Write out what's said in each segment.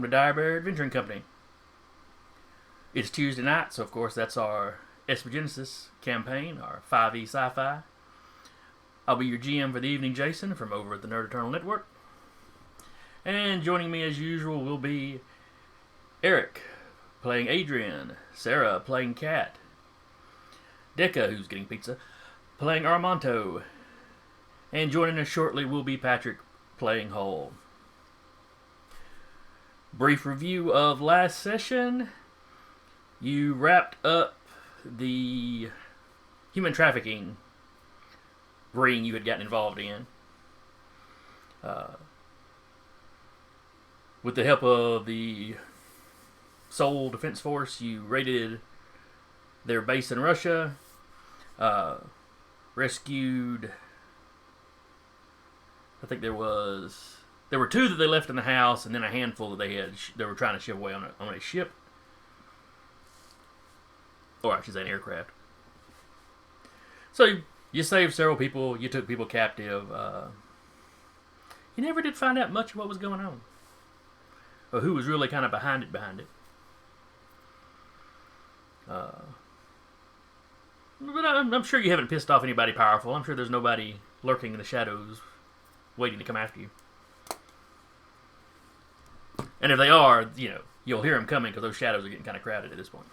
to Dire Bear Adventuring Company. It's Tuesday night, so of course that's our Esper campaign, our 5e sci-fi. I'll be your GM for the evening, Jason, from over at the Nerd Eternal Network. And joining me as usual will be Eric, playing Adrian, Sarah, playing Kat, Decca, who's getting pizza, playing Armanto, and joining us shortly will be Patrick, playing Hull. Brief review of last session. You wrapped up the human trafficking ring you had gotten involved in. With the help of the Seoul Defense Force, you raided their base in Russia, rescued, I think there were two that they left in the house, and then a handful that they were trying to ship away on a ship, or I should say an aircraft. So you saved several people, you took people captive. You never did find out much of what was going on, or who was really kind of behind it. But I'm sure you haven't pissed off anybody powerful. I'm sure there's nobody lurking in the shadows waiting to come after you. And if they are, you'll hear them coming because those shadows are getting kind of crowded at this point.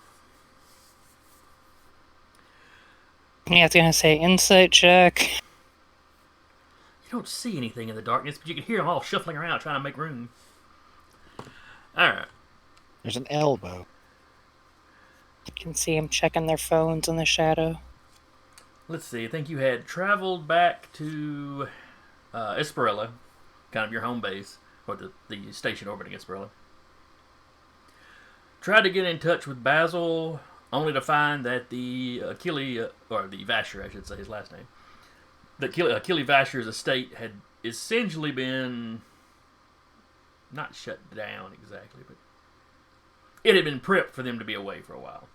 Yeah, I was going to say insight check. You don't see anything in the darkness, but you can hear them all shuffling around trying to make room. Alright. There's an elbow. You can see them checking their phones in the shadow. Let's see, I think you had traveled back to Esperella, kind of your home base, or the station orbiting Esperella. Tried to get in touch with Basil, only to find that the Achille, or the Vasher, I should say his last name, that Achille Vasher's estate had essentially been not shut down exactly, but it had been prepped for them to be away for a while.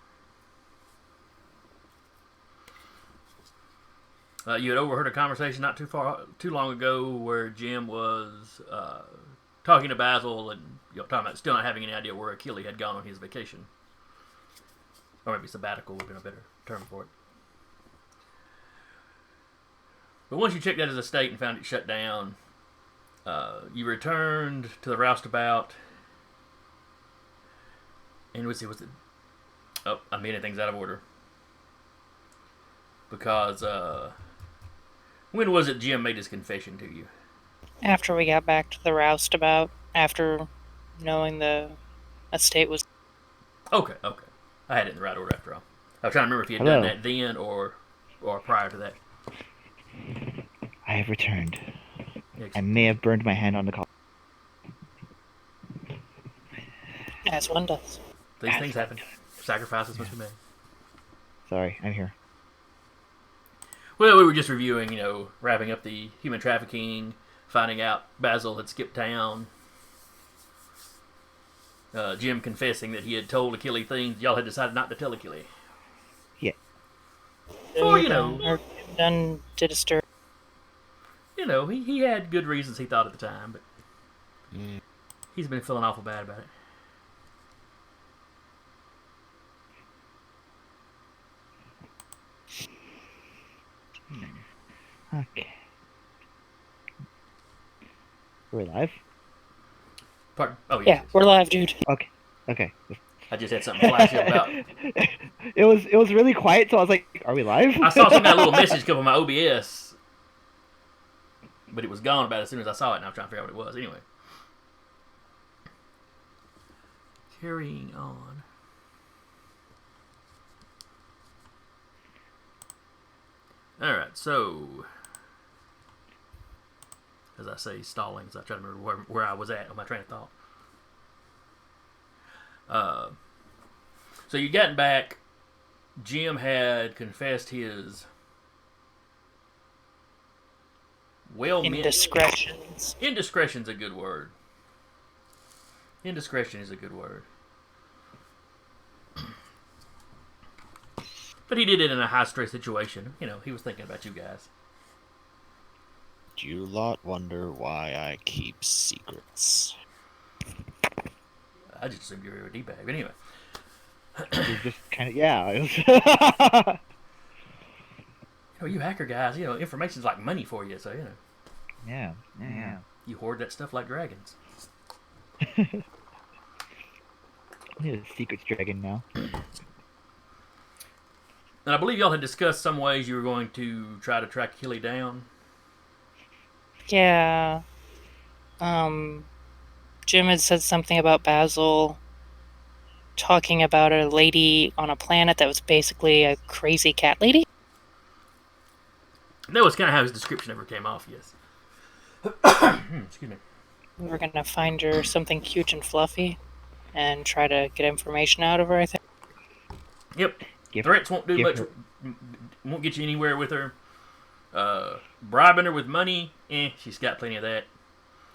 You had overheard a conversation not too long ago where Jim was talking to Basil and talking about still not having any idea where Achille had gone on his vacation. Or maybe sabbatical would have been a better term for it. But once you checked out his estate and found it shut down, you returned to the roustabout. And let's see, I'm getting things out of order. Because, when was it Jim made his confession to you? After we got back to the roustabout, after knowing the estate was... Okay. I had it in the right order after all. I was trying to remember if he had done that then or prior to that. I have returned. Excellent. I may have burned my hand on the collar. As one does. These things happen. Sacrifices must be made. Sorry, I'm here. Well, we were just reviewing, wrapping up the human trafficking, finding out Basil had skipped town. Jim confessing that he had told Achille things y'all had decided not to tell Achille. Yeah. Or, Done to disturb. He had good reasons he thought at the time, but he's been feeling awful bad about it. Okay. We're live? Pardon? Oh, yes. Yeah, we're live, dude. Okay. I just had something flash up about. It was really quiet, so I was like, "Are we live?" I saw some kind of little message come from my OBS, but it was gone about as soon as I saw it, and I was trying to figure out what it was. Anyway, carrying on. All right, so as I say, stalling, as I try to remember where I was at on my train of thought. So you'd gotten back. Jim had confessed his indiscretions. Indiscretion's a good word. Indiscretion is a good word. But he did it in a high-stress situation. He was thinking about you guys. Do you lot wonder why I keep secrets? I just assumed you were a D-bag. But anyway. It was just kind of yeah. You hacker guys, information's like money for you, so Yeah. you hoard that stuff like dragons. I need a secrets dragon now. And I believe y'all had discussed some ways you were going to try to track Hilly down. Yeah. Jim had said something about Basil talking about a lady on a planet that was basically a crazy cat lady. That was kind of how his description ever came off, yes. Excuse me. We were gonna find her something cute and fluffy and try to get information out of her, I think. Yep. Threats won't do much. Won't get you anywhere with her. Bribing her with money, she's got plenty of that.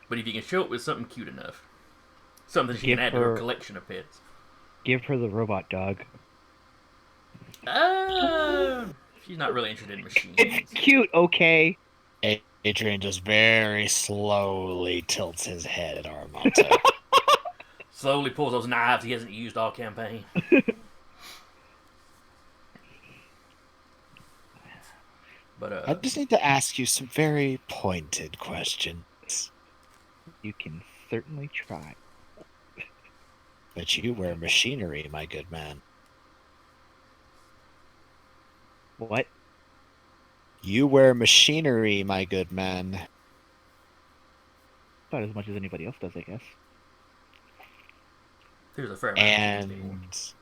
But if you can show it with something cute enough, something she can add to her collection of pets. Give her the robot dog. She's not really interested in machines. It's cute, okay. Adrian just very slowly tilts his head at Armando. Slowly pulls those knives he hasn't used all campaign. But I just need to ask you some very pointed questions. You can certainly try. But you wear machinery, my good man. What? You wear machinery, my good man. About as much as anybody else does, I guess. There's a fair amount of things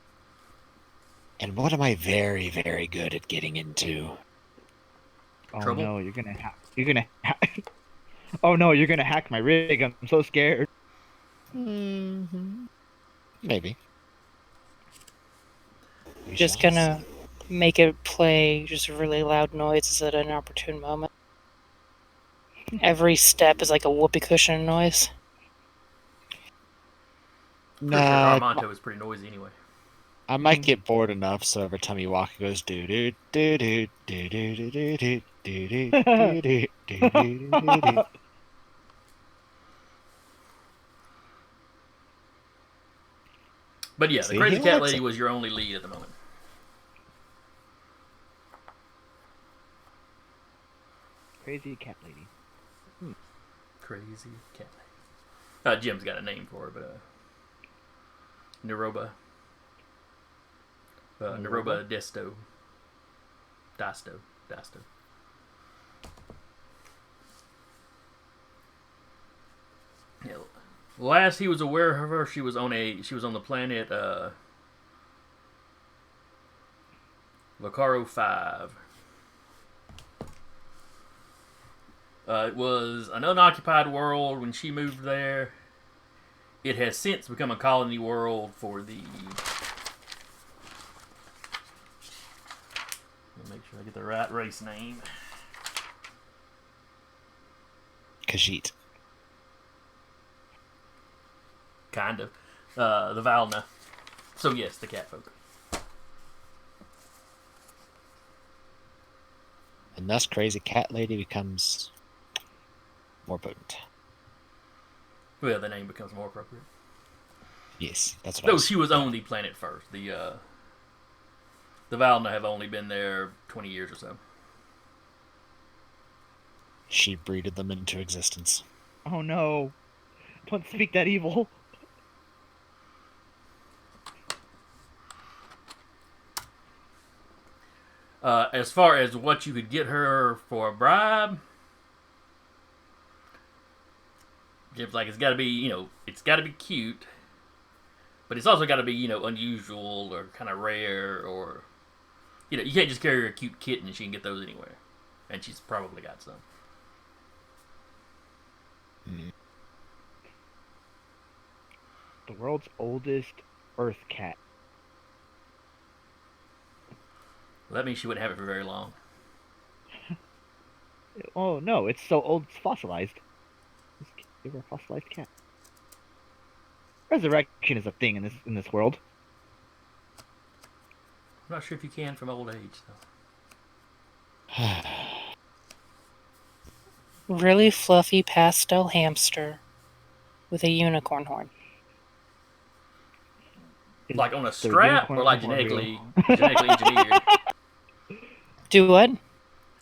And what am I very, very good at getting into? Oh Trouble? no, you're gonna Oh no, you're gonna hack my rig. I'm so scared. Mm-hmm. Maybe. Just gonna make it play just really loud noises at an opportune moment. Every step is like a whoopee cushion noise. Pretty sure Armando is pretty noisy anyway. I might get bored enough so every time you walk it goes do do do do do do do do do do do do do. But yeah, the crazy cat lady was your only lead at the moment. Crazy cat lady. Crazy cat lady. Jim's got a name for her, but Naroba. Naroba Desto. Dasto. Yeah. Last he was aware of her, she was on the planet Vocaro 5. It was an unoccupied world when she moved there. It has since become a colony world for the... Let me make sure I get the right race name. Khajiit. Kind of. The Valna. So yes, the cat folk. And thus crazy cat lady becomes more potent. Well, the name becomes more appropriate. Yes, that's what No, she was on the planet first. The Valna have only been there 20 years or so. She breeded them into existence. Oh no. Don't speak that evil. As far as what you could get her for a bribe, Jim's like, it's got to be, it's got to be cute, but it's also got to be, unusual or kind of rare, or, you can't just carry her a cute kitten and she can get those anywhere. And she's probably got some. Mm. The world's oldest Earth cat. Well, that means she wouldn't have it for very long. Oh no, it's so old it's fossilized. Just give her a fossilized cat. Resurrection is a thing in this world. I'm not sure if you can from old age, though. Really fluffy pastel hamster with a unicorn horn. Is Like on a the strap or unicorn like horn real? genetically engineered? Do what?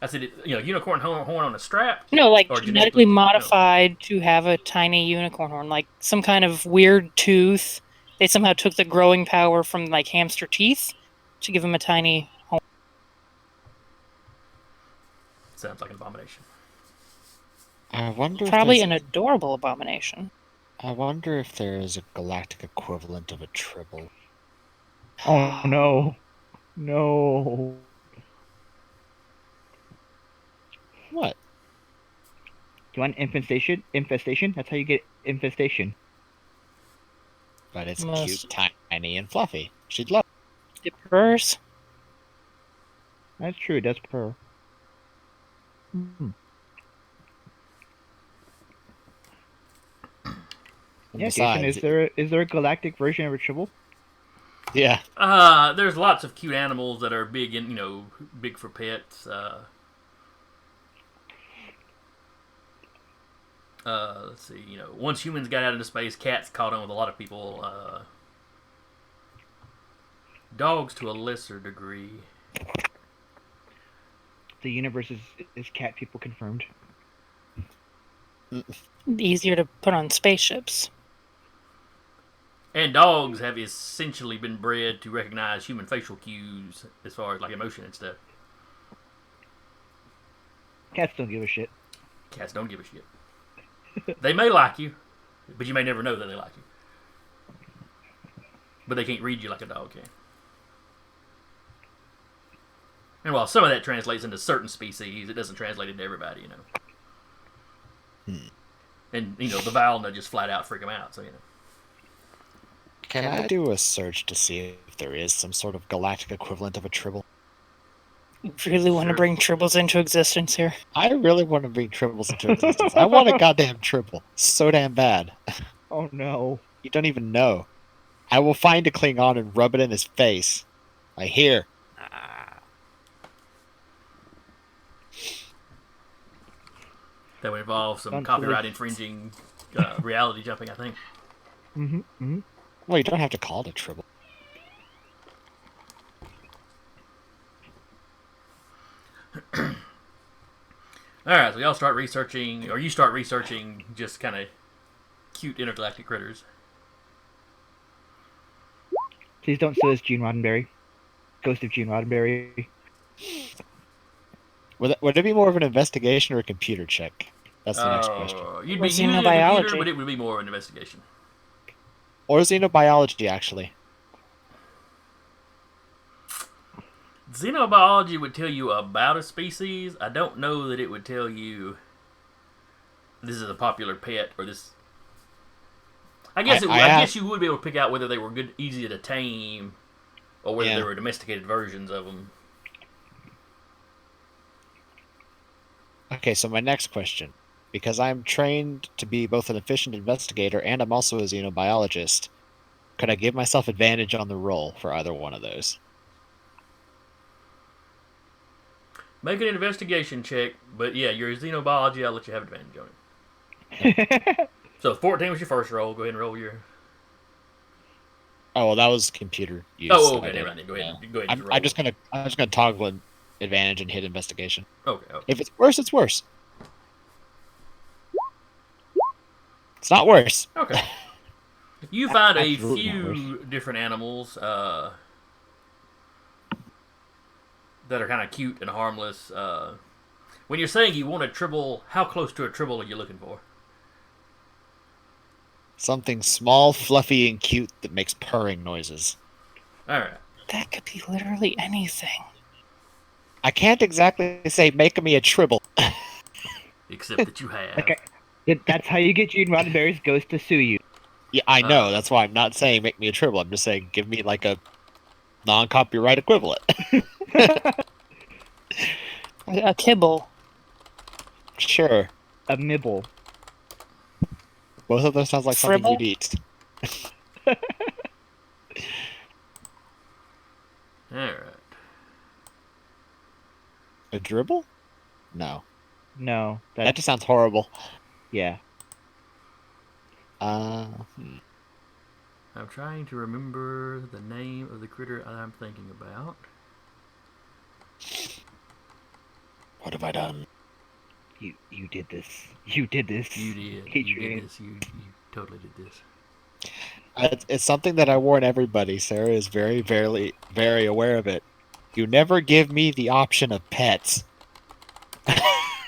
I said, unicorn horn on a strap No, like or genetically no. modified to have a tiny unicorn horn, like some kind of weird tooth. They somehow took the growing power from like hamster teeth to give him a tiny horn. Sounds like an abomination. I wonder if Probably there's. an adorable abomination. I wonder if there is a galactic equivalent of a tribble. Oh no. No. What? Do you want infestation? Infestation? That's how you get infestation. But it's Most cute, tiny, and fluffy. She'd love. dippers. That's true, it does purr. Hmm. And Yeah, Jason, besides, is there a galactic version of a tribble? yeah, There's lots of cute animals that are big and big for pets. Let's see. Once humans got out into space, cats caught on with a lot of people. Dogs to a lesser degree. The universe is cat people confirmed. Easier to put on spaceships. And dogs have essentially been bred to recognize human facial cues as far as like emotion and stuff. Cats don't give a shit. Cats don't give a shit. They may like you, but you may never know that they like you. But they can't read you like a dog can. And while some of that translates into certain species, it doesn't translate into everybody, And, the Valna just flat out freak them out, so. Can I do a search to see if there is some sort of galactic equivalent of a tribble? You really want to bring tribbles into existence here? I really want to bring tribbles into existence. I want a goddamn tribble. So damn bad. Oh no. You don't even know. I will find a Klingon and rub it in his face. I hear. That would involve some Don't copyright really- infringing reality jumping, I think. Well, you don't have to call it a tribble. Alright, so y'all start researching, or you start researching just kind of cute intergalactic critters. Please don't sue us, Gene Roddenberry. Ghost of Gene Roddenberry. Would it be more of an investigation or a computer check? That's the next question. You'd Or be using a xenobiology. computer, but it would be more of an investigation. Or xenobiology, actually. Xenobiology would tell you about a species. I don't know that it would tell you this is a popular pet or this. I guess I guess you would be able to pick out whether they were good, easy to tame, or whether they were domesticated versions of them. Okay, so my next question. Because I'm trained to be both an efficient investigator and I'm also a xenobiologist, could I give myself advantage on the roll for either one of those? Make an investigation check, but yeah, you're a xenobiology. I'll let you have advantage on it. So 14 was your first roll. Go ahead and roll your. Oh well, that was computer use. Oh, okay, never mind. Go ahead. Go ahead. And roll. I'm just gonna toggle an advantage and hit investigation. Okay. If it's worse, it's worse. It's not worse. Okay. You find a Absolutely not few different animals that are kind of cute and harmless. When you're saying you want a tribble, how close to a tribble are you looking for? Something small, fluffy, and cute that makes purring noises. All right. That could be literally anything. I can't exactly say make me a tribble. Except that you have. Okay. That's how you get Gene Roddenberry's ghost to sue you. Yeah, I know. That's why I'm not saying make me a tribble. I'm just saying give me like a non-copyright equivalent. A kibble. Sure. A mibble. Both of those sounds like something Fribble? you'd eat. All right. A dribble? No. No. That just sounds horrible. Yeah. I'm trying to remember the name of the critter I'm thinking about. What have I done? You did this. You did this. You did. You Adrian. did this. You totally did this. It's something that I warn everybody. Sarah is very aware of it. You never give me the option of pets.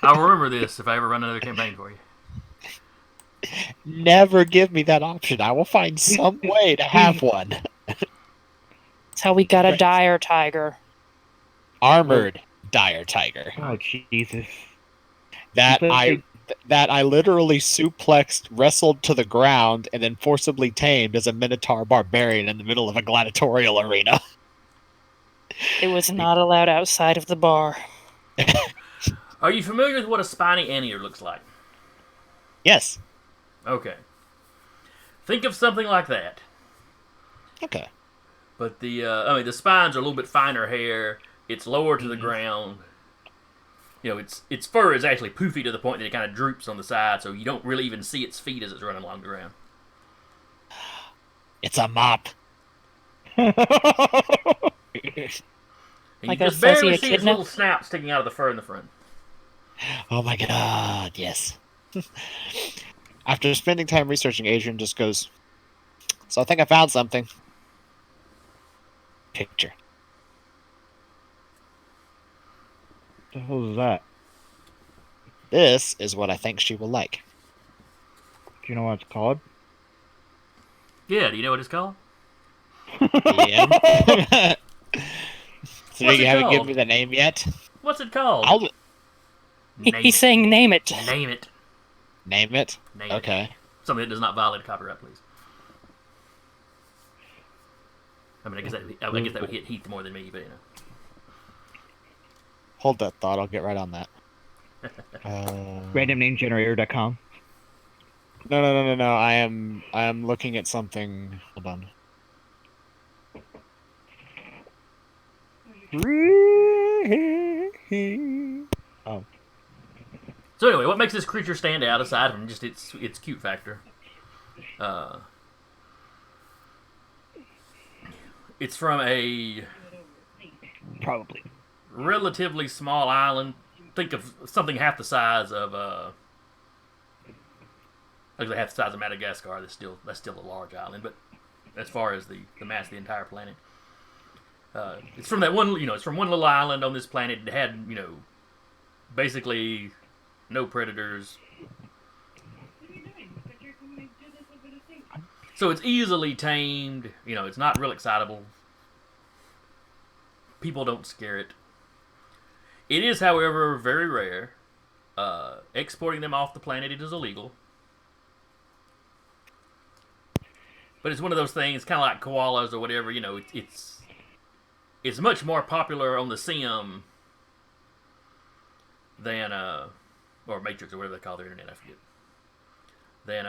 I'll remember this if I ever run another campaign for you. Never give me that option. I will find some way to have one. That's how we got a dire tiger. Armored dire tiger. Oh Jesus. That You I played- that I literally suplexed, wrestled to the ground, and then forcibly tamed as a Minotaur barbarian in the middle of a gladiatorial arena. It was not allowed outside of the bar. Are you familiar with what a spiny anteater looks like? Yes. Okay. Think of something like that. Okay. But the spines are a little bit finer hair. It's lower to the ground. You know, its fur is actually poofy to the point that it kind of droops on the side, so you don't really even see its feet as it's running along the ground. It's a mop. And Like you a just fuzzy barely see its echidna? little snout sticking out of the fur in the front. Oh my god, yes. After spending time researching, Adrian just goes, so I think I found something. Picture. What the hell is that? This is what I think she will like. Do you know what it's called? Yeah, do you know what it's called? Ian? So What's you it haven't given called? me the name yet? What's it called? I'll Name He's it. saying name it. Name it. name it. Name Okay. it. Something that does not violate copyright, please. I mean, I guess that would hit Heath more than me, but you know. Hold that thought. I'll get right on that. Randomnamegenerator.com. No. I am looking at something. Hold on. Oh. So anyway, what makes this creature stand out aside from just its cute factor? It's from a Probably. relatively small island. Think of something half the size of actually half the size of Madagascar. That's still a large island, but as far as the mass of the entire planet, it's from that one. It's from one little island on this planet. It had basically no predators. So it's easily tamed. It's not real excitable. People don't scare it. It is, however, very rare. Exporting them off the planet, it is illegal. But it's one of those things, kind of like koalas or whatever. It's much more popular on the sim than or Matrix or whatever they call their internet. I forget. Than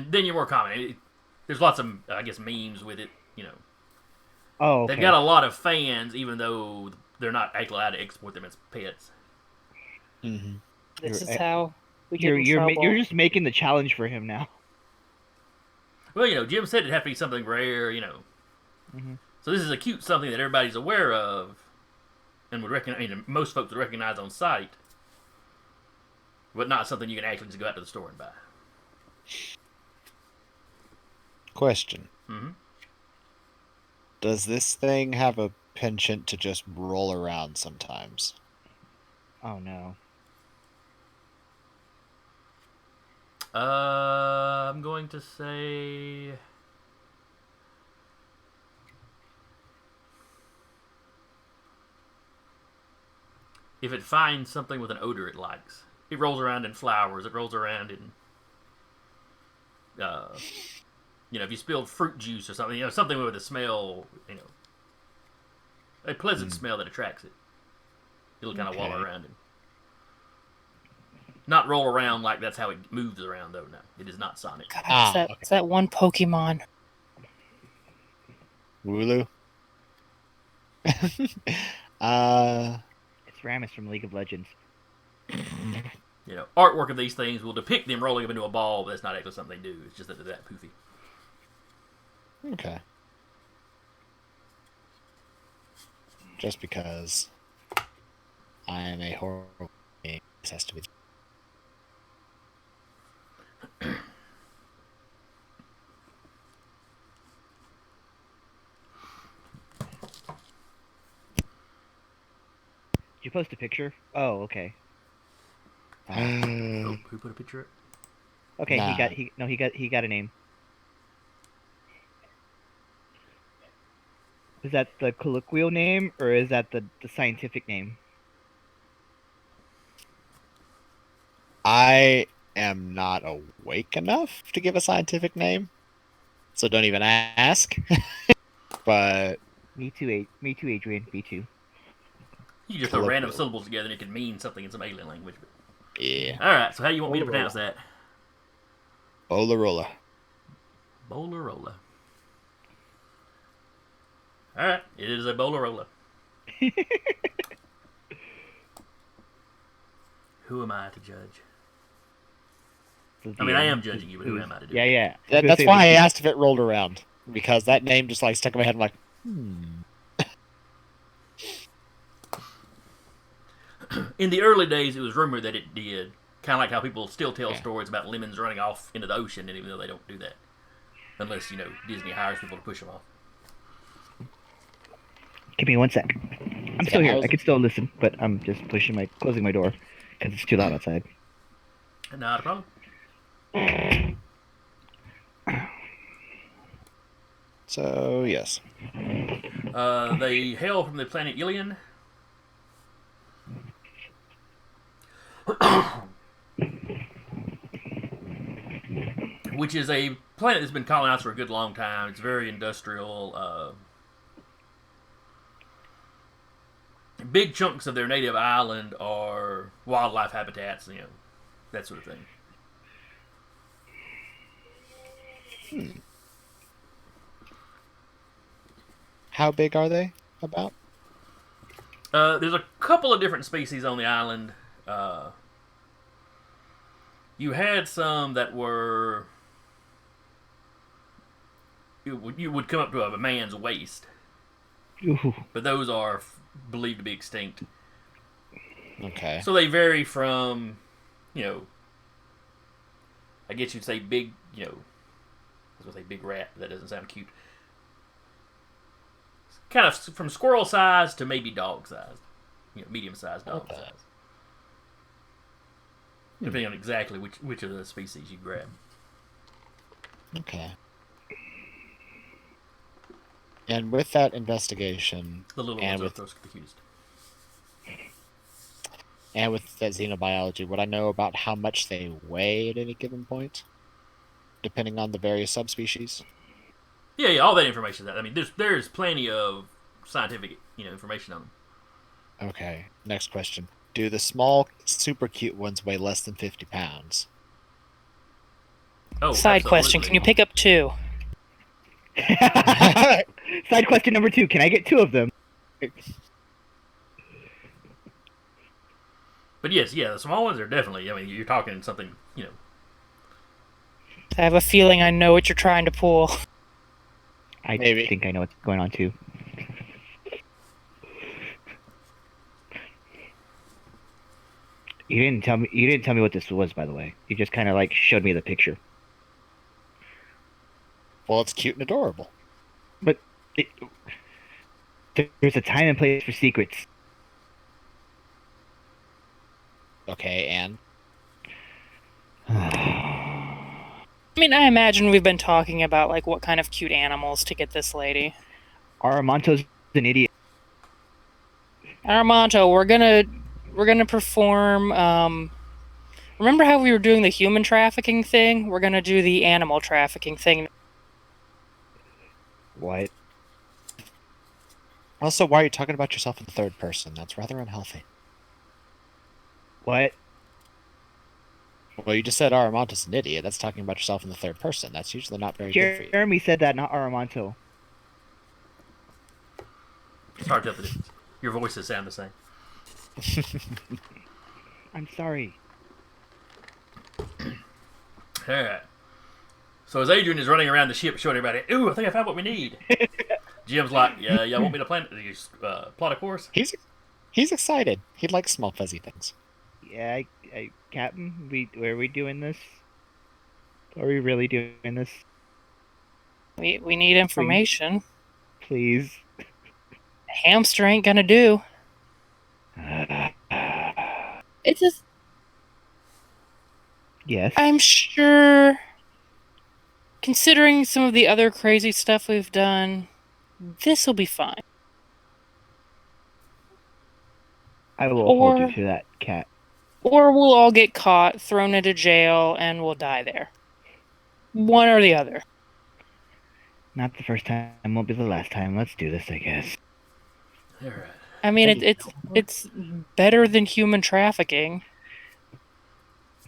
then you're more common. There's lots of, I guess, memes with it. Oh, okay. They've got a lot of fans, even though they're not actually allowed to export them as pets. Mm-hmm. This is You're- how we get in You're trouble. you're just making the challenge for him now. Well, Jim said it'd have to be something rare, Mhm. So this is a cute something that everybody's aware of, and would recognize. Most folks would recognize on sight, but not something you can actually just go out to the store and buy. Question. Mm-hmm. Does this thing have a penchant to just roll around sometimes? Oh no. I'm going to say if it finds something with an odor it likes, it rolls around in flowers. It rolls around in, if you spilled fruit juice or something, something with a smell, a pleasant smell that attracts it. It'll kind of wallow around and not roll around like that's how it moves around, though. No, it is not Sonic. God, it's that one Pokemon. Wooloo? It's Ramus from League of Legends. artwork of these things will depict them rolling up into a ball, but that's not actually something they do. It's just that they're that poofy. Okay. Just because I am a horror game, this has to be. Did you post a picture? Oh, okay. Oh, who put a picture up? Okay, Nah. he got a name. Is that the colloquial name or is that the scientific name? I am not awake enough to give a scientific name, so don't even ask. But Me too, Adrian. Me too. You just throw random Colloquial. syllables together and it can mean something in some alien language. yeah, Alright, so how do you want me to pronounce that? Bolarola. Bolarola. Alright, it is a Bolarola. Who am I to judge? I mean, I am judging you, but who am I to do Yeah, it? yeah. That's why I asked if it rolled around, because that name just like stuck in my head. I'm like, In the early days, it was rumored that it did. Kind of like how people still tell stories about lemons running off into the ocean, and even though they don't do that. Unless, Disney hires people to push them off. Give me 1 sec. I'm still here. I was- I can still listen, but I'm just closing my door because it's too loud outside. Not a problem. So yes, They hail from the planet Ilion. Which is a planet that's been colonized for a good long time. It's very industrial. Big chunks of their native island are wildlife habitats, that sort of thing. how big are they? About? There's a couple of different species on the island. You had some that were you would come up to a man's waist, Ooh. but those are believed to be extinct. Okay. So they vary from, I guess you'd say big, I was gonna say big rat, but that doesn't sound cute. Kind of from squirrel size to maybe dog size, medium sized dog Okay. size. Depending on exactly which of the species you grab. Okay. And with that investigation, The little And ones are with- those the cutest. and with that xenobiology, would I know about how much they weigh at any given point, depending on the various subspecies? Yeah, all that information. I mean, there's plenty of scientific, information on them. Okay. Next question: do the small, super cute ones weigh less than 50 pounds? Oh, Side question: absolutely. can you pick up 2? Side question number 2. Can I get 2 of them? But yes, the small ones are definitely. I mean, you're talking something. I have a feeling I know what you're trying to pull. I Maybe. think I know what's going on too. You didn't tell me. You didn't tell me what this was, by the way. You just kind of like showed me the picture. Well, it's cute and adorable. But there's a time and place for secrets. Okay, and I mean, I imagine we've been talking about like what kind of cute animals to get this lady. Aramonto's an idiot. Aramonto, we're gonna perform. Remember how we were doing the human trafficking thing? We're gonna do the animal trafficking thing. What? also, why are you talking about yourself in the third person? That's rather unhealthy. What? Well, you just said Aramonta's an idiot. That's talking about yourself in the third person. That's usually not very good for you. Jeremy said that, not Aramonto. It's hard to tell the difference. Your voices sound the same. I'm sorry. All right. So as Adrian is running around the ship showing everybody, ooh, I think I found what we need. Jim's like, yeah, y'all want me to plot a course? He's excited. He likes small fuzzy things. Yeah, Captain, are we doing this? Are we really doing this? We need information. Please. Hamster ain't gonna do. It's just. Yes. I'm sure. Considering some of the other crazy stuff we've done, this will be fine. I will hold you to that, Cat. Or we'll all get caught, thrown into jail, and we'll die there. One or the other. Not the first time, won't be the last time. Let's do this, I guess. All right. I mean, it's better than human trafficking.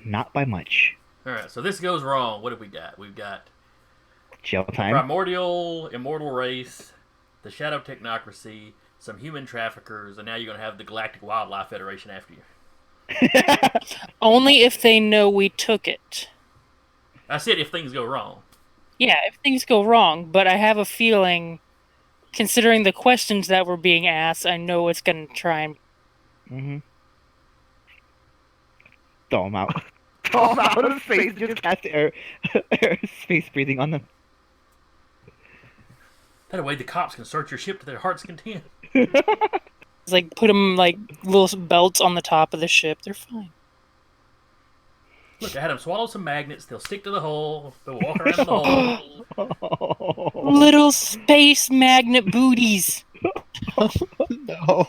Not by much. All right. So this goes wrong. What have we got? We've got Jail time. primordial immortal race, the shadow technocracy, some human traffickers, and now you're going to have the Galactic Wildlife Federation after you. Only if they know we took it. I said if things go wrong. Yeah, if things go wrong, but I have a feeling, considering the questions that were being asked, I know it's going to try and... Mm-hmm. Throw them out. Throw them out of space. Just cast air space breathing on them. That way the cops can search your ship to their heart's content. It's like, put them like little belts on the top of the ship. They're fine. Look, I had them swallow some magnets. They'll stick to the hull. They'll walk around the hull. Little space magnet booties. No.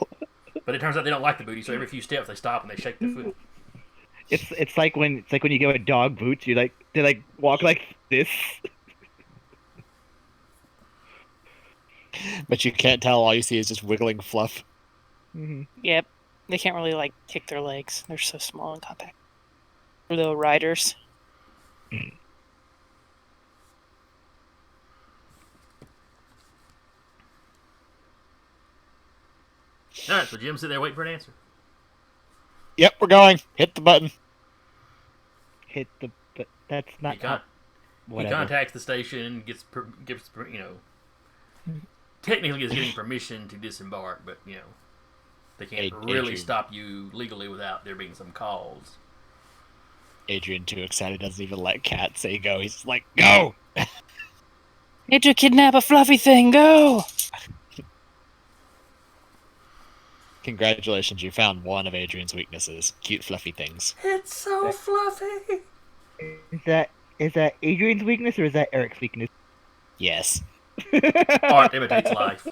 But it turns out they don't like the booty, so every few steps they stop and they shake their foot. It's like when you give a dog boots, they walk like this. But you can't tell. All you see is just wiggling fluff. Mm-hmm. Yep. They can't really like kick their legs. They're so small and compact. Little riders. Alright, so Jim's sitting there waiting for an answer. Yep, we're going. Hit the button. But that's not He contacts the station, gives technically is getting permission to disembark, but they can't really Adrian. stop you legally without there being some cause. Adrian, too excited, doesn't even let Cat say go. He's just like, go! Need to kidnap a fluffy thing. Go! Congratulations, you found one of Adrian's weaknesses. Cute, fluffy things. It's so fluffy. Is that Adrian's weakness or is that Eric's weakness? Yes. Art imitates life.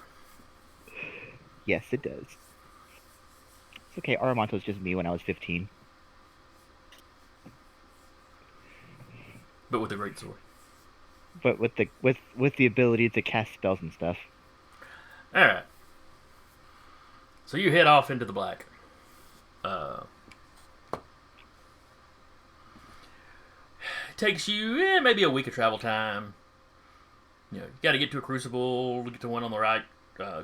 Yes, it does. It's okay. Aramonto's just me when I was 15. But with a great sword. But with the ability to cast spells and stuff. Alright. So you head off into the black. It takes you maybe a week of travel time. You got to get to a crucible, get to one on the right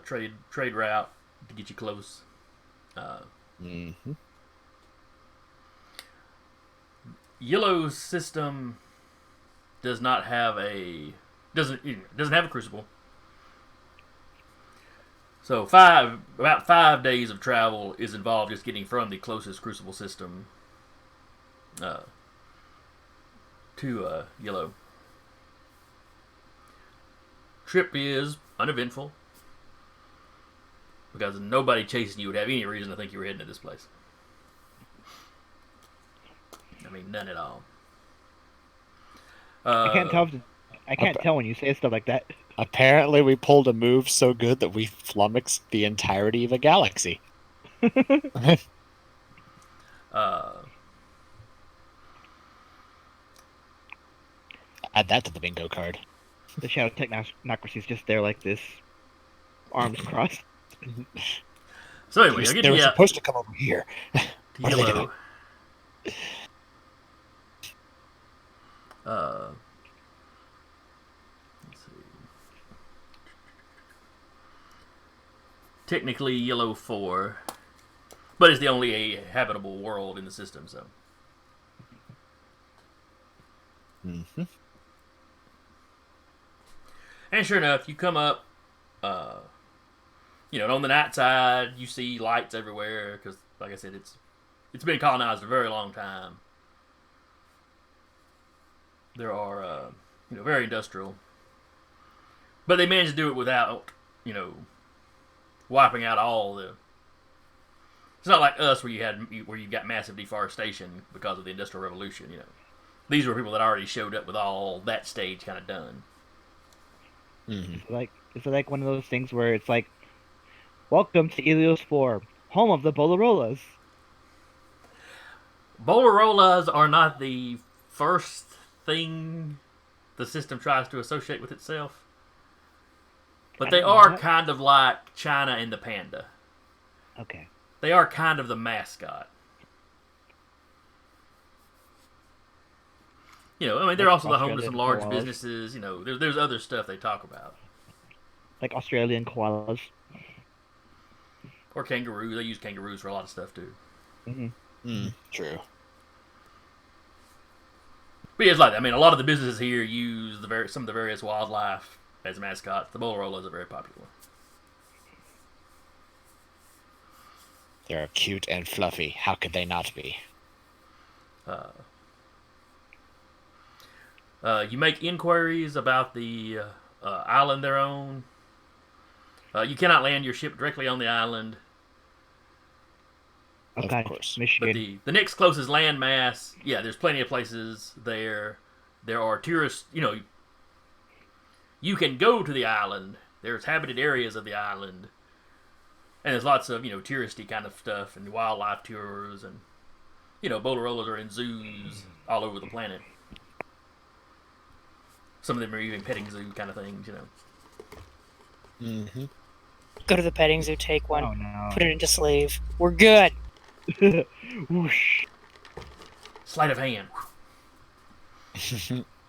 trade route to get you close. Mm-hmm. Yellow's system doesn't have a crucible. So about 5 days of travel is involved just getting from the closest crucible system to Yellow. Trip is uneventful because nobody chasing you would have any reason to think you were heading to this place. I mean, none at all. I can't tell when you say stuff like that. Apparently, we pulled a move so good that we flummoxed the entirety of a galaxy. Add that to the bingo card. The shadow technocracy is just there like this, arms crossed. So anyway, I'll get They to were you supposed to come over here. to What are they Yellow. doing? Let's see. Technically, Yellow 4, but it's the only habitable world in the system. So, And sure enough, you come up, and on the night side, you see lights everywhere because, like I said, it's been colonized a very long time. There are, very industrial, but they managed to do it without, wiping out all the. It's not like us where you got massive deforestation because of the Industrial Revolution. These were people that already showed up with all that stage kind of done. Mm-hmm. It's like one of those things where it's like, welcome to Ilios 4, home of the Bolarolas. Bolarolas are not the first thing the system tries to associate with itself, but they are kind of like China and the panda. Okay. They are kind of the mascot. They're also the home to some large businesses. There's other stuff they talk about. Like Australian koalas. Or kangaroos. They use kangaroos for a lot of stuff, too. Mm-hmm. True. But yeah, it's like that. A lot of the businesses here use some of the various wildlife as mascots. The Bolarolas are very popular. They're cute and fluffy. How could they not be? You make inquiries about the island they're on. You cannot land your ship directly on the island. Okay, of course. Michigan. But the next closest landmass, there's plenty of places there. There are tourists, you can go to the island. There's habited areas of the island. And there's lots of, touristy kind of stuff and wildlife tours. And, Bolarolas are in zoos all over the planet. Some of them are even petting zoo kind of things, Mm-hmm. Go to the petting zoo, take one, Oh, no. put it into slave. We're good. Whoosh. Sleight of hand.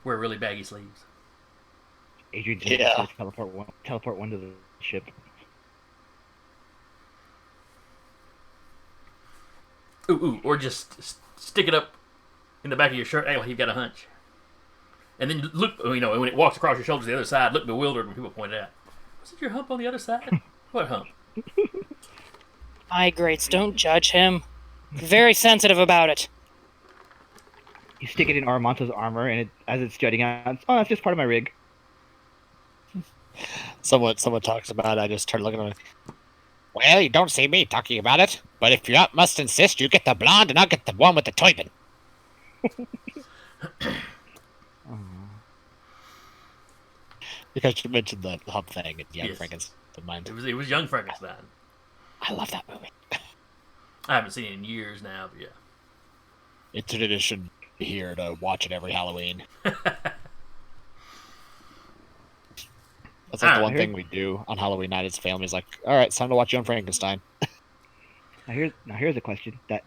Wear really baggy sleeves. Adrian Yeah. teleport one to the ship. Ooh, or just stick it up in the back of your shirt. Hey, like you've got a hunch. And then look, when it walks across your shoulders to the other side, look bewildered when people point it out. Was it your hump on the other side? What hump? Migrates, don't judge him. Very sensitive about it. You stick it in Armanto's armor, and as it's jutting out, that's just part of my rig. Someone talks about it, I just turn looking at him. Well, you don't see me talking about it, but if you must insist, you get the blonde and I'll get the one with the turban. Because you mentioned the hump thing and Young Frankenstein. It was Young Frankenstein. I love that movie. I haven't seen it in years now, but yeah. It's a tradition here to watch it every Halloween. That's like the one thing we do on Halloween night as a family is like, all right, it's time to watch Young Frankenstein. Now here's a question that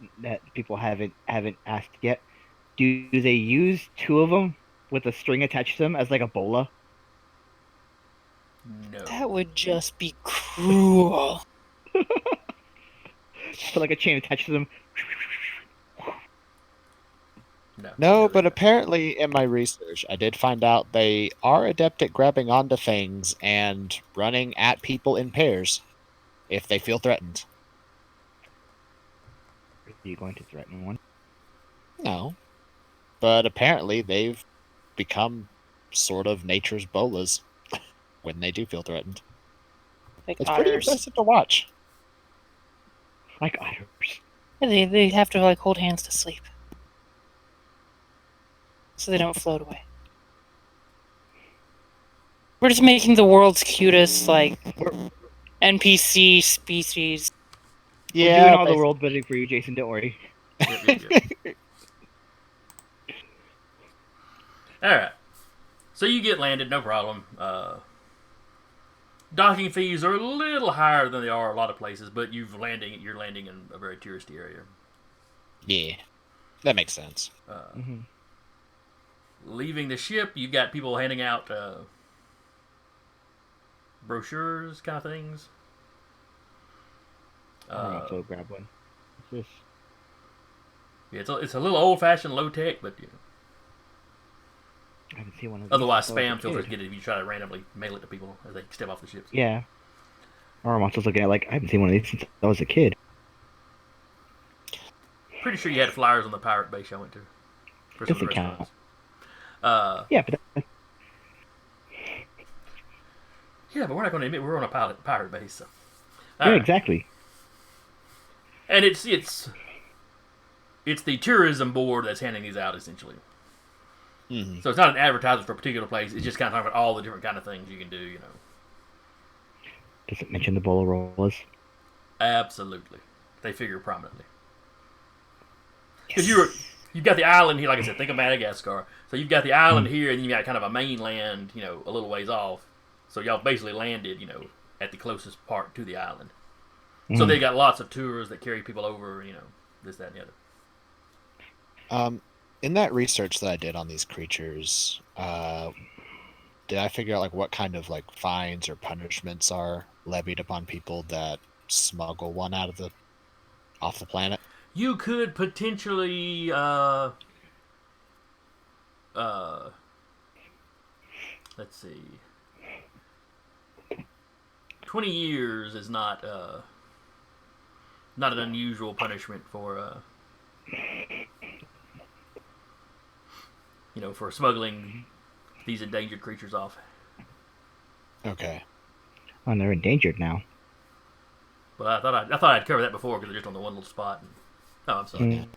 people haven't asked yet. Do they use two of them with a string attached to them as like a bola? No. That would just be cruel. So like a chain attached to them. No, but apparently in my research, I did find out they are adept at grabbing onto things and running at people in pairs if they feel threatened. Are you going to threaten one? No. But apparently they've become sort of nature's bolas when they do feel threatened. Like It's pretty otters. impressive to watch. Like otters. Yeah, they have to like hold hands to sleep. So they don't float away. We're just making the world's cutest, NPC species. Yeah, we're doing all the world building for you, Jason. Don't worry. Yep. Alright. So you get landed, no problem. Docking fees are a little higher than they are a lot of places, but you're landing in a very touristy area. Yeah. That makes sense. Leaving the ship, you got people handing out brochures, kind of things. So grab one. What's this? Yeah, it's a little old-fashioned, low-tech, but I haven't seen one of these Otherwise, since I was a spam filters kid. get it if you try to randomly mail it to people as they step off the ships. Yeah. Or I'm also looking at like I haven't seen one of these since I was a kid. Pretty sure you had flyers on the pirate base I went to for some of the Doesn't count. restaurants. Yeah, but Yeah, but we're not going to admit we're on a pirate base. So. yeah, Alright. exactly. And it's the tourism board that's handing these out essentially. Mhm. So it's not an advertisement for a particular place. It's just kind of talking about all the different kind of things you can do. You know. Does it mention the Bolarolas? Absolutely, they figure prominently. Because you've got the island here, like I said, think of Madagascar. So you've got the island here, and then you got kind of a mainland, you know, a little ways off. So y'all basically landed, you know, at the closest part to the island. So they got lots of tours that carry people over, you know, this, that, and the other. In that research that I did on these creatures, did I figure out like what kind of like fines or punishments are levied upon people that smuggle one off the planet? You could potentially, let's see, 20 years is not an unusual punishment for, you know, for smuggling these endangered creatures off. Okay. Oh, and they're endangered now. But I thought I'd cover that before because they're just on the one little spot. And, oh, I'm sorry.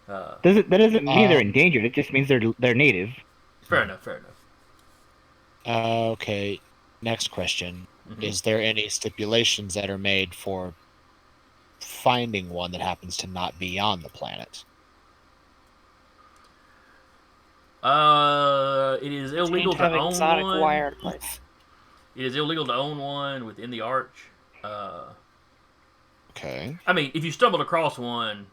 That doesn't mean they're endangered. It just means they're native. Fair enough. Okay. Next question: Is there any stipulations that are made for finding one that happens to not be on the planet? It is illegal to have own exotic one. wildlife. It is illegal to own one within the arch. Okay. I mean, if you stumbled across one,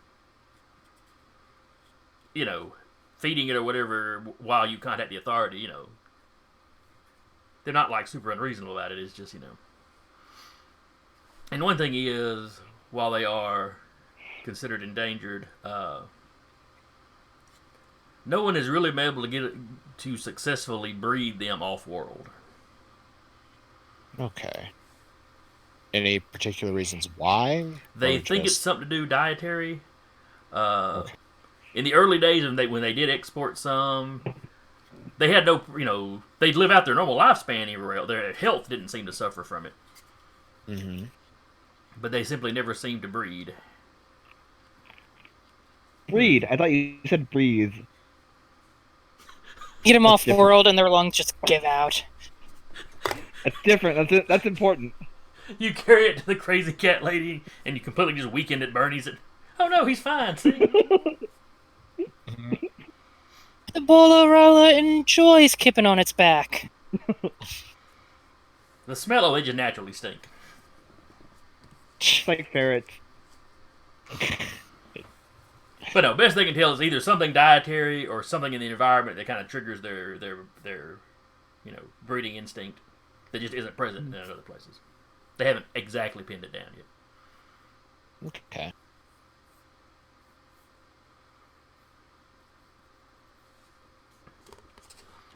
you know, feeding it or whatever while you contact the authority, you know, they're not like super unreasonable about it. It's just, you know. And one thing is, while they are considered endangered, no one has really been able to get it to successfully breed them off-world. Okay. Any particular reasons why? They Or think it's just- something to do dietary. Okay. In the early days, when they did export some, they had no, you know, they'd live out their normal lifespan everywhere else. Their health didn't seem to suffer from it. Mm-hmm. But they simply never seemed to breed. Breed. I thought you said breathe. Get them That's off different. world and their lungs just give out. That's different. That's important. You carry it to the crazy cat lady, and you completely just weaken it, Bernie's it. Oh no, he's fine. See? The Bolorola enjoys kipping on its back. The smell of it just naturally stink. It's like ferrets. But no, best they can tell is either something dietary or something in the environment that kind of triggers their you know, breeding instinct that just isn't present in other places. They haven't exactly pinned it down yet. Okay.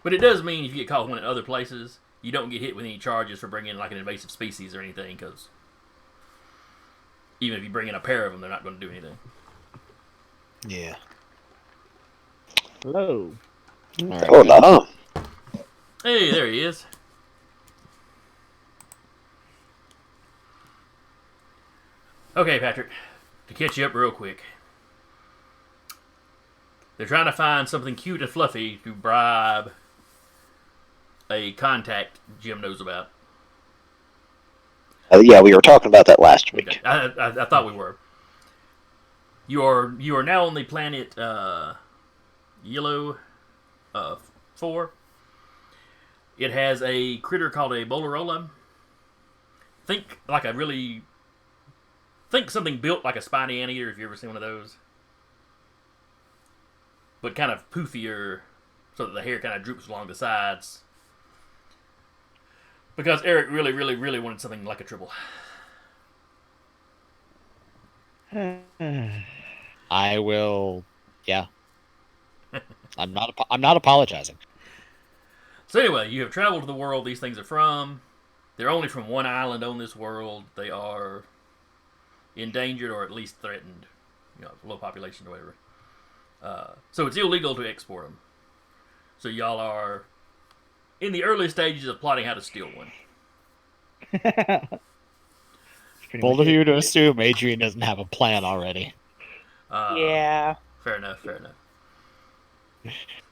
But it does mean if you get caught with one in other places, you don't get hit with any charges for bringing in like an invasive species or anything, because even if you bring in a pair of them, they're not going to do anything. Yeah. Hello. All right. Hola. Hey, there he is. Okay, Patrick, to catch you up real quick. They're trying to find something cute and fluffy to bribe a contact Jim knows about. Yeah, we were talking about that last week. Okay. I thought we were. You are now on the planet Yellow 4. It has a critter called a Bolarola. Think something built like a spiny anteater, if you ever seen one of those. But kind of poofier, so that the hair kind of droops along the sides. Because Eric really, really, really wanted something like a triple. I will. Yeah. I'm not apologizing. So anyway, you have traveled to the world these things are from. They're only from one island on this world. They are endangered or at least threatened. Low population or whatever. So it's illegal to export them. So y'all are in the early stages of plotting how to steal one. Bold of you to assume Adrian doesn't have a plan already. Yeah. Fair enough.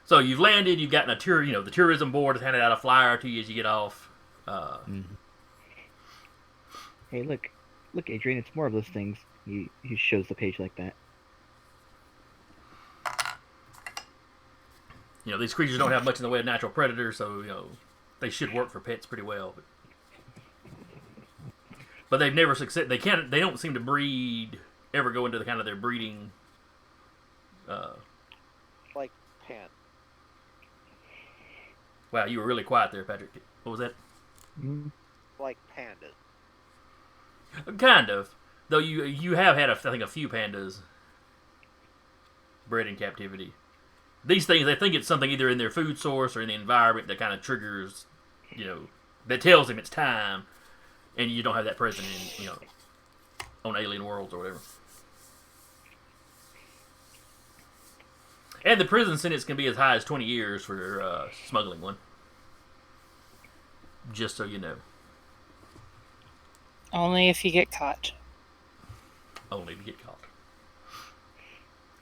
So you've landed. You've gotten the tourism board has handed out a flyer to you as you get off. Hey, look, Adrian. It's more of those things. He shows the page like that. These creatures don't have much in the way of natural predators, so they should work for pets pretty well. But they've never succeeded. They don't seem to breed. Ever go into the kind of their breeding. Like pan. Wow, you were really quiet there, Patrick. What was that? Like pandas. Kind of. Though you have had, I think, a few pandas bred in captivity. These things, they think it's something either in their food source or in the environment that kind of triggers, that tells them it's time, and you don't have that present in, on alien worlds or whatever. And the prison sentence can be as high as 20 years for smuggling one. Just so you know. Only if you get caught. Only to get caught.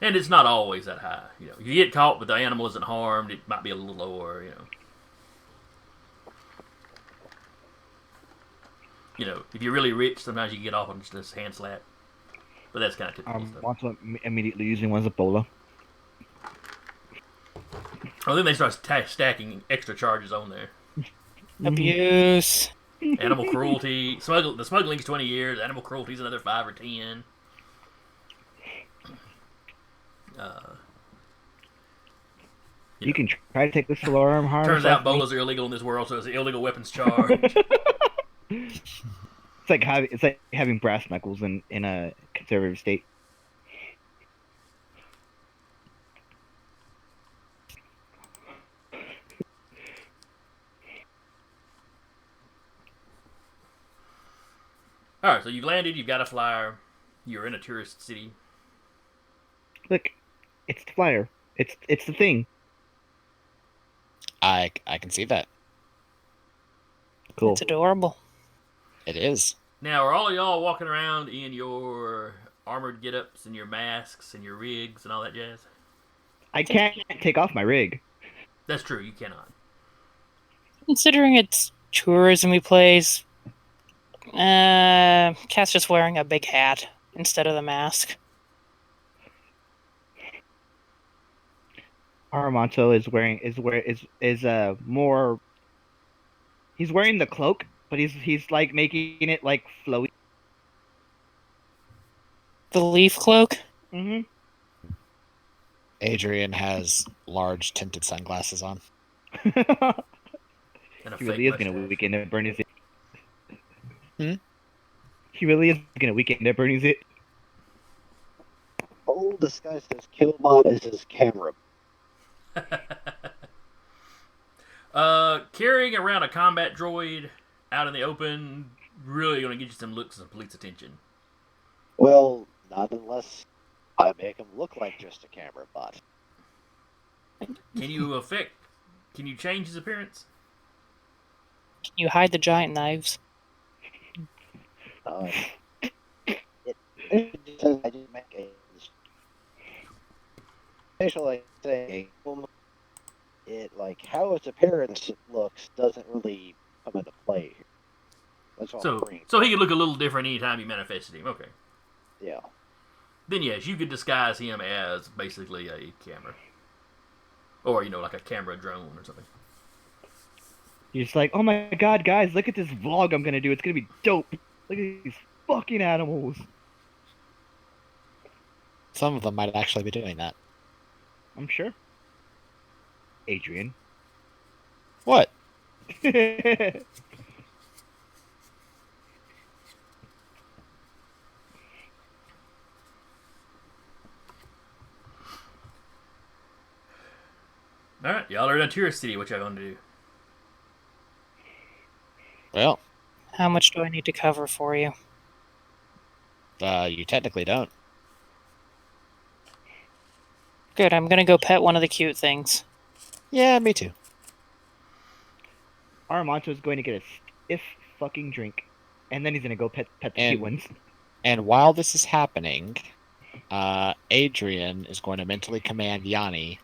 And it's not always that high. If you get caught but the animal isn't harmed, it might be a little lower, if you're really rich, sometimes you can get off on just a hand slap. But that's kind of typical stuff. Also, immediately using one's Ebola. Oh, then they start stacking extra charges on there. Abuse. Animal cruelty. The smuggling's 20 years. Animal cruelty's another 5 or 10. You can try to take the alarm harm. Turns out bolas are illegal in this world, so it's an illegal weapons charge. It's like having brass knuckles in a conservative state. Alright, so you've landed, you've got a flyer, you're in a tourist city. Look, it's the flyer. It's the thing. I can see that. Cool. It's adorable. It is. Now, are all of y'all walking around in your armored get-ups and your masks and your rigs and all that jazz? I can't take off my rig. That's true, you cannot. Considering it's tourism place, Cat's just wearing a big hat instead of the mask. Aramanto is more. He's wearing the cloak, but he's like making it like flowy. The leaf cloak? Mm-hmm. Adrian has large tinted sunglasses on. And a He fake really is gonna mustache. weekend at Bernie's it. He really is gonna weekend at Bernie's it. Old disguised as Killbot as his camera. Carrying around a combat droid out in the open really going to get you some looks and police attention. Well, not unless I make him look like just a camera bot. Can you change his appearance? Can you hide the giant knives? It says I didn't make a facial like say it like how its appearance looks doesn't really come into play here. That's all So he could look a little different anytime you manifested him. Okay. yeah. Then yes, you could disguise him as basically a camera. Or, like a camera drone or something. You're just like, oh my god, guys, look at this vlog I'm gonna do. It's gonna be dope. Look at these fucking animals. Some of them might actually be doing that. I'm sure. Adrian. What? Alright, y'all are in a tourist city. What y'all going to do? Well, How much do I need to cover for you? you technically don't. Good, I'm gonna go pet one of the cute things. Yeah, me too. Armanto's going to get a stiff fucking drink, and then he's gonna go pet the cute And ones. and while this is happening, Adrian is going to mentally command Yanni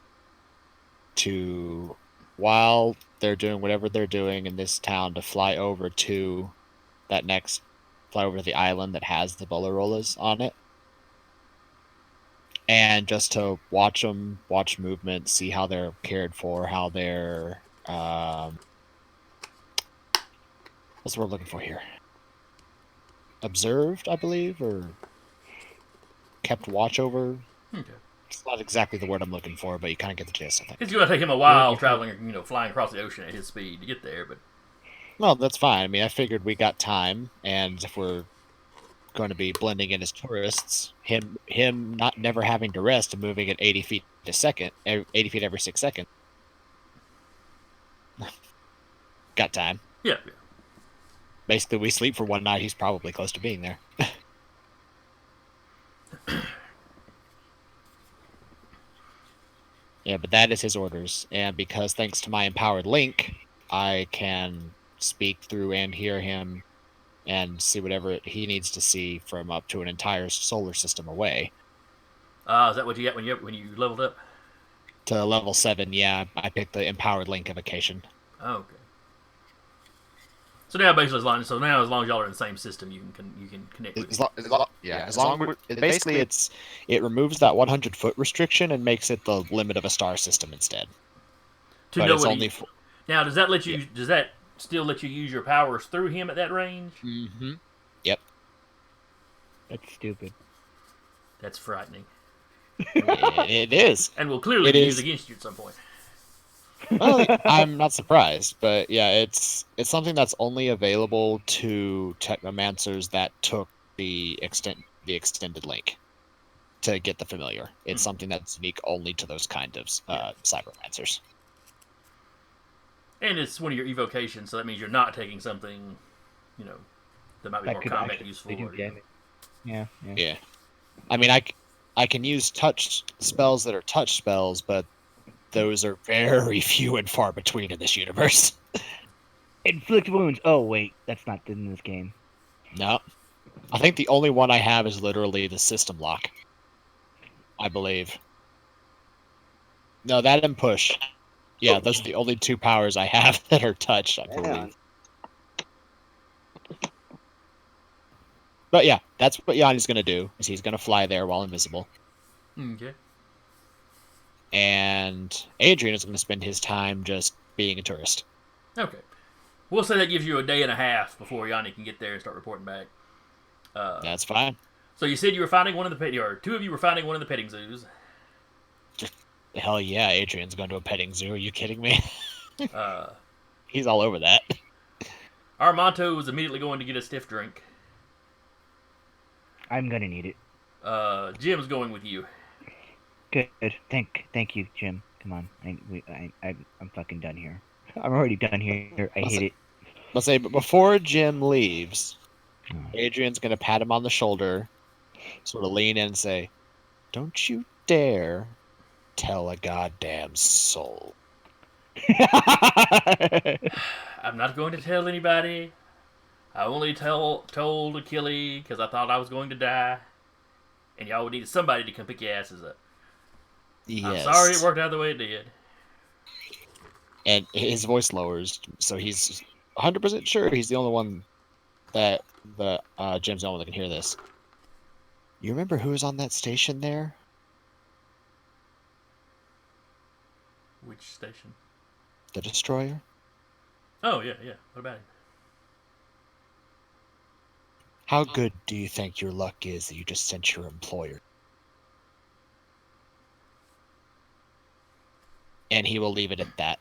to, while they're doing whatever they're doing in this town, to fly over to the island that has the Bolarolas on it, and just to watch them, watch movement, see how they're cared for, how they're what's the word I'm looking for here? Observed, I believe, or kept watch over. Okay. It's not exactly the word I'm looking for, but you kind of get the gist, I think. It's going to take him a while traveling, flying across the ocean at his speed to get there, but Well, that's fine. I mean, I figured we got time, and if we're going to be blending in as tourists, him not never having to rest and moving at 80 feet a second, 80 feet every 6 seconds. Got time. yeah. Basically, we sleep for one night. He's probably close to being there. Yeah, but that is his orders, and because thanks to my empowered link, I can speak through and hear him and see whatever he needs to see from up to an entire solar system away. Is that what you got when you leveled up? To level 7, yeah, I picked the empowered link invocation. Oh, okay. So now basically, as long as y'all are in the same system, you can connect with It removes that 100-foot restriction and makes it the limit of a star system instead. to But know it's what only. Now, does that let you? Does that still let you use your powers through him at that range? Mm-hmm. Yep. That's stupid. That's frightening, It is. and will clearly It be is. used against you at some point. Well, I'm not surprised, but yeah, it's something that's only available to technomancers that took the extended link to get the familiar. It's something that's unique only to those kind of cybermancers. And it's one of your evocations, so that means you're not taking something, that might be That more could combat actually useful. do damage. Yeah. Yeah. I mean, I can use touch spells that are touch spells, but those are very few and far between in this universe. Inflict wounds. Oh wait, that's not in this game. No. I think the only one I have is literally the system lock. I believe. No, that and push. Yeah, those are the only two powers I have that are touched, I believe. But yeah, that's what Yanni's going to do, is he's going to fly there while invisible. Okay. And Adrian is going to spend his time just being a tourist. Okay. We'll say that gives you a day and a half before Yanni can get there and start reporting back. That's fine. So you said you were finding one of the or two of you were finding one of the petting zoos. Hell yeah, Adrian's going to a petting zoo. Are you kidding me? Uh, He's all over that. Armanto was immediately going to get a stiff drink. I'm gonna need it. Jim's going with you. Good. Thank you, Jim. Come on. I'm fucking done here. I'm already done here. I hate it. Let's say, but before Jim leaves, Adrian's going to pat him on the shoulder, sort of lean in and say, "Don't you dare tell a goddamn soul." I'm not going to tell anybody. I only told Achilles because I thought I was going to die. And y'all would need somebody to come pick your asses up. Yes. I'm sorry it worked out the way it did. And his voice lowers, so he's 100% sure he's the only one that Jim's the only one that can hear this. You remember who was on that station there? Which station? The destroyer? Oh, yeah. What about him? How good do you think your luck is that you just sent your employer? And he will leave it at that,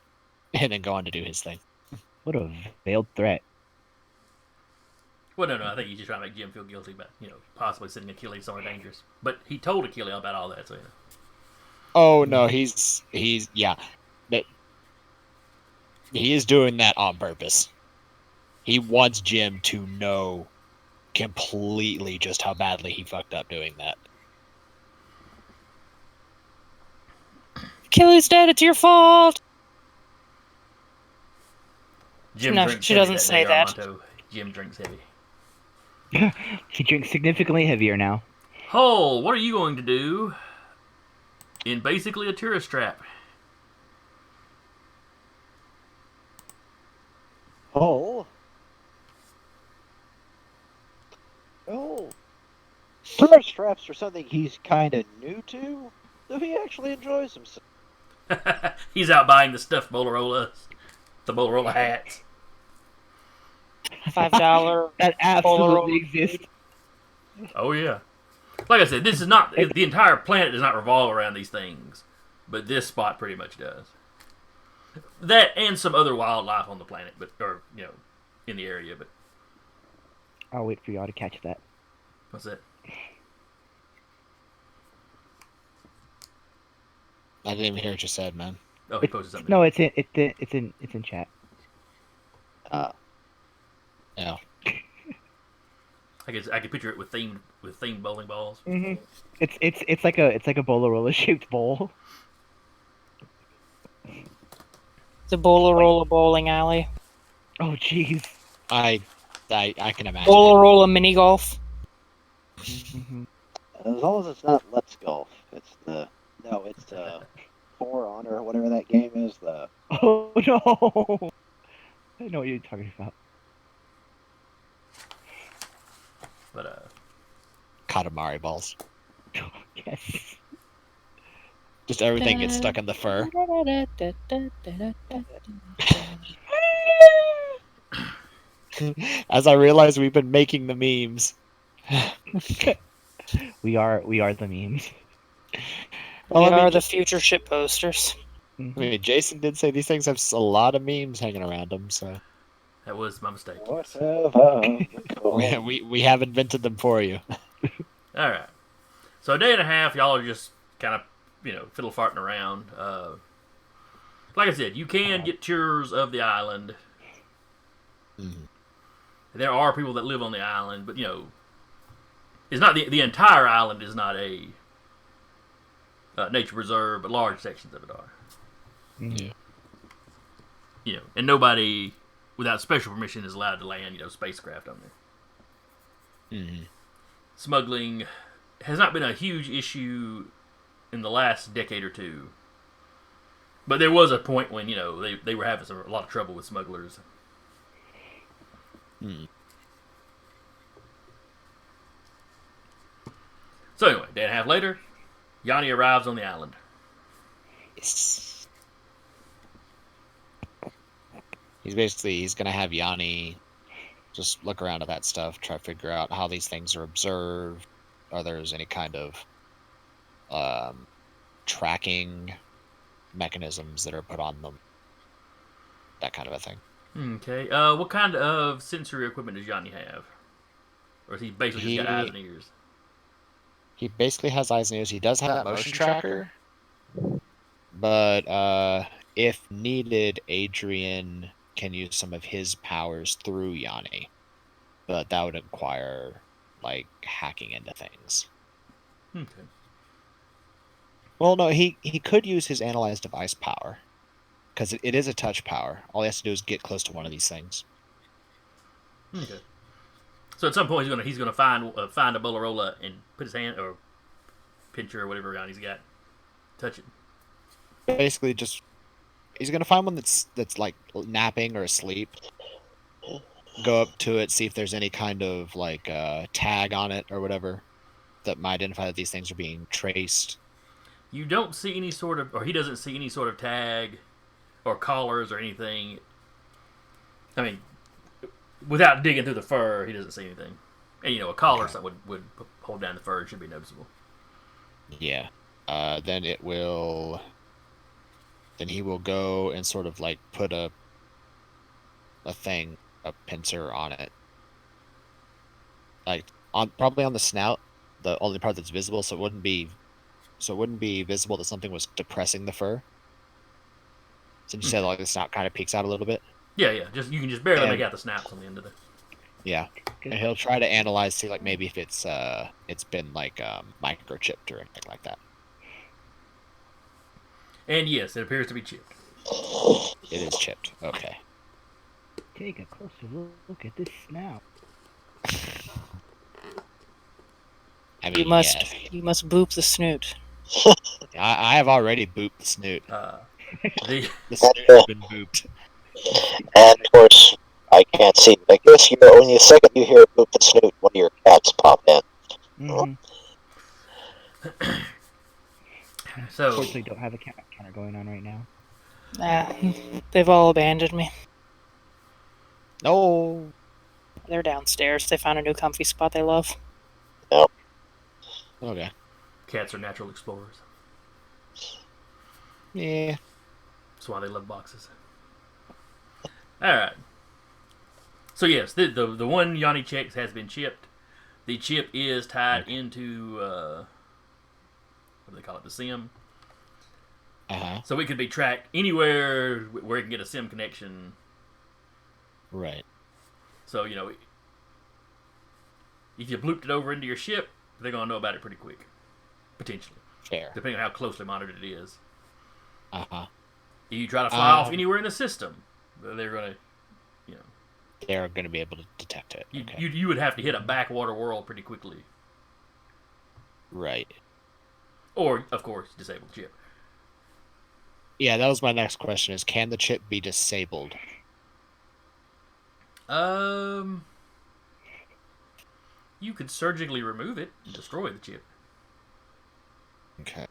and then go on to do his thing. What a veiled threat. Well, no, I think he's just trying to make Jim feel guilty about, possibly sending Achilles somewhere dangerous. But he told Achilles about all that, so, Oh, no, he's yeah. But he is doing that on purpose. He wants Jim to know completely just how badly he fucked up doing that. Achilles dead, it's your fault. Jim No, drinks she heavy doesn't that say day, that. Armanto. Jim drinks heavy. He drinks significantly heavier now. Hull, what are you going to do in basically a tourist trap? Oh. Oh. Tourist traps are something he's kind of new to, so he actually enjoys himself. He's out buying the stuffed Bolarolas, the Bolarola hats. $5 That absolutely Polaroid. exists. Oh yeah. Like I said, this is not the entire planet does not revolve around these things, but this spot pretty much does. That and some other wildlife on the planet, but or in the area. But I'll wait for y'all to catch that. what's that? I didn't even hear what you said, man. Oh, he posted something. No, it's in chat. Yeah. I could picture it with themed bowling balls. Mm-hmm. It's like a Bolarola shaped bowl. The Bolarola bowling alley. Oh jeez. I can imagine. Bolarola mini golf. Mm-hmm. As long as it's not Let's Golf. It's For Honor, whatever that game is. Oh no! I know what you're talking about. But Katamari balls. Yes. Just everything gets stuck in the fur. As I realize we've been making the memes. We are the memes. Well, We I mean, are the future shit posters. Mm-hmm. I mean, Jason did say these things have a lot of memes hanging around them, so that was my mistake. What have I become? we have invented them for you. All right. So a day and a half, y'all are just kind of fiddle farting around. Like I said, you can get tours of the island. Mhm. There are people that live on the island, but it's not the entire island is not a nature reserve, but large sections of it are. Mm-hmm. Yeah. And nobody without special permission is allowed to land spacecraft on there. Mhm. Smuggling has not been a huge issue in the last decade or two, but there was a point when they were having a lot of trouble with smugglers. Mhm. So anyway, day and a half later, Yanni arrives on the island. Yes. He's gonna have Yanni just look around at that stuff, try to figure out how these things are observed, or there's any kind of tracking mechanisms that are put on them, that kind of a thing. Okay. What kind of sensory equipment does Yanni have? Or is he basically just got eyes and ears? He basically has eyes and ears. He does have that motion tracker, but if needed, Adrian can use some of his powers through Yanni, but that would require hacking into things. Okay. Well, no, he could use his analyze device power, because it is a touch power. All he has to do is get close to one of these things. Okay. So at some point he's gonna find a Bolarola and put his hand or pincher or whatever around he's got, touch it. Basically, just he's gonna find one that's like napping or asleep. Go up to it, see if there's any kind of tag on it or whatever that might identify that these things are being traced. You don't see any sort of, or he doesn't see any sort of tag or collars or anything. I mean, without digging through the fur, he doesn't see anything. And a collar or something would hold down the fur. It should be noticeable. Yeah. Then he will go and sort of put a pincer on it, probably on the snout, the only part that's visible, so it wouldn't be visible that something was depressing the fur. Since you said the snout kind of peeks out a little bit. Yeah. Just you can just barely And- make out the snaps on the end of it. Yeah. And he'll try to analyze, see like maybe if it's been like microchipped or anything like that. And yes, it appears to be chipped. It is chipped. Okay. Take a closer look at this snout. I mean, You must yes. you must boop the snoot. I have already booped the snoot. The The snoot has been booped. And of course, I can't see, but I guess when the second you hear boop the snoot, one of your cats pop in. Mm-hmm. so Unfortunately, don't have a cat counter going on right now. They've all abandoned me. No. They're downstairs. They found a new comfy spot they love. Okay. cats are natural explorers. Yeah. That's why they love boxes. All right. So yes, the one Yanni checks has been chipped. The chip is tied into what do they call it? The sim. Uh-huh. So it could be tracked anywhere where it can get a sim connection. Right. So if you blooped it over into your ship, they're gonna know about it pretty quick, potentially, Fair. depending on how closely monitored it is. Uh-huh. If you try to fly off anywhere in the system, they're gonna, They're going to be able to detect it. Okay. you would have to hit a backwater world pretty quickly, Right. or of course disable the chip. Yeah, that was my next question is, can the chip be disabled? You could surgically remove it and destroy the chip. Okay.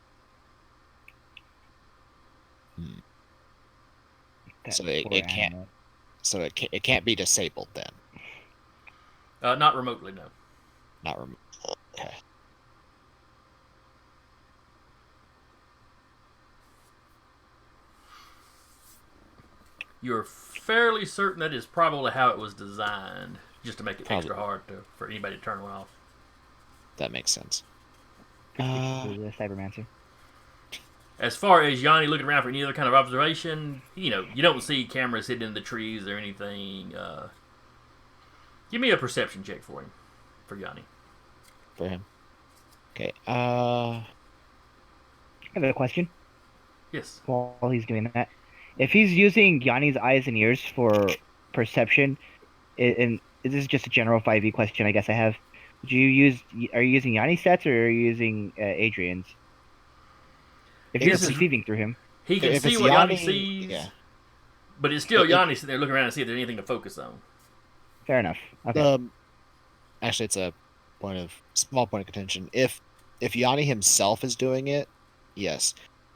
That So it poor can't- animal. So it can't be disabled then. Not remotely, no. Not removed. Okay. You're fairly certain that is probably how it was designed, just to make it extra hard for anybody to turn one off. That makes sense. The Cybermancer. As far as Yanni looking around for any other kind of observation, you don't see cameras hidden in the trees or anything. Give me a perception check for him, for Yanni. For him. Okay. I have a question Yes. while he's doing that. If he's using Yanni's eyes and ears for perception, and this is just a general 5e question I guess I have. Are you using Yanni's stats or are you using Adrian's? If you're perceiving through him. He can If see it's what Yanni Yanni, sees, yeah. but it's still Yanni sitting there looking around to see if there's anything to focus on. Fair enough. Okay. Actually, it's a small point of contention. If Yanni himself is doing it, yes.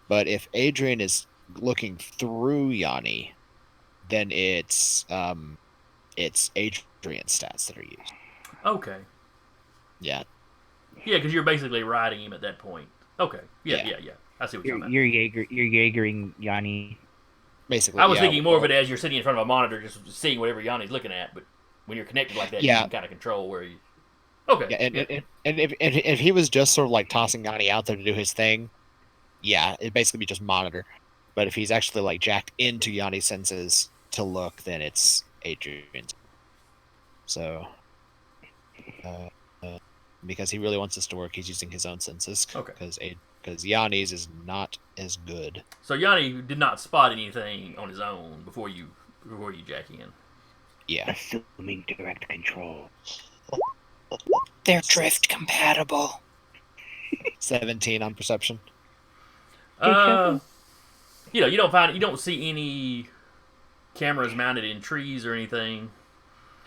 But if Adrian is looking through Yanni, then it's Adrian's stats that are used. Okay. Yeah. Yeah, because you're basically riding him at that point. Okay. Yeah. I see what you're talking about. You're Jaegering Yanni. Basically, I was yeah, thinking more of it as you're sitting in front of a monitor, just seeing whatever Yanni's looking at. But when you're connected like that, you can kind of control where you. Okay. Yeah, and if he was just sort of like tossing Yanni out there to do his thing, yeah, it'd basically be just monitor. But if he's actually like jacked into Yanni's senses to look, then it's Adrian's. So, because he really wants this to work, he's using his own senses. Okay. Because Yanni's is not as good. So Yanni did not spot anything on his own before you jack in. Yeah. Assuming direct control. They're drift compatible. 17 on perception. You don't see any cameras mounted in trees or anything.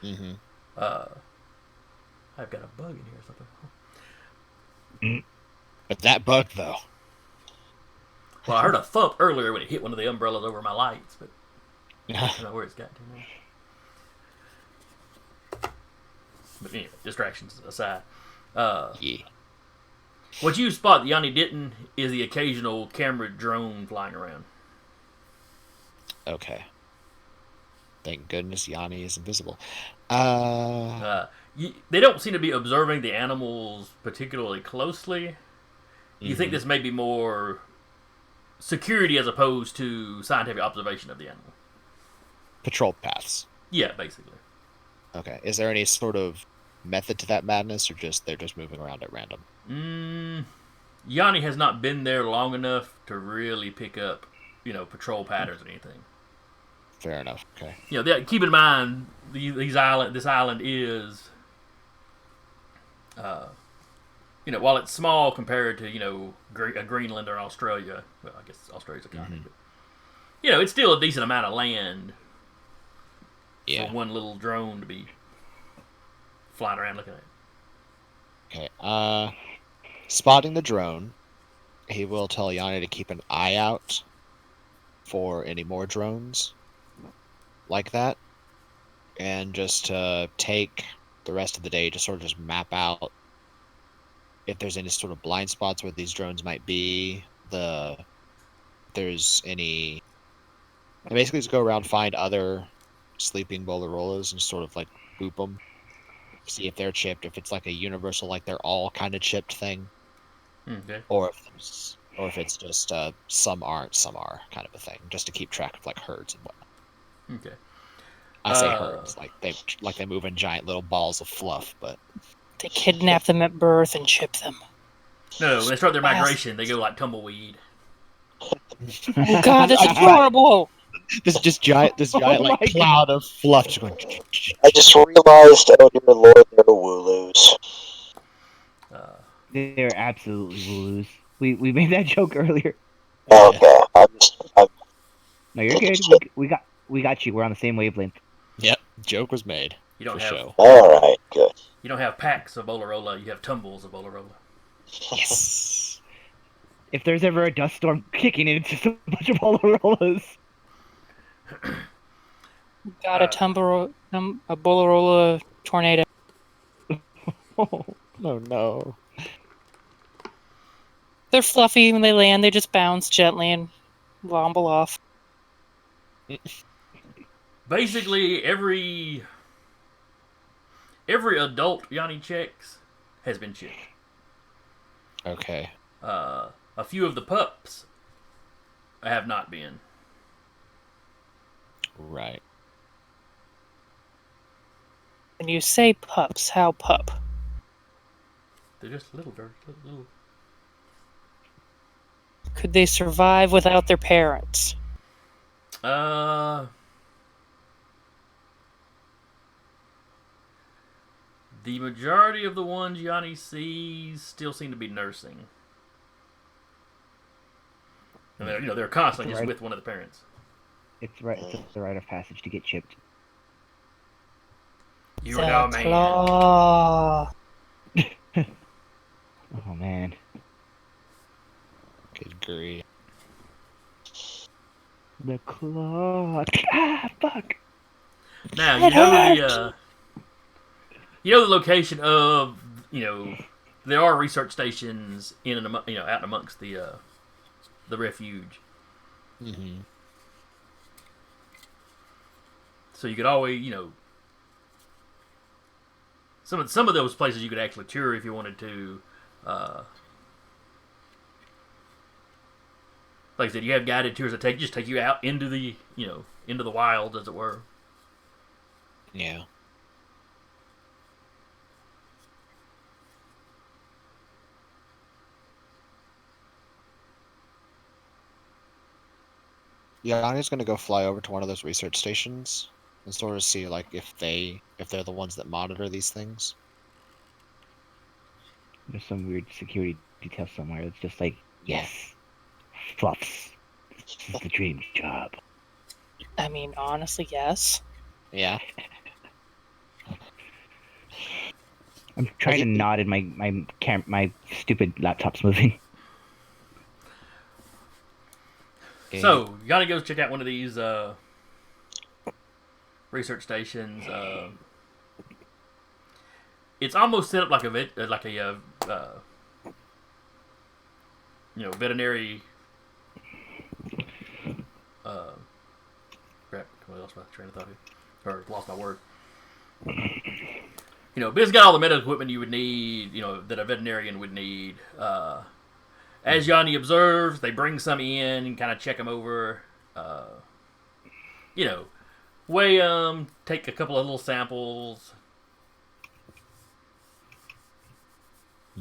Mm-hmm. I've got a bug in here or something. But that bug, though. Well, I heard a thump earlier when it hit one of the umbrellas over my lights, but I don't know where it's got to now. But anyway, distractions aside. Yeah. What you spot that Yanni didn't is the occasional camera drone flying around. Okay. Thank goodness Yanni is invisible. They don't seem to be observing the animals particularly closely. You think this may be more security as opposed to scientific observation of the animal? patrol paths. Yeah, basically. Okay. Is there any sort of method to that madness, or they're just moving around at random? Yanni has not been there long enough to really pick up, patrol patterns or anything. Fair enough. Okay. Keep in mind this island is, while it's small compared to a Greenland or Australia. Well, I guess Australia's a continent, but it's still a decent amount of land Yeah. for one little drone to be flying around looking at. Okay. Spotting the drone, he will tell Yanni to keep an eye out for any more drones like that, and just take the rest of the day to sort of just map out if there's any sort of blind spots where these drones might be. If there's any, and basically just go around, find other sleeping Bolarolas and sort of like boop them, see if they're chipped, if it's like a universal, like they're all kind of chipped thing, Okay. or if it's just some aren't, some are kind of a thing, just to keep track of like herds and whatnot. Okay. I say herds like they move in giant little balls of fluff, but They kidnap them at birth and chip them. No, when they start their migration, they go like tumbleweed. Oh God, that's horrible! this giant like my cloud of fluff just going. I just realized, oh dear lord, they're Wooloos. They're absolutely wooloos. We made that joke earlier. Okay, No, you're good. We got you. We're on the same wavelength. Yep, joke was made. You don't for have show. alright, good. You don't have packs of Bolarola. You have tumbles of Bolarola. Yes. If there's ever a dust storm kicking in, it's just a bunch of Bolarolas. Got a Bolarola tornado. Oh, Oh no. They're fluffy when they land. They just bounce gently and womble off. Basically, every adult Yanni checks has been chipped. Okay. A few of the pups have not been. Right. When you say pups, how pup? They're just little. Could they survive without their parents? The majority of the ones Yanni sees still seem to be nursing. And they're constantly just with one of the parents. it's right. It's a rite of passage to get chipped. You are now a man. Claw. Oh man. Good grief. The claw. Ah, fuck. Now It hurts. the location of there are research stations in and out and amongst the refuge. Mm-hmm. So you could always some of those places you could actually tour if you wanted to. Like I said, you have guided tours that take you out into the into the wild, as it were. Yeah. Yeah, I'm just gonna go fly over to one of those research stations and sort of see like if they're the ones that monitor these things. There's some weird security detail somewhere. It's just like, yes, fluffs. This is the dream job. I mean, honestly, yes. Yeah. I'm trying to nod and my stupid laptop's moving. So you gotta go check out one of these research stations. It's almost set up like a veterinary. Crap! I lost my train of thought here, or lost my word. But it's got all the medical equipment you would need. That a veterinarian would need. As Yanni observes, they bring some in and kind of check them over. Weigh them. Take a couple of little samples.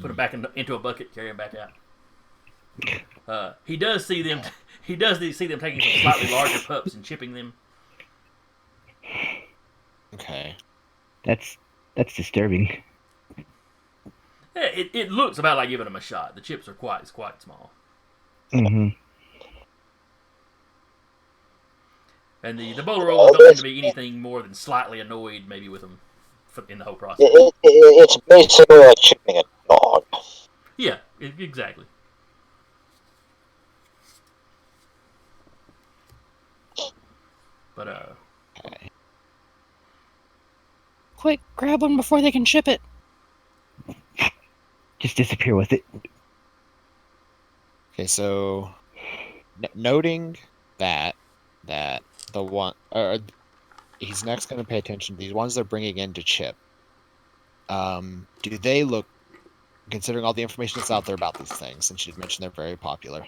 Put them back into a bucket. Carry them back out. He does see them. He does see them taking some slightly larger pups and chipping them. Okay. That's disturbing. Yeah, it looks about like giving them a shot. The chips are quite small. Mm-hmm. And the boulder rollers don't seem to be anything more than slightly annoyed, maybe, with them in the whole process. It's basically like chipping a dog. Yeah, exactly. But Okay. Quick, grab one before they can ship it. Just disappear with it. Okay, so noting that the one he's next going to pay attention to these ones they're bringing in to chip. Do they look, considering all the information that's out there about these things, since you'd mentioned they're very popular,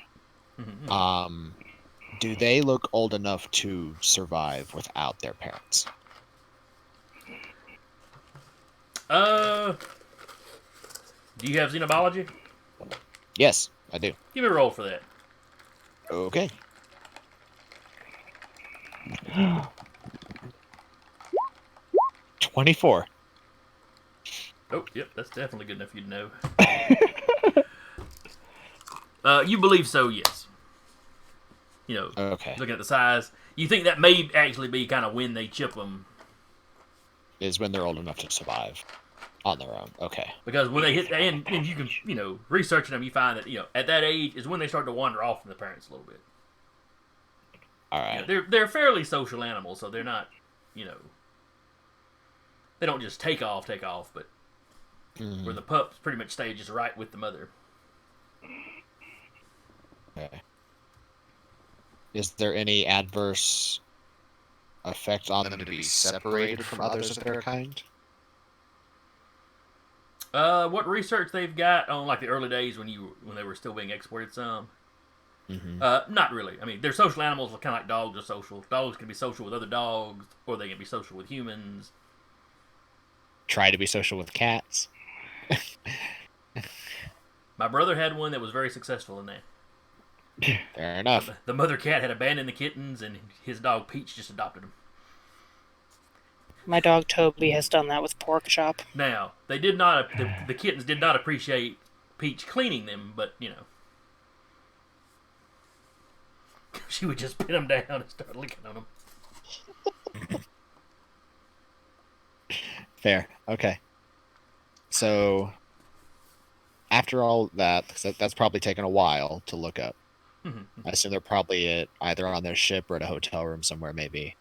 do they look old enough to survive without their parents? Do you have xenobiology? Yes, I do. Give me a roll for that. Okay. $24. Oh, yep, that's definitely good enough for you to know. You believe so, yes. You know, Okay. looking at the size, you think that may actually be kind of when they chip them. Is when they're old enough to survive on their own. Okay. Because when they hit, and you can, researching them, you find that, at that age is when they start to wander off from the parents a little bit. All right. They're fairly social animals, so they're not, they don't just take off, but where the pups pretty much stay just right with the mother. Okay. Is there any adverse effect on them to be separated from others of their kind? What research they've got on like the early days when they were still being exported some? Not really. I mean, they're social animals, kind of like dogs are social. Dogs can be social with other dogs, or they can be social with humans. Try to be social with cats. My brother had one that was very successful in that. Fair enough. The mother cat had abandoned the kittens, and his dog Peach just adopted them. My dog Toby has done that with Pork Chop. Now, they did not. The kittens did not appreciate Peach cleaning them, but she would just pin them down and start licking on them. Fair. Okay. So, after all that, because that's probably taken a while to look up. I assume they're probably either on their ship or at a hotel room somewhere, maybe.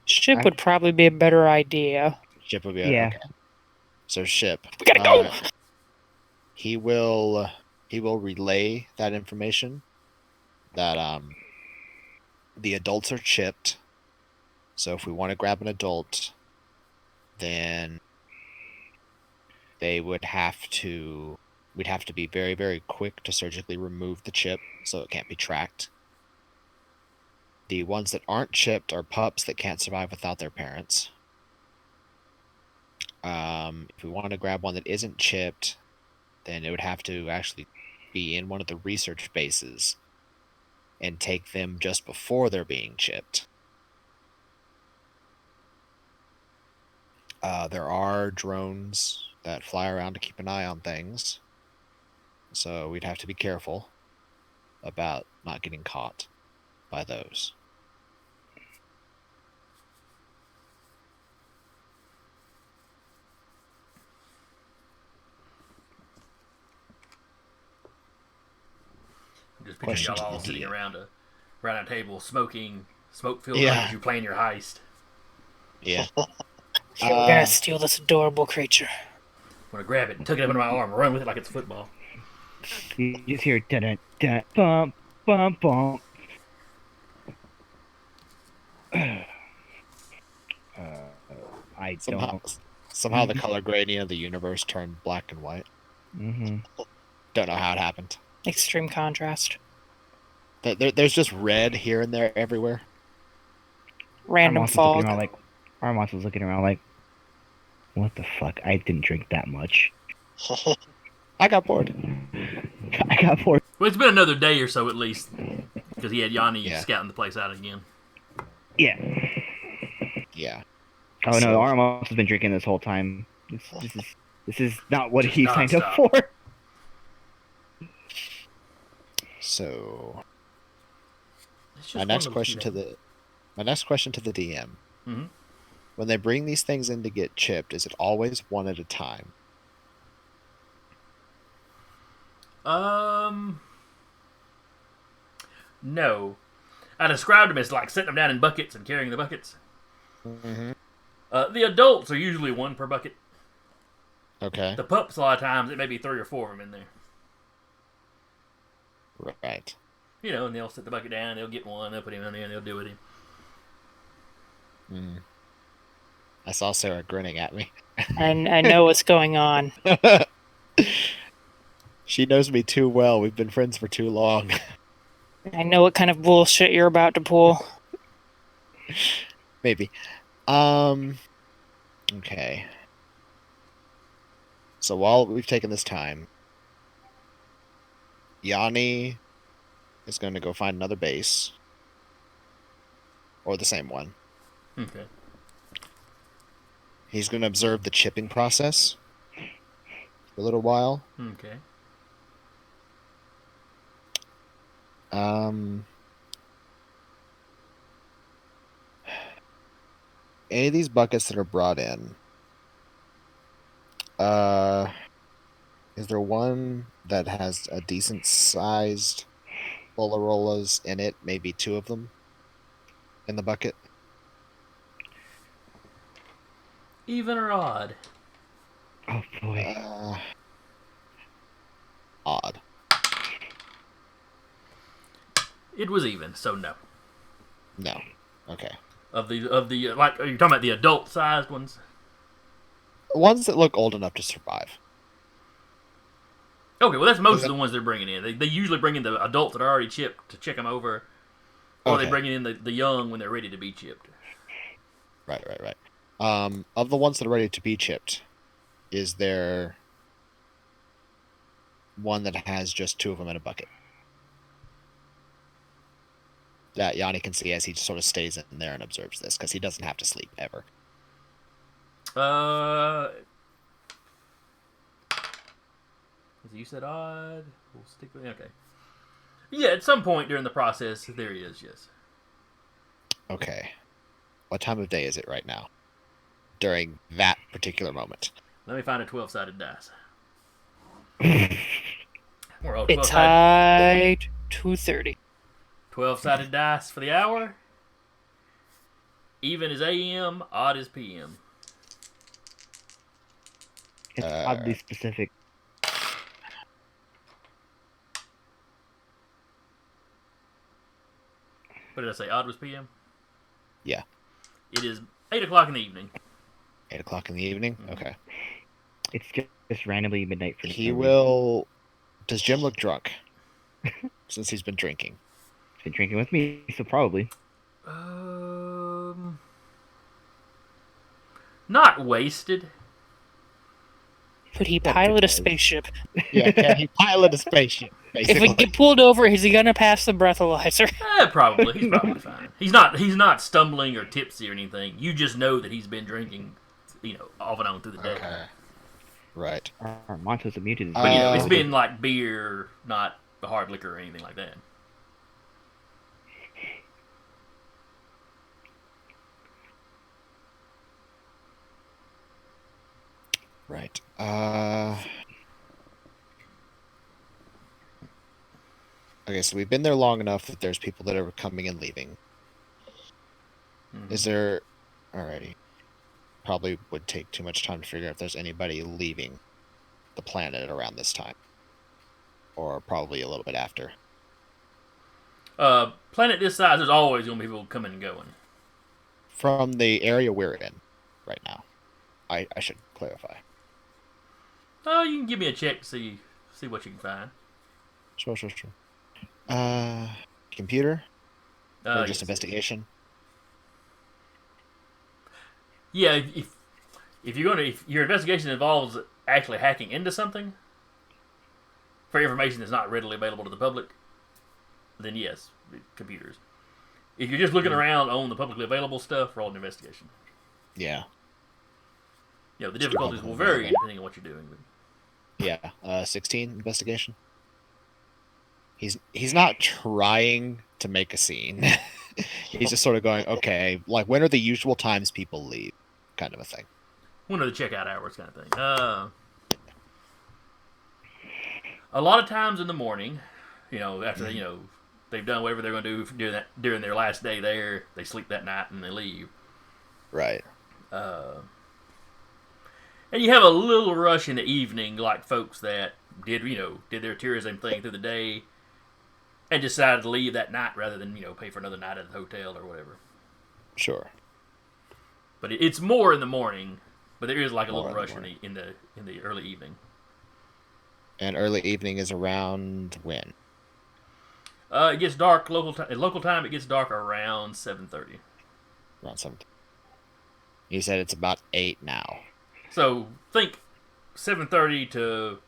Ship would probably be a better idea. Ship would be Yeah. okay. So ship. We gotta go. He will relay that information. That the adults are chipped. So if we want to grab an adult, then we'd have to be very, very quick to surgically remove the chip so it can't be tracked. The ones that aren't chipped are pups that can't survive without their parents. If we want to grab one that isn't chipped, then it would have to actually be in one of the research bases and take them just before they're being chipped. There are drones that fly around to keep an eye on things, so we'd have to be careful about not getting caught by those. I'm just picturing Question y'all all to sitting the- around a table, smoking smoke-filled Yeah. as you plan your heist. Yeah. We're gonna steal this adorable creature. I'm gonna grab it and tuck it up under my arm, and run with it like it's football. You just hear dun dun bump bump bump. I Somehow the color gradient of the universe turned black and white. Mm-hmm. Don't know how it happened. Extreme contrast. There's just red here and there everywhere. Random fog. Armont was looking around like, what the fuck? I didn't drink that much. I got bored. I got bored. Well, it's been another day or so at least, because he had Yanni Yeah. scouting the place out again. Yeah. Yeah. Oh no, So- Armont has been drinking this whole time. This is not what Just he signed up nonstop. for. So It's just my one next little question kid. to the DM: Mhm. when they bring these things in to get chipped, is it always one at a time? No. I described them as like setting them down in buckets and carrying the buckets. Mm-hmm. The adults are usually one per bucket. Okay. The pups, a lot of times, it may be 3 or 4 of them in there. Right. You know, and they'll set the bucket down, they'll get one, they'll put him in there, and they'll do it. Mm. I saw Sarah grinning at me. And I know what's going on. She knows me too well. We've been friends for too long. I know what kind of bullshit you're about to pull. Maybe. Okay. So while we've taken this time, Yanni is going to go find another base. Or the same one. Okay. He's going to observe the chipping process for a little while. Okay. Any of these buckets that are brought in, is there one that has a decent sized Bolarolas in it? Maybe 2 of them in the bucket? Even or odd? Oh boy. Odd. It was even, so no. No. Okay. Of the like, are you talking about the adult-sized ones? Ones that look old enough to survive. Okay, well, that's most of the ones they're bringing in. They usually bring in the adults that are already chipped to check them over, or Okay. they bring in the young when they're ready to be chipped. Right. Of the ones that are ready to be chipped, is there one that has just 2 of them in a bucket? That Yanni can see as he sort of stays in there and observes this, because he doesn't have to sleep ever. You said odd. We'll stick with okay. Yeah, at some point during the process, there he is. Yes. Okay. What time of day is it right now? During that particular moment. Let me find a 12-sided dice. We're all It's 12-sided. high 2:30. 12-sided dice for the hour. Even is AM, odd is PM. It's oddly specific. What did I say? Odd was PM? Yeah. It is 8 o'clock in the evening. 8 o'clock in the evening? Okay. It's just randomly midnight for He some reason. will... Does Jim look drunk? Since he's been drinking. He's been drinking with me, so probably. Not wasted. Could he Yeah, pilot a because- spaceship? Yeah, can he pilot a spaceship? If Basically. we get pulled over, is he gonna pass the breathalyzer? Probably. He's probably fine. He's not stumbling or tipsy or anything. You just know that he's been drinking, off and on through the day. Okay. Right. Monto's immune to this. But it's Oh. been like beer, not the hard liquor or anything like that. Right. Okay, so we've been there long enough that there's people that are coming and leaving. Mhm. Is there... Alrighty. Probably would take too much time to figure out if there's anybody leaving the planet around this time. Or probably a little bit after. Planet this size, there's always going to be people coming and going. From the area we're in right now. I should clarify. Oh, you can give me a check to see what you can find. Sure. Computer? Or just Yes. investigation? Yeah, if you're going to if your investigation involves actually hacking into something for information that's not readily available to the public, then yes, computers. If you're just looking around on the publicly available stuff, roll an investigation. Yeah. You know, the difficulties will vary depending on what you're doing. But... Yeah. 16 investigation. He's not trying to make a scene. He's just sort of going, okay, like when are the usual times people leave, kind of a thing. When are the checkout hours, kind of thing. A lot of times in the morning, you know, after they've done whatever they're going to do during their last day there, they sleep that night and they leave. Right. And you have a little rush in the evening, like folks that did their tourism thing through the day and decided to leave that night rather than pay for another night at the hotel or whatever. Sure. But it's more in the morning, but there is like a More little in the rush in the early evening. And early evening is around when? It gets dark local time. It gets dark around 7:30. Around 7. You said it's about 8 now. So think 7:30 to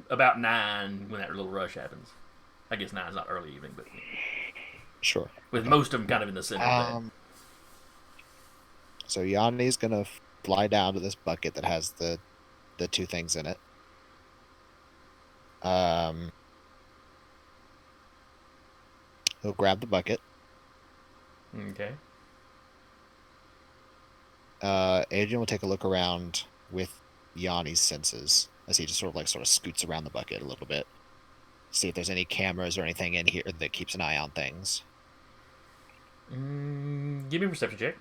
about 9 when that little rush happens. I guess 9 is not early evening, but Sure. with most of them kind of in the center of that. So Yanni's gonna fly down to this bucket that has the two things in it. He'll grab the bucket. Okay. Adrian will take a look around with Yanni's senses as he just sort of scoots around the bucket a little bit. See if there's any cameras or anything in here that keeps an eye on things. Give me a perception check.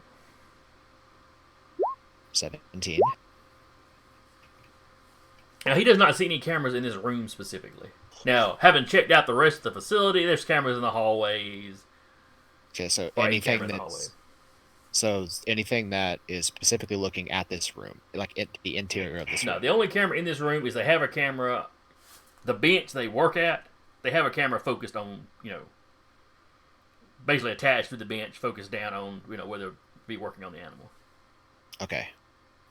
17. Now, he does not see any cameras in this room specifically. Now, having checked out the rest of the facility, there's cameras in the hallways. Okay, so Anything anything that is specifically looking at this room, like at the interior of this room. No, the only camera in this room is they have a camera. The bench they work at, they have a camera focused on, basically attached to the bench, focused down on, where they'll be working on the animal. Okay.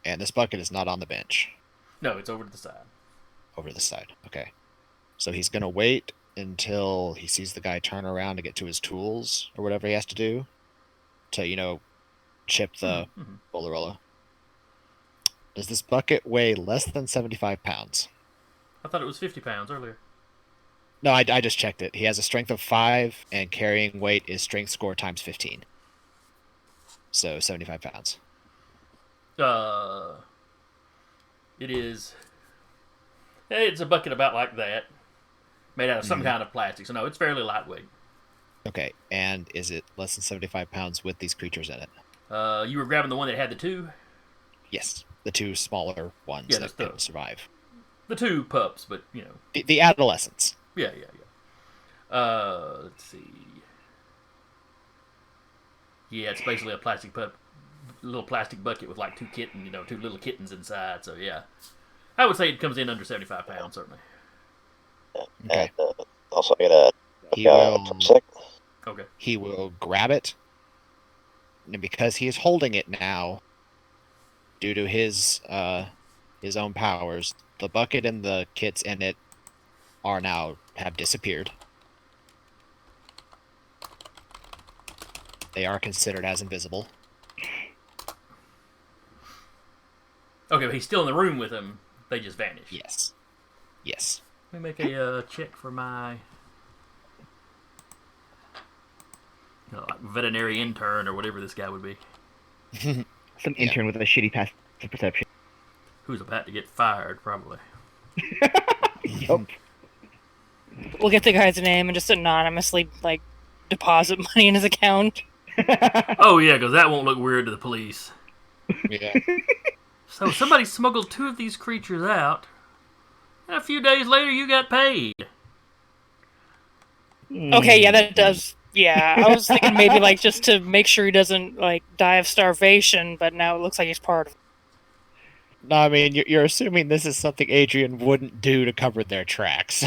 And this bucket is not on the bench. No, it's over to the side. Over to the side. Okay. So he's going to wait until he sees the guy turn around to get to his tools or whatever he has to do to, chip the Bolorella. Does this bucket weigh less than 75 pounds? I thought it was 50 pounds earlier. No, I just checked it. He has a strength of 5, and carrying weight is strength score times 15. So 75 pounds. It is. It's a bucket about like that, made out of some kind of plastic. So no, it's fairly lightweight. Okay, and is it less than 75 pounds with these creatures in it? You were grabbing the one that had the two? Yes, the two smaller ones that can survive. The two pups, but, The adolescents. Yeah. Let's see. Yeah, it's basically a little plastic bucket with like two little kittens inside. So yeah, I would say it comes in under 75 pounds certainly. Okay. Also, I gotta. Okay. He will grab it, and because he is holding it now, due to his own powers, the bucket and the kits in it have disappeared. They are considered as invisible. Okay, but he's still in the room with him. They just vanish. Yes. Let me make a check for my like veterinary intern or whatever this guy would be. Some intern with a shitty passive perception. Who's about to get fired, probably. Yup. We'll get the guy's name and just anonymously, deposit money in his account. Oh, yeah, because that won't look weird to the police. Yeah. So somebody smuggled 2 of these creatures out, and a few days later you got paid. Okay, yeah, that does. Yeah, I was thinking maybe just to make sure he doesn't die of starvation, but now it looks like he's part of it. No, I mean you're assuming this is something Adrian wouldn't do to cover their tracks.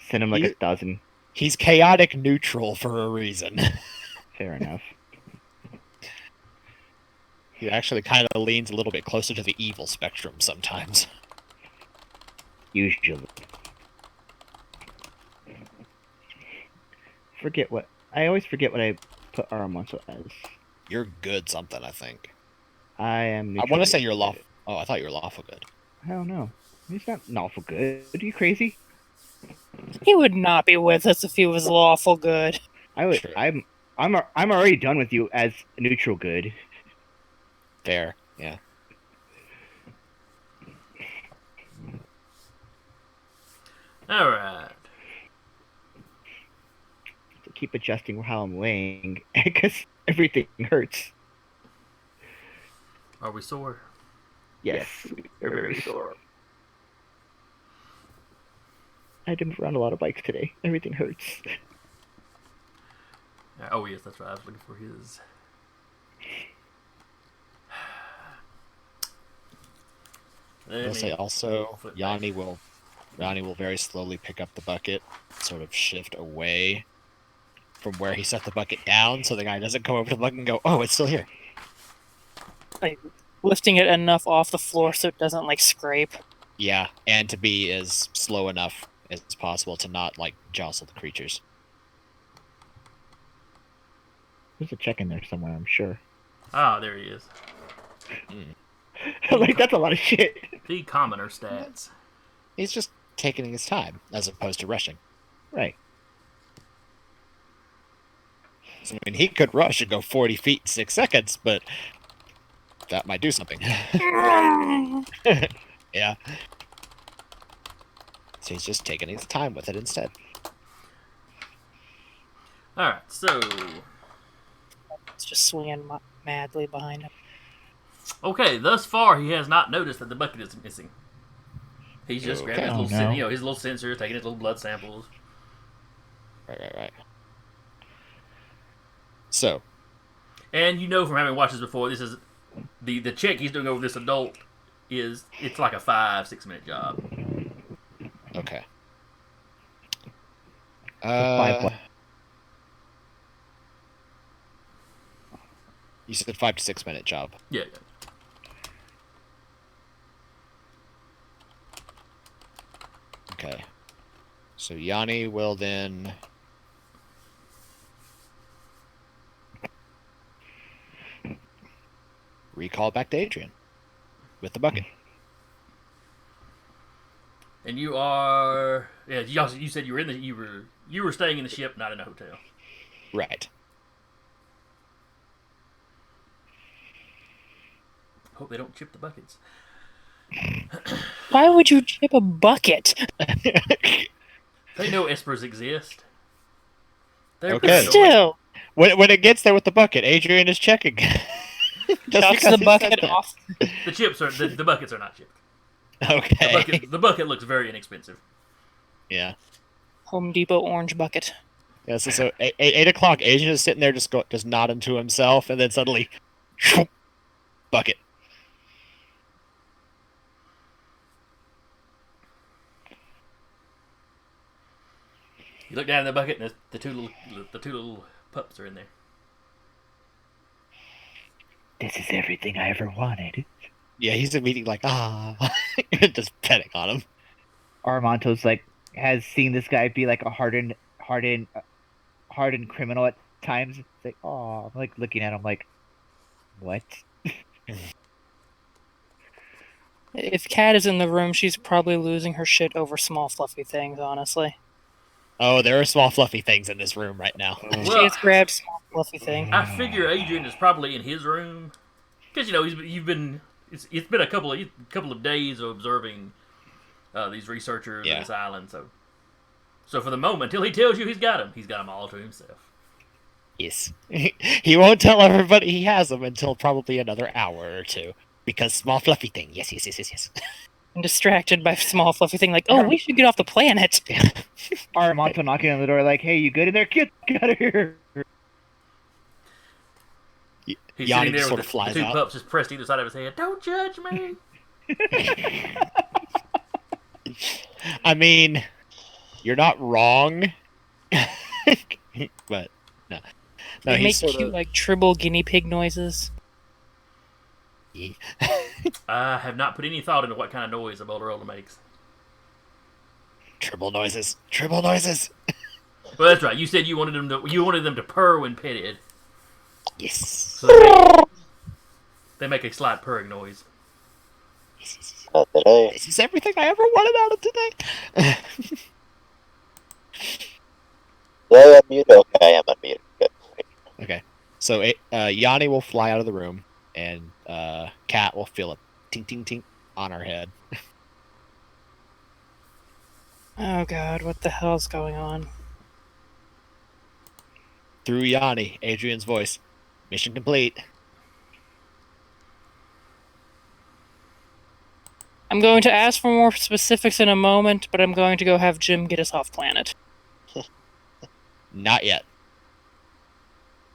Send him 1,000. He's chaotic neutral for a reason. Fair enough. He actually kind of leans a little bit closer to the evil spectrum sometimes. Usually. I always forget what I put Aramonto as. You're good something, I think. I am I neutral. want to say you're lawful. Oh, I thought you were lawful good. I don't know. He's not lawful good. Are you crazy? He would not be with us if he was lawful good. True. I'm already done with you as neutral good. Fair, yeah. All right. To keep adjusting how I'm laying because everything hurts. Are we sore? Yes, we're very sore. I had to move around a lot of bikes today. Everything hurts. Oh yes, that's right. I was looking for his. I'll say also, Yanni will very slowly pick up the bucket, sort of shift away from where he set the bucket down, so the guy doesn't come over to the bucket and go, "Oh, it's still here." Like lifting it enough off the floor so it doesn't like scrape. Yeah, and to be as slow enough as possible to not like jostle the creatures. There's a check in there somewhere, I'm sure. Ah, there he is. Like, that's a lot of shit. The commoner stats. He's just taking his time as opposed to rushing. Right. So, I mean, he could rush and go 40 feet in 6 seconds, but that might do something. Yeah. So he's just taking his time with it instead. All right, so It's just swinging madly behind him. okay. Thus far, he has not noticed that the bucket is missing. He's just grabbing his Oh, little, no. his little sensor, taking his little blood samples. Right. So, And you know from having watched this before, this is the check he's doing over this adult it's like a 5-6 minute job. okay. You said 5 to 6 minute job. Yeah. Okay. So Yanni will then recall back to Adrian with the bucket. And you are you said you were you were staying in the ship, not in a hotel. Right. Hope they don't chip the buckets. Why would you chip a bucket? They know espers exist. They're Okay. paranoid. Still, When it gets there with the bucket, Adrian is checking. Just chucks because the he bucket said that. off. The chips are the buckets are not chipped. Okay. The bucket looks very inexpensive. Yeah. Home Depot orange bucket. Yeah. So 8 o'clock, Adrian is sitting there just nodding to himself, and then suddenly, bucket. You look down in the bucket, and the two little pups are in there. This is everything I ever wanted. Yeah, he's immediately like, just petting on him. Armanto's like has seen this guy be like a hardened criminal at times. It's like, oh, I'm like looking at him like, what? If Kat is in the room, she's probably losing her shit over small fluffy things, honestly. Oh, there are small fluffy things in this room right now. She has grabbed small fluffy thing. I figure Adrian is probably in his room because it's been a couple of days of observing these researchers on this island. So for the moment, until he tells you he's got them all to himself. Yes. He won't tell everybody he has them until probably another hour or two. Because small fluffy thing. Yes. I'm distracted by small fluffy thing like, oh, we should get off the planet. Armanto knocking on the door like, hey, you good in there? Get out of here. He's Yanni sitting there sort with of the flies two out. pups just pressed either side of his head. Don't judge me. I mean, you're not wrong. But no. They make he's sort cute of, like tribal guinea pig noises. I have not put any thought into what kind of noise a Bolderola makes. Triple noises. Triple noises. Well, that's right. You said you wanted them to purr when petted. Yes. So they make a slight purring noise. Not today. This is everything I ever wanted out of today. Did I unmute? Okay, I am unmuted. Good. Okay. So Yanni will fly out of the room, and Kat will feel a tink tink tink on her head. Oh god, what the hell's going on? Through Yanni, Adrian's voice. Mission complete. I'm going to ask for more specifics in a moment, but I'm going to go have Jim get us off planet. Not yet.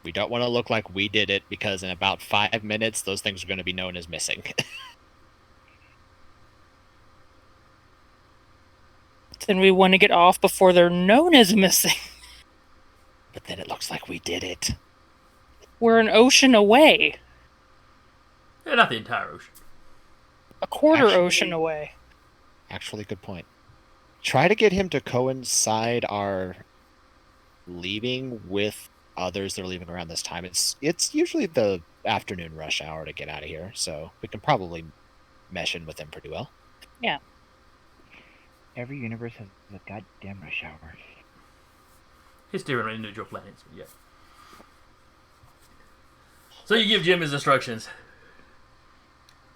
We don't want to look like we did it, because in about 5 minutes, those things are going to be known as missing. Then we want to get off before they're known as missing. But then it looks like we did it. We're an ocean away. Yeah, not the entire ocean. A quarter Actually- ocean away. Actually, good point. Try to get him to coincide our leaving with others that are leaving around this time. It's usually the afternoon rush hour to get out of here, so we can probably mesh in with him pretty well. Every universe has a goddamn rush hour. It's different on individual planets, but yeah. So you give Jim his instructions.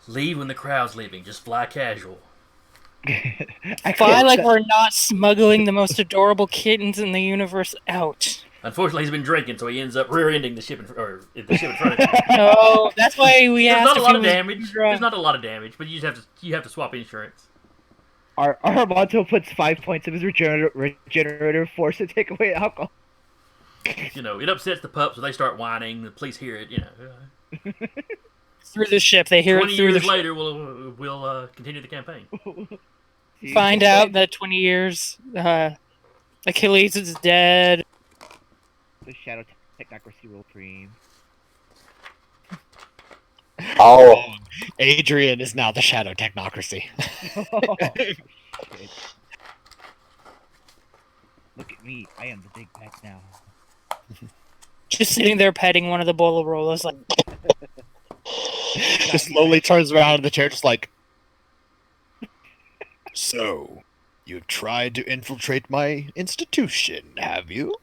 Leave when the crowd's leaving. Just fly casual. Fly like we're not smuggling the most adorable kittens in the universe out. Unfortunately, he's been drinking, so he ends up rear-ending the ship in front of him. No, that's why we There's asked not a if lot he of was damage. drunk. There's not a lot of damage, but you have to swap insurance. Our Armando puts 5 points of his regenerative force to take away alcohol. You know, it upsets the pups, so they start whining. The police hear it. You know, Through the ship, they hear 20 it through the years ship. later, we'll continue the campaign. Find out that 20 years, Achilles is dead. The shadow technocracy will preem. Oh, Adrian is now the shadow technocracy. Shit. Look at me, I am the big bad now. Just sitting there petting one of the Bolarolas, like, Just slowly turns around in the chair, just like. So, you've tried to infiltrate my institution, have you?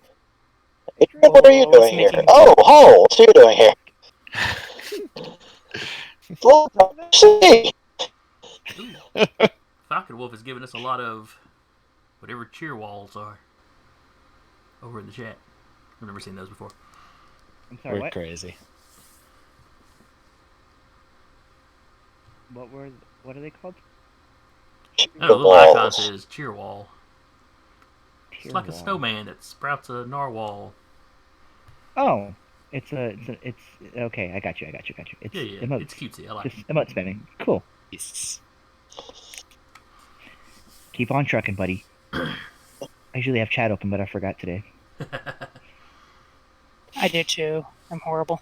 Adrian, what are you Oh, it's doing here? making- Oh, what's you doing here? Long time no see. Falcon Wolf has given us a lot of whatever cheer walls are over in the chat. I've never seen those before. I'm sorry, We're what? crazy. What are they called? I know, the little icon says cheer wall. It's Tier like a wall. snowman that sprouts a narwhal. Oh, it's okay. I got you. It's Yeah, emotes. it's cutesy. I like Just emote spamming. Cool. Yes. Keep on trucking, buddy. I usually have chat open, but I forgot today. it. I did too. I'm horrible.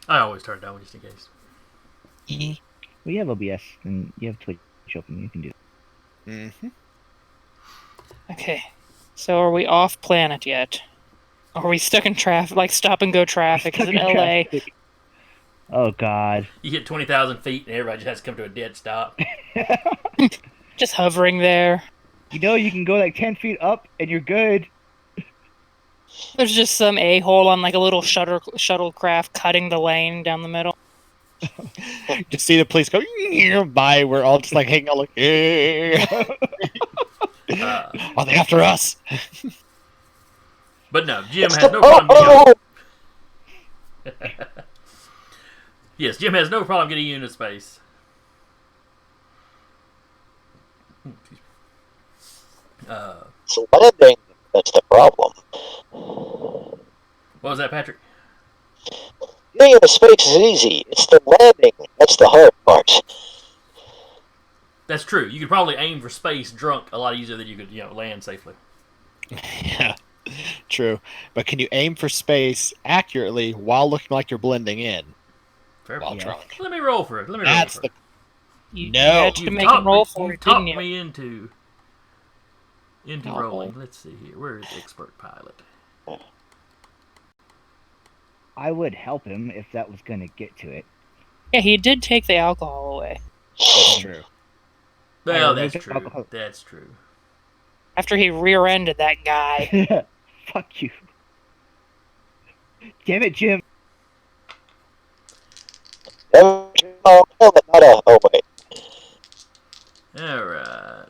I always turn it on just in case. We have OBS and you have Twitch open. You can do that. Mm-hmm. Okay, so are we off planet yet? Are we stuck in traffic, like stop and go traffic? Is Stuck it in LA? traffic. Oh God. You hit 20,000 feet and everybody just has to come to a dead stop. Just hovering there. You know you can go like 10 feet up and you're good. There's just some a-hole on like a little shuttlecraft cutting the lane down the middle. Just see the police go by. We're all just like hanging out, like, are they after us? But no, Jim has no problem getting Yes, Jim has no problem getting you into space. It's landing that's the problem. What was that, Patrick? Getting into space is easy. It's the landing that's the hard part. That's true. You could probably aim for space drunk a lot easier than you could, land safely. Yeah, true. But can you aim for space accurately while looking like you're blending in? Fair while point. Yes. drunk. Let me roll for it. That's the You No. had to You've make talked him roll me, for you've it, didn't talked you? me into Oh, rolling. boy. Let's see here. Where is expert pilot? I would help him if that was going to get to it. Yeah, he did take the alcohol away. That's true. Well, remove that's the true. alcohol. That's true. After he rear-ended that guy. Fuck you. Damn it, Jim. Oh, not a. Oh wait. All right.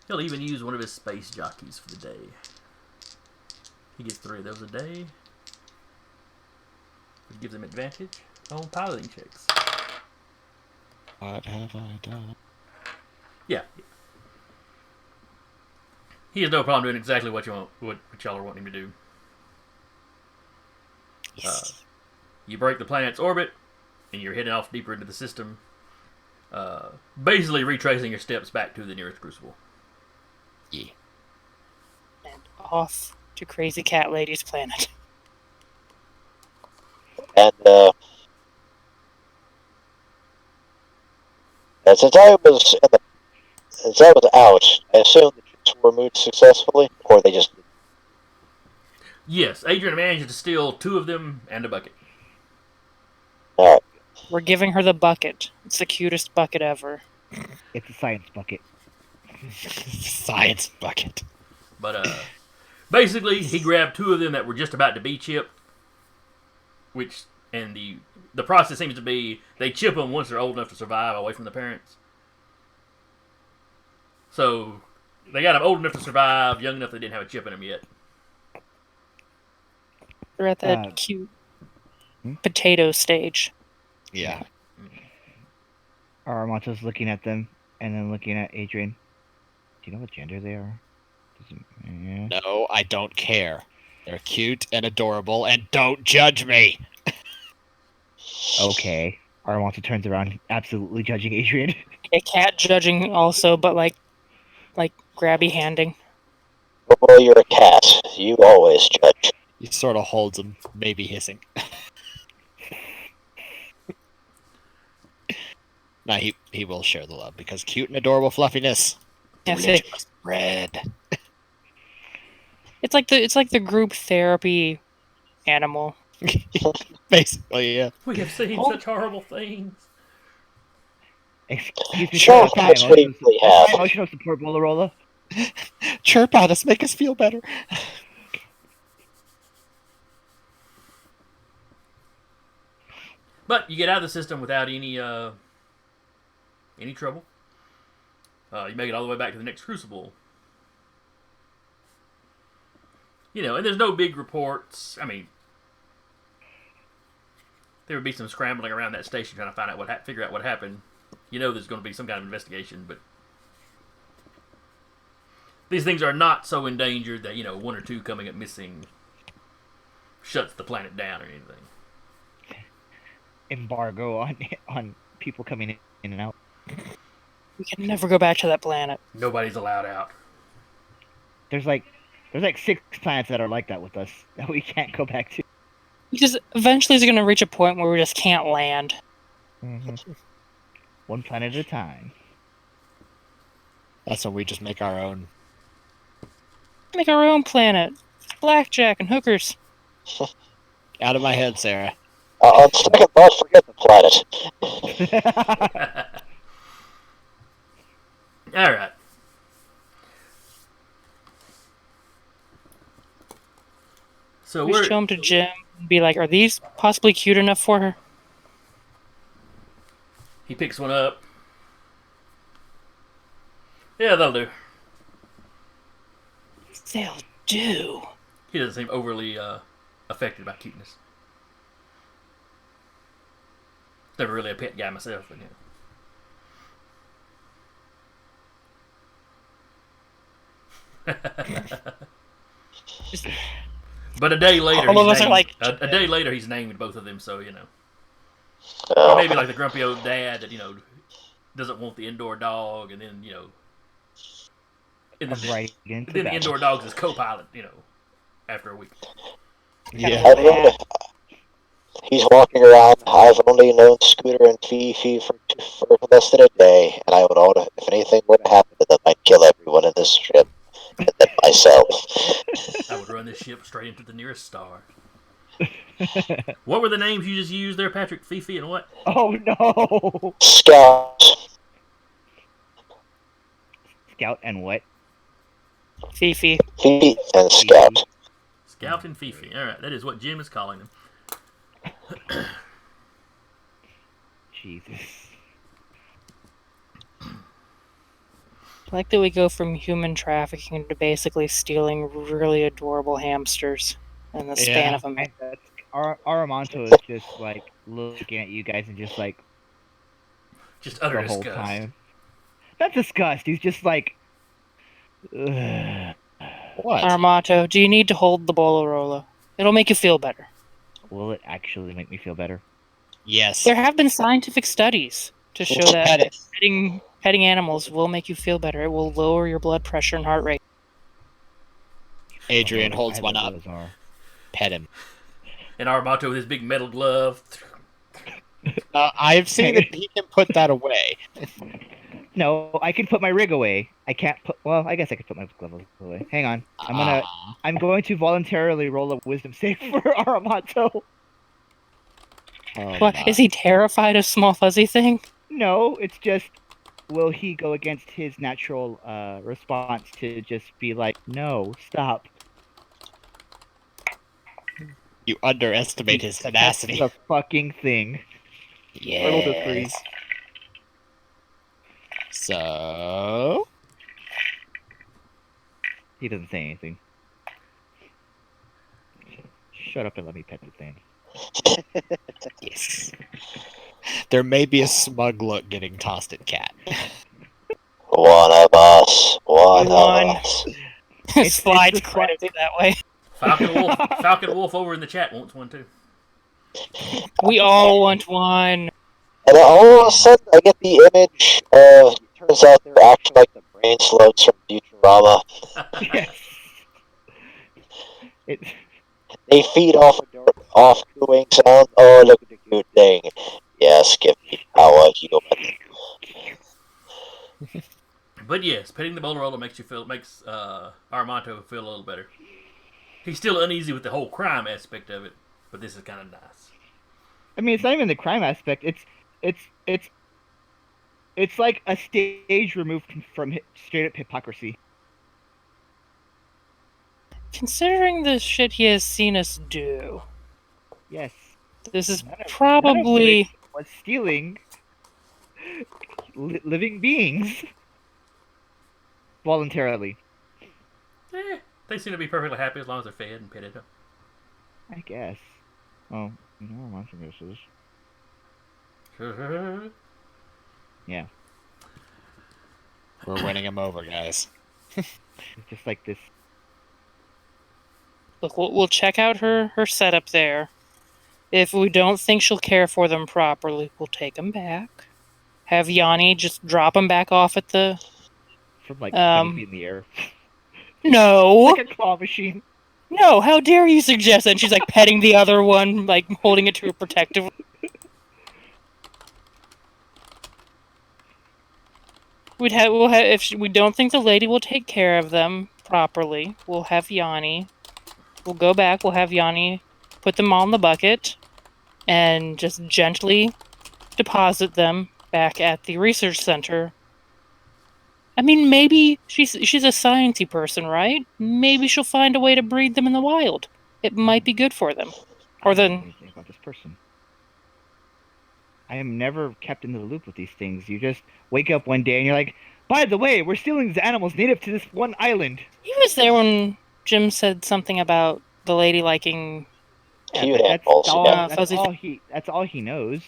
He'll even use one of his space jockeys for the day. He gets 3 of those a day. Which gives him advantage on piloting checks. What have I done? Yeah. He has no problem doing exactly what y'all are wanting him to do. You break the planet's orbit, and you're heading off deeper into the system. Basically retracing your steps back to the nearest crucible. Yeah. And off to Crazy Cat Lady's planet. And since I was out, I assume the chips were removed successfully, or they just. Yes, Adrian managed to steal 2 of them and a bucket. All right. We're giving her the bucket. It's the cutest bucket ever. It's a science bucket. Science bucket. But basically, he grabbed 2 of them that were just about to be chipped. And the process seems to be they chip them once they're old enough to survive away from the parents. So they got them old enough to survive, young enough they didn't have a chip in them yet. They're at that cute potato stage. Yeah. Aramonto's looking at them and then looking at Adrian. Do you know what gender they are? Yeah. No, I don't care. They're cute and adorable, and don't judge me. Okay. Aramonto turns around, absolutely judging Adrian. A cat judging also, but like grabby handing. Well, you're a cat. You always judge. He sort of holds him, maybe hissing. Nah, he will share the love because cute and adorable fluffiness. The Yes, religion must spread. it's like the group therapy animal. Basically, yeah. We have seen such horrible things. Excuse me, Sure, what's my that's what emotional, we what's have. my emotional support, Bolarola? Chirp at us, make us feel better. But you get out of the system without any trouble. You make it all the way back to the next crucible. And there's no big reports. I mean, there would be some scrambling around that station trying to find out figure out what happened. There's going to be some kind of investigation, but these things are not so endangered that 1 or 2 coming up missing shuts the planet down or anything. Embargo on people coming in and out. We can never go back to that planet. Nobody's allowed out. There's like 6 planets that are like that with us that we can't go back to. Because eventually it's going to reach a point where we just can't land. Mm-hmm. One planet at a time. That's when we just make our own. Make our own planet. Blackjack and hookers. Out of my head, Sarah. On second thought, forget the planet. All right. So We should show them to Jim and be like, are these possibly cute enough for her? He picks one up. Yeah, that'll do. They'll do. He doesn't seem overly affected by cuteness. Never really a pet guy myself, but But a day later, All of us are like, a day later, he's named both of them. So Oh. maybe like the grumpy old dad that doesn't want the indoor dog, and then and Right. then the indoor dog's his co-pilot. After a week. Yeah. I'd rather, He's walking around. I've only known Scooter and Fifi for less than a day, and I would order if anything were to happen to them, I'd kill everyone in this ship, and then myself. I would run this ship straight into the nearest star. What were the names you just used there, Patrick? Fifi and what? Oh no! Scout. Scout and what? Fifi. Fifi and Scout. Scout and Fifi. All right, that is what Jim is calling them. Jesus. I like that we go from human trafficking to basically stealing really adorable hamsters in the span Yeah. of a minute. Aramanto is just like looking at you guys and just like Just utter the whole disgust. time. Not disgust. He's just like. Ugh. What? Armato, do you need to hold the Bolorola? It'll make you feel better. Will it actually make me feel better? Yes. There have been scientific studies to show Pet that it. petting animals will make you feel better. It will lower your blood pressure and heart rate. Adrian Oh, holds I one love up. those are. Pet him. And Armato with his big metal glove. I've seen that he can put that away. No, I can put my rig away. I can't put. Well, I guess I could put my glove away. Hang on. I'm going to voluntarily roll a wisdom save for Aramanto. Oh What? my. Is he terrified of small fuzzy thing? No, it's just. Will he go against his natural response to just be like, no, stop? You underestimate his That's tenacity. the fucking thing. I rolled a 3. Yes. So He doesn't say anything. Shut up and let me pet the thing. yes. There may be a smug look getting tossed at Cat. One of us. One One. of us. Slides the credit that way. Falcon Wolf over in the chat wants one too. We all want one. And then all of a sudden, I get the image of. It turns out they're acting like the brain slugs from Futurama. Yes. It. They feed off cooing sounds. Oh, look at the cute thing. Yes, give me power, human. But yes, petting the Bolorola makes Armato feel a little better. He's still uneasy with the whole crime aspect of it, but this is kind of nice. I mean, it's not even the crime aspect. It's like a stage removed from straight up hypocrisy. Considering the shit he has seen us do, Yes. this is None of probably. which was stealing living beings voluntarily. They seem to be perfectly happy as long as they're fed and petted. I guess. Well, you know, monster misses. Yeah. We're winning him over, guys. It's just like this. Look, we'll check out her setup there. If we don't think she'll care for them properly, we'll take them back. Have Yanni just drop them back off at the. From like 20 feet in the air. No! Like a claw machine. No, how dare you suggest that? And she's like petting the other one, like holding it to her protective. If we don't think the lady will take care of them properly, we'll have Yanni. We'll go back, we'll have Yanni put them all in the bucket and just gently deposit them back at the research center. I mean, maybe she's a sciencey person, right? Maybe she'll find a way to breed them in the wild. It might be good for them. Or I don't know then, anything about this person. I am never kept in the loop with these things. You just wake up one day and you're like, by the way, we're stealing these animals native to this one island. he was there when Jim said something about the lady liking. Cute but animals, yeah. That's all he knows.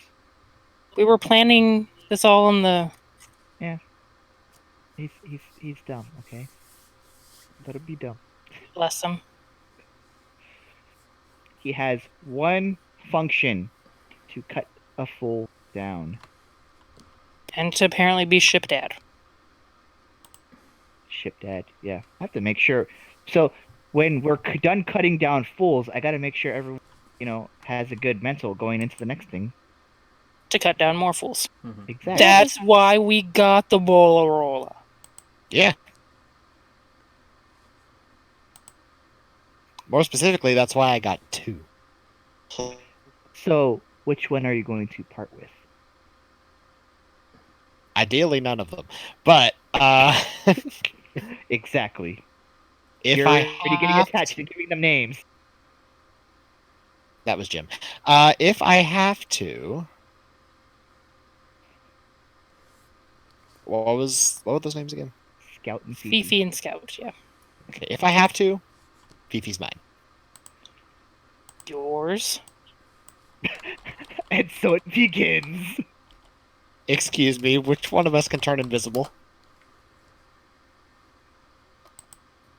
We were planning this all in the. He's dumb, okay? Let him be dumb. Bless him. He has one function: to cut a fool down. And to apparently be ship dad. Ship dad, yeah. I have to make sure. So when we're done cutting down fools, I gotta make sure everyone has a good mental going into the next thing. To cut down more fools. Mhm. Exactly. That's why we got the Bolarola. Yeah. More specifically, that's why I got 2. So, which one are you going to part with? Ideally, none of them. But Exactly. if You're I already getting have attached to giving them names. that was Jim. If I have to, what were those names again? Scout and Fifi. Fifi and Scout, yeah. Okay, if I have to, Fifi's mine. Yours. And so it begins. Excuse me, which one of us can turn invisible?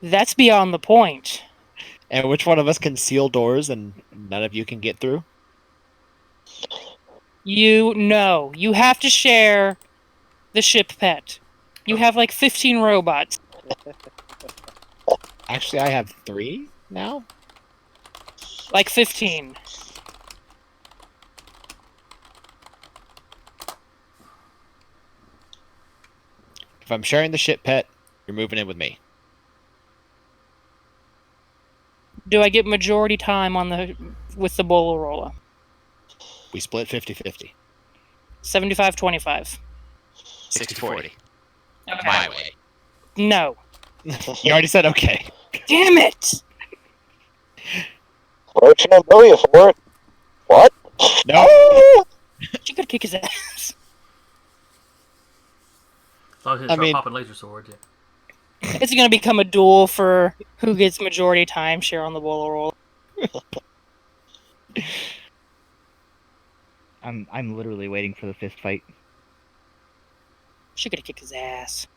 That's beyond the point. And which one of us can seal doors and none of you can get through? You have to share the ship pet. You have like 15 robots. Actually, I have 3 now. Like 15. If I'm sharing the ship pet, you're moving in with me. Do I get majority time with the Bolarola? We split 50-50. 75-25. 60-40. Okay. My way. No. You already said okay. Damn it! Roach and know you for it. What? No! She could kick his ass. As long as they I start mean- popping laser swords, yeah. It's gonna become a duel for who gets majority time share on the Bolarola. I'm literally waiting for the fist fight. She could kick his ass.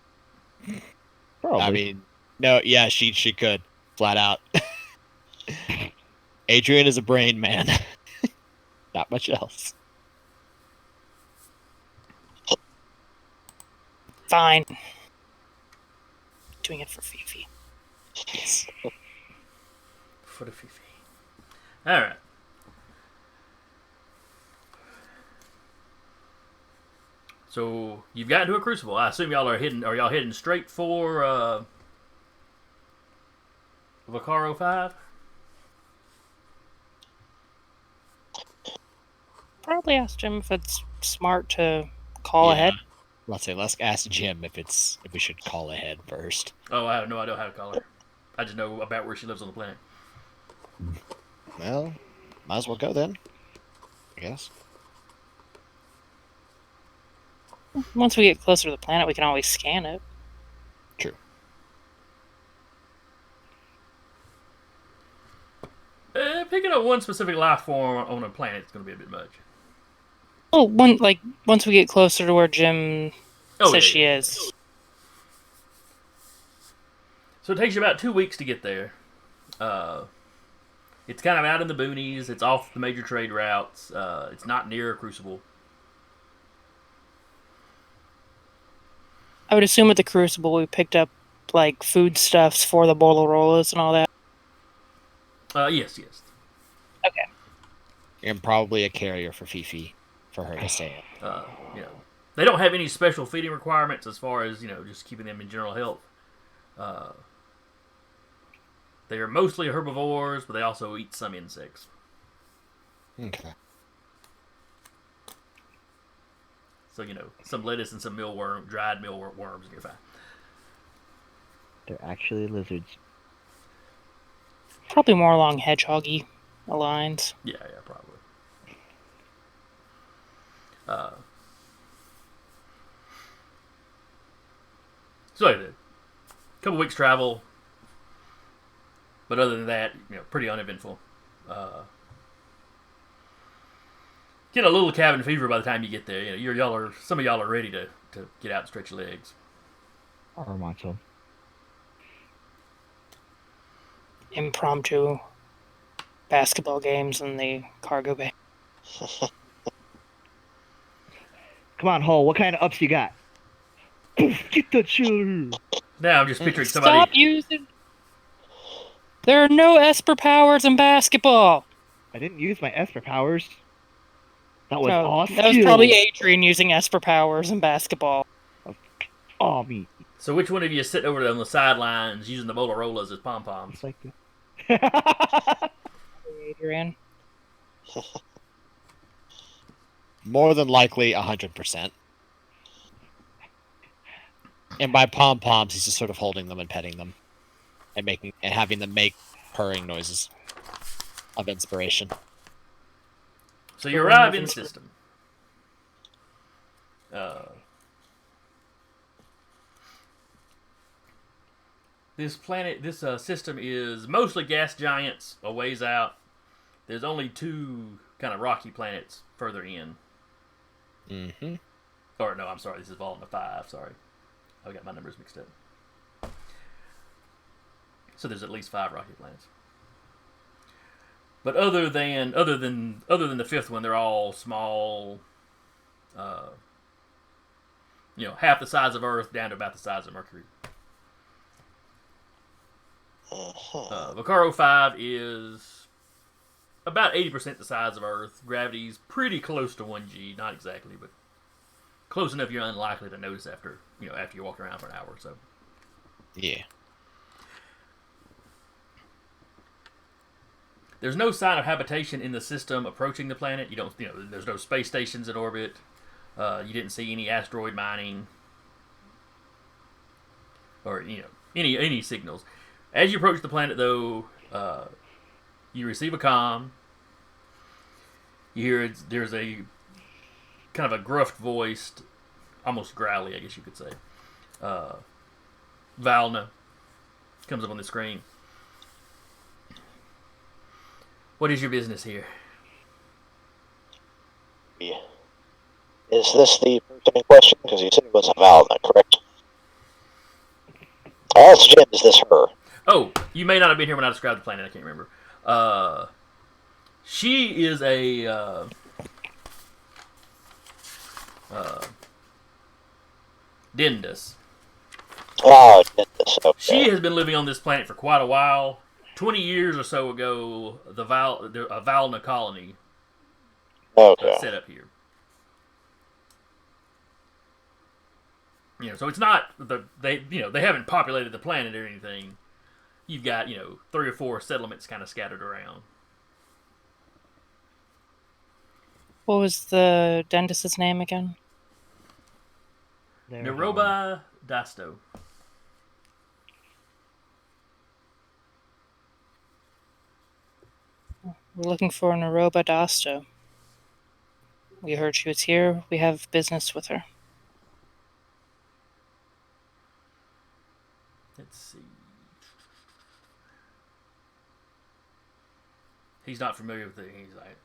Probably. I mean, no, yeah, she could. Flat out. Adrian is a brain man. Not much else. Fine. Doing it for Fifi. Yes. For the Fifi. Alright. So you've gotten to a crucible. I assume y'all are heading straight for Vaccaro 5? Probably asked him if it's smart to call ahead. Let's say let's ask Jim if we should call ahead first. Oh, I have no idea how to call her. I just know about where she lives on the planet. Well, might as well go then. I guess. Once we get closer to the planet, we can always scan it. True. Picking up one specific life form on a planet is going to be a bit much. Oh, once we get closer to where Jim says she is. So it takes you about 2 weeks to get there. It's kind of out in the boonies. It's off the major trade routes. It's not near a crucible. I would assume at the Crucible we picked up like foodstuffs for the Bolarolas and all that. Yes. Okay. And probably a carrier for Fifi for her to stay in. They don't have any special feeding requirements as far as just keeping them in general health. They are mostly herbivores, but they also eat some insects. Okay. So some lettuce and some dried mealworms, and you're fine. They're actually lizards. Probably more along hedgehoggy lines. Yeah, probably. So like a couple weeks travel, but other than that, pretty uneventful. Get a little cabin fever by the time you get there. Some of y'all are ready to get out and stretch your legs. Armanto. Impromptu basketball games in the cargo bay. Come on, Hull. What kind of ups you got? Get that shit. Now I'm just picturing somebody. Stop using. There are no Esper powers in basketball. I didn't use my Esper powers. That was No, awesome. that was probably Adrian using Esper powers in basketball. Oh, me. So which one of you is sitting over there on the sidelines using the Motorola's as pom poms? Just like this. Adrian. More than likely 100%. And by pom poms, he's just sort of holding them and petting them, and having them make purring noises of inspiration. So you arrive in system. This system is mostly gas giants a ways out. There's only 2 kind of rocky planets further in. Mm-hmm. Or no, I'm sorry, this is Volta 5. Sorry, I got my numbers mixed up. So there's at least 5 rocky planets. But other than the 5th one, they're all small. Half the size of Earth down to about the size of Mercury. Vicaro 5 is about 80% the size of Earth. Gravity's pretty close to 1G, not exactly, but close enough you're unlikely to notice after you walk around for an hour or so. Yeah. There's no sign of habitation in the system approaching the planet. There's no space stations in orbit. You didn't see any asteroid mining or any signals. As you approach the planet, though, you receive a comm. You hear there's a kind of a gruff-voiced, almost growly, I guess you could say. Valna comes up on the screen. What is your business here? Is this the person in question? Because you said it was a Valna, correct? Oh, it's Jim. Is this her? Oh, you may not have been here when I described the planet. I can't remember. She is a Dindus. Oh, Dindus. Okay. She has been living on this planet for quite a while. 20 years or so ago, a Valna colony set up here. So it's not they haven't populated the planet or anything. You've got 3 or 4 settlements kind of scattered around. What was the dentist's name again? Naroba Dasto. We're looking for Naroba Dasto. We heard she was here. We have business with her. Let's see. He's not familiar with it. He's like,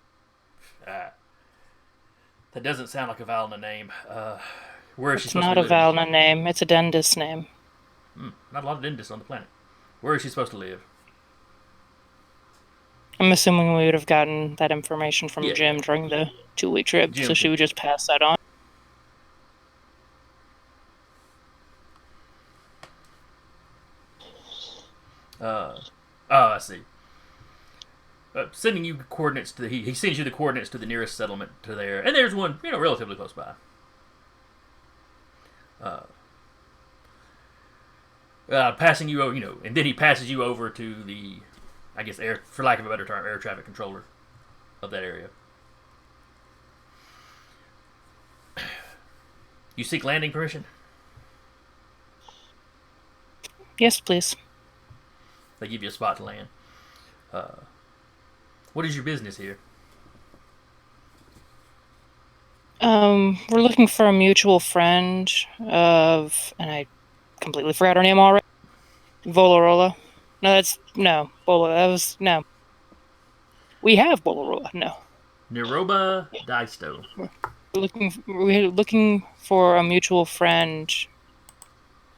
that doesn't sound like a Valna name. Where is she supposed to live? It's not a Valna name. It's a dentist name. Not a lot of dentists on the planet. Where is she supposed to live? I'm assuming we would have gotten that information from Jim during the 2-week trip, so she would just pass that on. I see. Sending you coordinates to he sends you the coordinates to the nearest settlement to there, and there's one relatively close by. Passing you over, and then he passes you over to the, I guess, for lack of a better term, air traffic controller of that area. You seek landing permission? Yes, please. They give you a spot to land. What is your business here? We're looking for a mutual friend of, and I completely forgot her name already. Volarola. No. We have Volarola. No. Naroba Daisto. We're looking for a mutual friend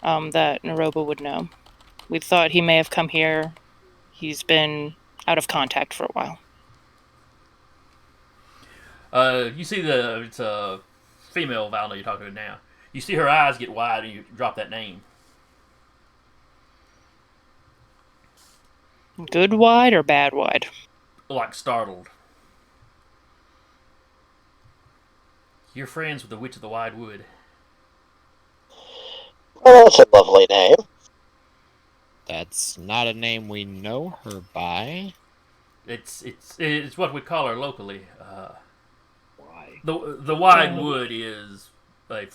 that Naroba would know. We thought he may have come here. He's been out of contact for a while. You see it's a female Valna you're talking to now. You see her eyes get wide and you drop that name. Good wide or bad wide? Like startled. You're friends with the Witch of the Wide Wood. Well, that's a lovely name. That's not a name we know her by. It's what we call her locally. Why? The Wide Wood is a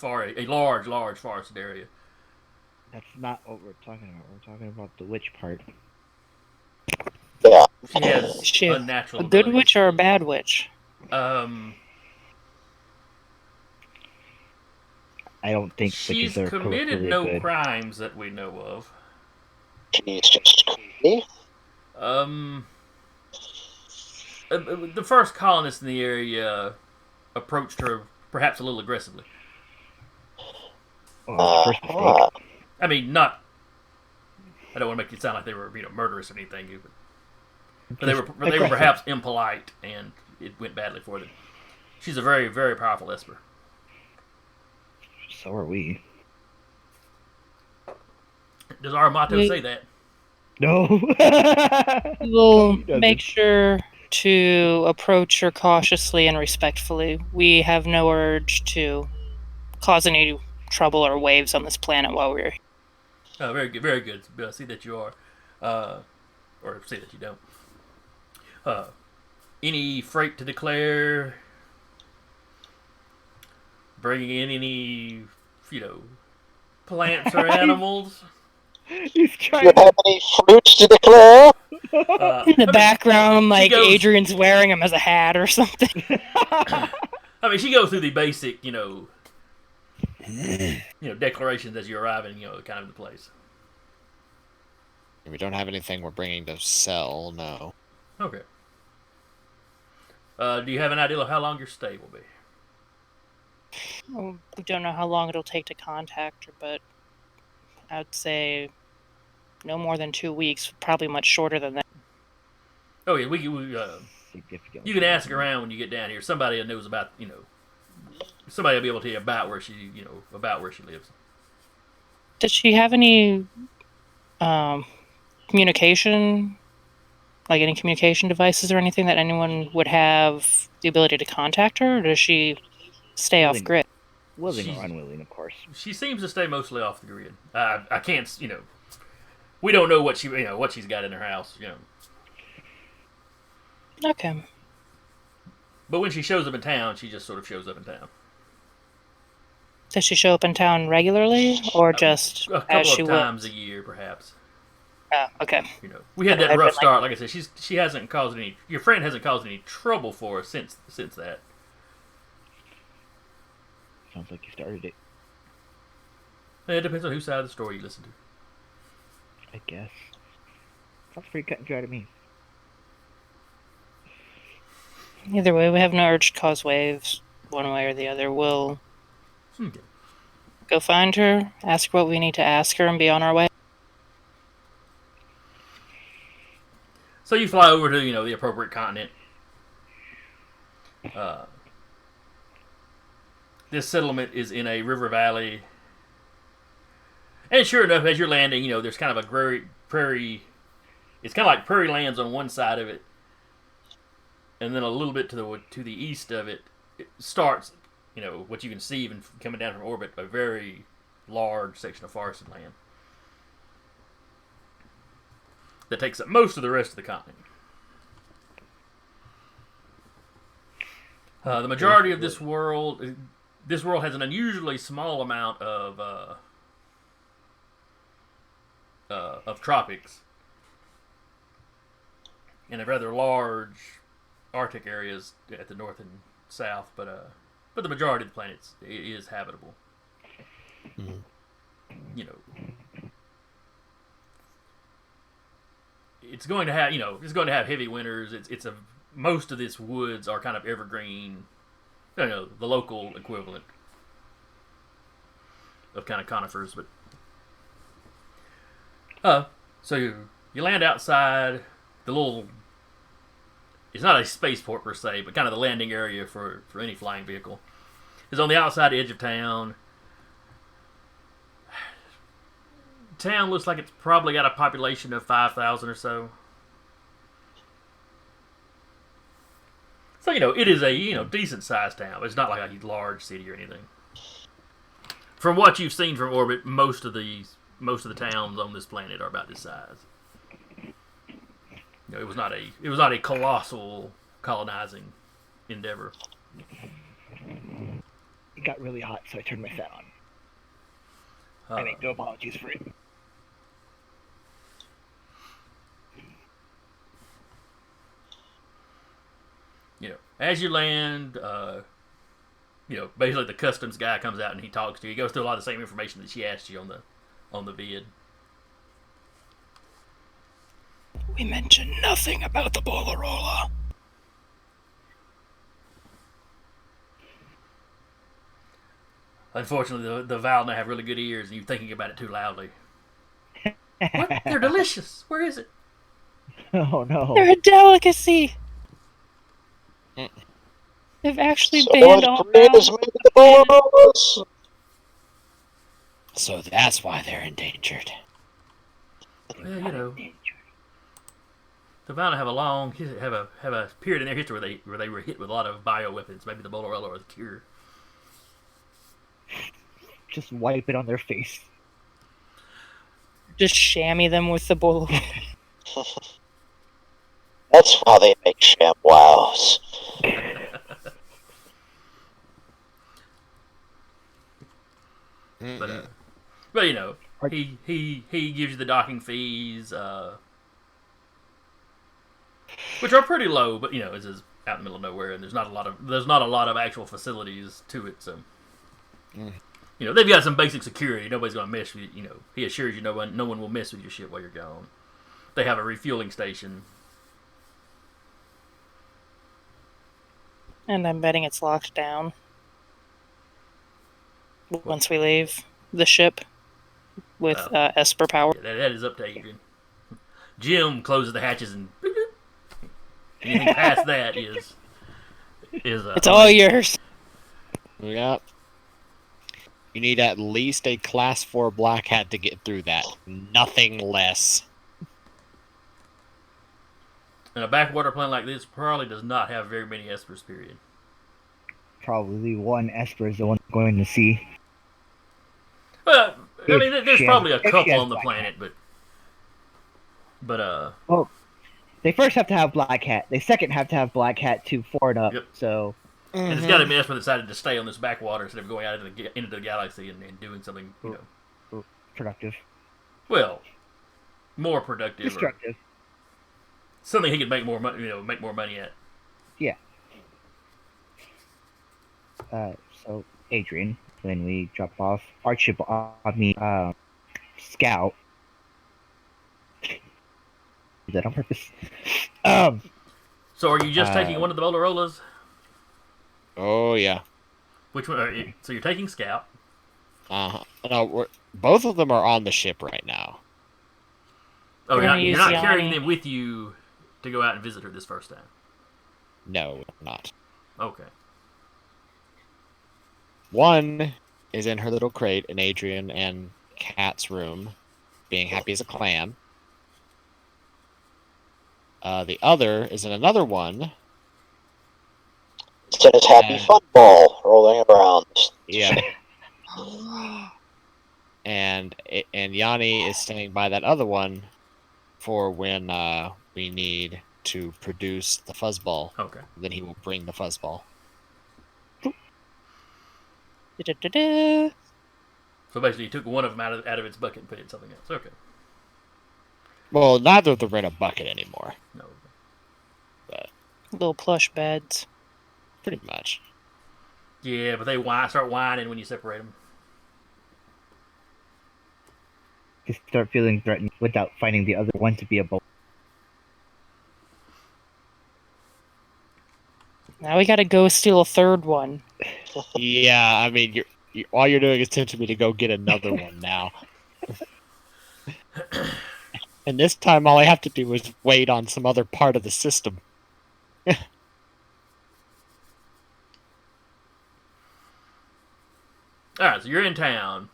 large forested area. That's not what we're talking about. We're talking about the witch part. Yeah. She has Is she unnatural a good abilities. witch or a bad witch? I don't think She's witches are committed really no good. crimes that we know of. She's just creepy. The first colonists in the area approached her perhaps a little aggressively. Oh, that's the first mistake. I mean, not. I don't want to make it sound like they were, murderous or anything, but they were aggressive. perhaps impolite, and it went badly for them. She's a very, very powerful Esper. So are we. Does our motto say that? No. We'll he doesn't. make sure to approach her cautiously and respectfully. We have no urge to cause any trouble or waves on this planet while we're here. Very good, very good. See that you are, or see that you don't. Any freight to declare? Bringing in any, plants or animals? He's Do trying you to. have any fruits to declare? In the background, like goes- Adrian's wearing him as a hat or something. I mean, she goes through the basic, declarations as you arrive in, kind of the place. We don't have anything we're bringing to sell, no. Okay. Do you have an idea of how long your stay will be? Well, we don't know how long it'll take to contact her, but I'd say no more than 2 weeks, probably much shorter than that. Oh yeah, Significantly. you can ask around when you get down here. Somebody that knows about, somebody will be able to tell you about where she, lives. Does she have any communication, like any communication devices or anything that anyone would have the ability to contact her, or does she stay off Willing. grid? Willing She's- or unwilling, of course. She seems to stay mostly off the grid. I can't, we don't know what she's got in her house, Okay. But when she shows up in town, she just sort of shows up in town. Does she show up in town regularly, or just A as couple she of times wills? a year, perhaps. Oh, okay. We had I'd that rough been start. Like I said, she hasn't caused any. Your friend hasn't caused any trouble for us since that. Sounds like you started it, It depends on whose side of the story you listen to. I guess. Sounds pretty cut and dry to me. Either way, we have no urge to cause waves, one way or the other. We'll Okay. go find her, ask what we need to ask her, and be on our way. So you fly over to the appropriate continent. This settlement is in a river valley, and sure enough, as you're landing, there's kind of a prairie. It's kind of like prairie lands on one side of it, and then a little bit to the east of it, it starts. What you can see even coming down from orbit, a very large section of forested land that takes up most of the rest of the continent. The majority of this world has an unusually small amount of tropics and a rather large Arctic areas at the north and south, but the majority of the planet is habitable. Mhm. It's going to have heavy winters. Most of these woods are kind of evergreen. The local equivalent of kind of conifers, but so you land outside the little. It's not a spaceport per se, but kind of the landing area for any flying vehicle. It's on the outside edge of town. Town looks like it's probably got a population of 5,000 or so. So it is a decent sized town. It's not like a large city or anything. From what you've seen from orbit, most of the towns on this planet are about this size. It was not a colossal colonizing endeavor. It got really hot, so I turned my fan on. I make no apologies for it. As you land, basically the customs guy comes out and he talks to you. He goes through a lot of the same information that she asked you on the vid. We mentioned nothing about the Bolarola. Unfortunately, the Valna have really good ears, and you're thinking about it too loudly. What? They're delicious. Where is it? Oh no. They're a delicacy. They've actually banned all So that's why they're endangered. Well, the Valna have a period in their history where they were hit with a lot of bioweapons. Maybe the Bolorella or the cure. Just wipe it on their face. Just chamois them with the Bolarola. That's why they make ShamWows. But he gives you the docking fees, which are pretty low. But it's just out in the middle of nowhere, and there's not a lot of actual facilities to it. So they've got some basic security. Nobody's gonna mess with you. He assures you no one will mess with your ship while you're gone. They have a refueling station. And I'm betting it's locked down once we leave the ship with Esper power. Yeah, that is up to Adrian. Jim closes the hatches and anything past that is it's all yours. Yeah. You need at least a Class 4 Black Hat to get through that. Nothing less. And a backwater planet like this probably does not have very many Espers, period. Probably one Esper is the one going to see. Well, there's probably a couple on the Black planet, Hat. but Well, they first have to have Black Hat. They second have to have Black Hat to 4 and up. Yep. So. And it's got to be Esper that decided to stay on this backwater instead of going out into the galaxy and doing something, Productive. Well, more productive. Destructive. Something he could make more money at. Yeah. So Adrian, when we drop off our ship Scout. Is that on purpose? So are you just taking one of the Bolarolas? Oh yeah. Which one? So you're taking Scout. No, both of them are on the ship right now. Oh, you're not Yanni. carrying them with you to go out and visit her this first time. No, not. Okay. One is in her little crate in Adrian and Kat's room, being happy as a clam. The other is in another one. It's in his happy fun ball rolling around. Yeah. and Yanni is standing by that other one for when we need to produce the fuzzball. Okay. Then he will bring the fuzzball. Da-da-da-da. So basically, you took one of them out of its bucket and put it in something else. Okay. Well, neither of them are in a bucket anymore. No. But Little plush beds. pretty much. Yeah, but they start whining when you separate them. To start feeling threatened without finding the other one to be a bolt. Now we gotta go steal a third one. Yeah, I mean, all you're doing is tempting me to go get another one now. And this time, all I have to do is wait on some other part of the system. Alright, so you're in town.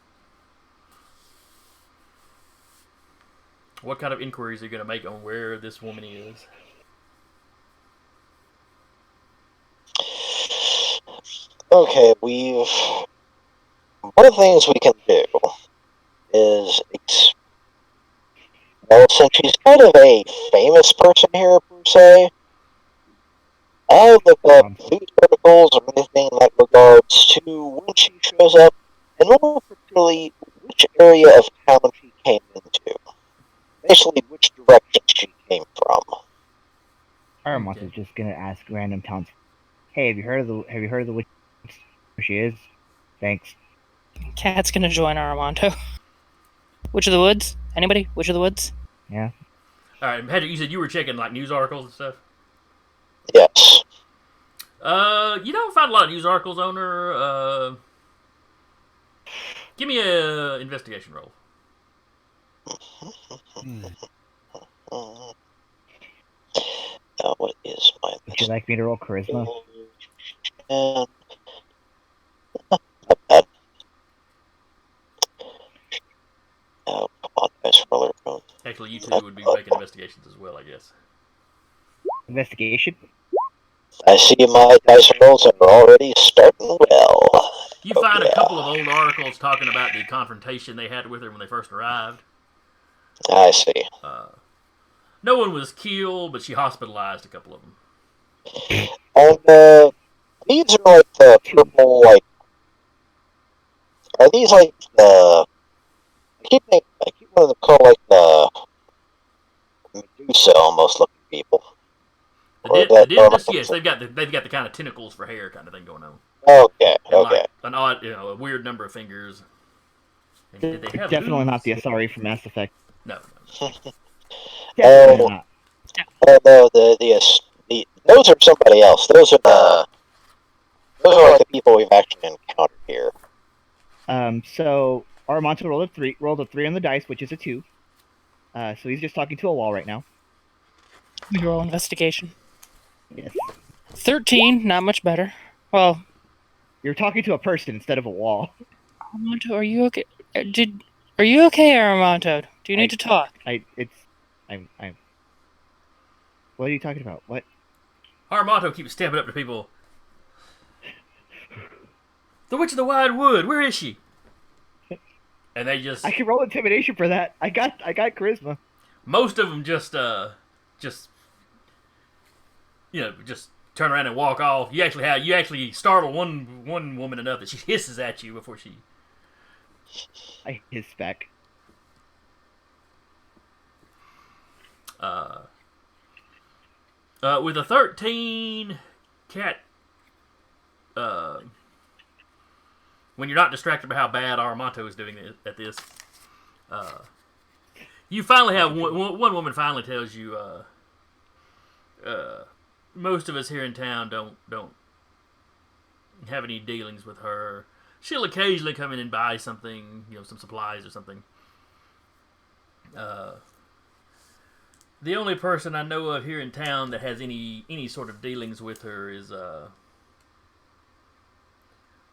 What kind of inquiries are you going to make on where this woman is? Okay, we've. One of the things we can do is. Well, since she's kind of a famous person here, per se, I'll look up news articles or anything in that regards to when she shows up, and more particularly, which area of town she came into. Basically, which direction she came from. Aramon's Okay. is just gonna ask random towns, "Hey, have you heard of the witch? Where she is? Thanks." Cat's gonna join Aramonto. Witch of the Woods? Anybody? Witch of the Woods? Yeah. All right, Hedrick, you said you were checking like news articles and stuff. Yes. You don't find a lot of news articles on her. Give me a investigation roll. Now, what is my Would you like me to roll charisma? And not bad. Oh, come on, guys, roller phone. Actually, you two would be making investigations as well, I guess. Investigation. I see my dice rolls are already starting well. You Oh, find yeah. a couple of old articles talking about the confrontation they had with her when they first arrived. I see. No one was killed, but she hospitalized a couple of them. And these are like the purple, like. Are these like the? I keep wanting to call like the Medusa almost looking people. The Dimnus, yes, they've got the kind of tentacles for hair kind of thing going on. Okay, And okay. like an odd, a weird number of fingers. And did they have Definitely not the hooves? Asari from Mass Effect. No. Definitely Oh. not. Oh no, those are somebody else. Those are like the people we've actually encountered here. So Aramonto rolled a 3 on the dice, which is a 2. So he's just talking to a wall right now. We roll investigation. Yes. 13, not much better. Well, You're talking to a person instead of a wall. Aramonto, are you okay? Are you okay, Aramonto? Do you need to talk? I'm. What are you talking about? What? Armato keeps stepping up to people. The Witch of the Wide Wood, where is she? And they just. I can roll intimidation for that. I got charisma. Most of them just turn around and walk off. You actually startle one woman enough that she hisses at you before she. I hiss back. With a 13, Cat. When you're not distracted by how bad Aramonto is doing at this, you finally have one woman finally tells you, most of us here in town don't have any dealings with her. She'll occasionally come in and buy something, some supplies or something. The only person I know of here in town that has any sort of dealings with her is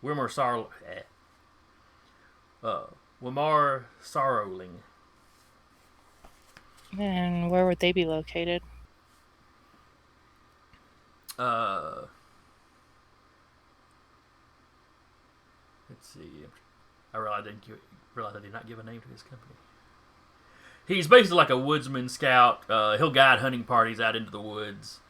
Wimar Sorrowling. And where would they be located? Let's see. I realized I did not give a name to his company. He's basically like a woodsman scout. He'll guide hunting parties out into the woods.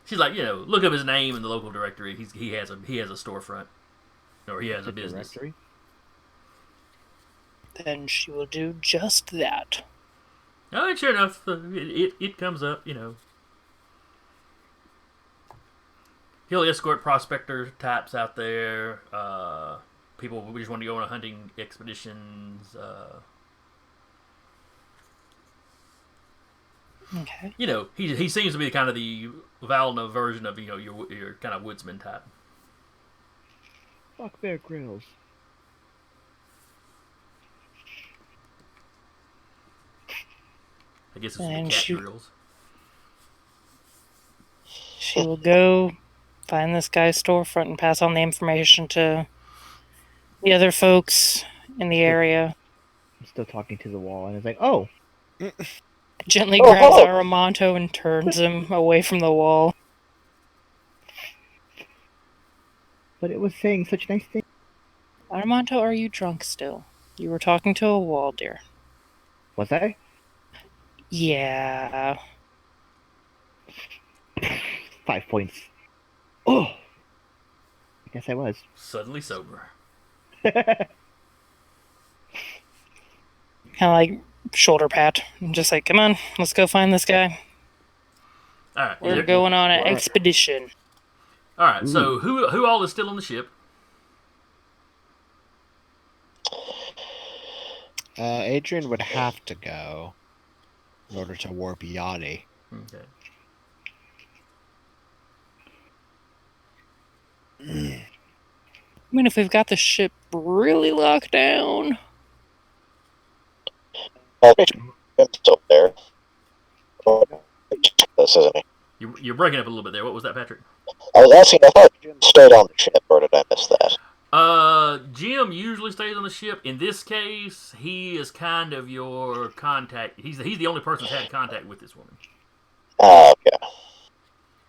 She's like, look up his name in the local directory. He has a storefront, or he has a business. Directory? Then she will do just that. Oh, and sure enough, it comes up. He'll escort prospector types out there. People who just want to go on hunting expeditions. Okay. He seems to be kind of the Valna version of your kind of woodsman type. Fuck Bear Grylls. I guess it's And the cat drills. She will go find this guy's storefront and pass on the information to the other folks in the area. I'm still talking to the wall, and it's like, oh. Gently grabs Aramonto and turns him away from the wall. But it was saying such nice things. Armando, are you drunk still? You were talking to a wall, dear. Was I? Yeah. 5 points. Oh! I guess I was. Suddenly sober. Kind of like shoulder pat. I'm just like, come on, let's go find this guy. All right. We're going on an expedition. All right. So who all is still on the ship? Adrian would have to go in order to warp Yanni. Okay. I mean, if we've got the ship really locked down. Jim's still there. This isn't he? You're breaking up a little bit there. What was that, Patrick? I was asking. I thought Jim stayed on the ship, or did I miss that? Jim usually stays on the ship. In this case, he is kind of your contact. He's the only person who's had contact with this woman. Oh, okay.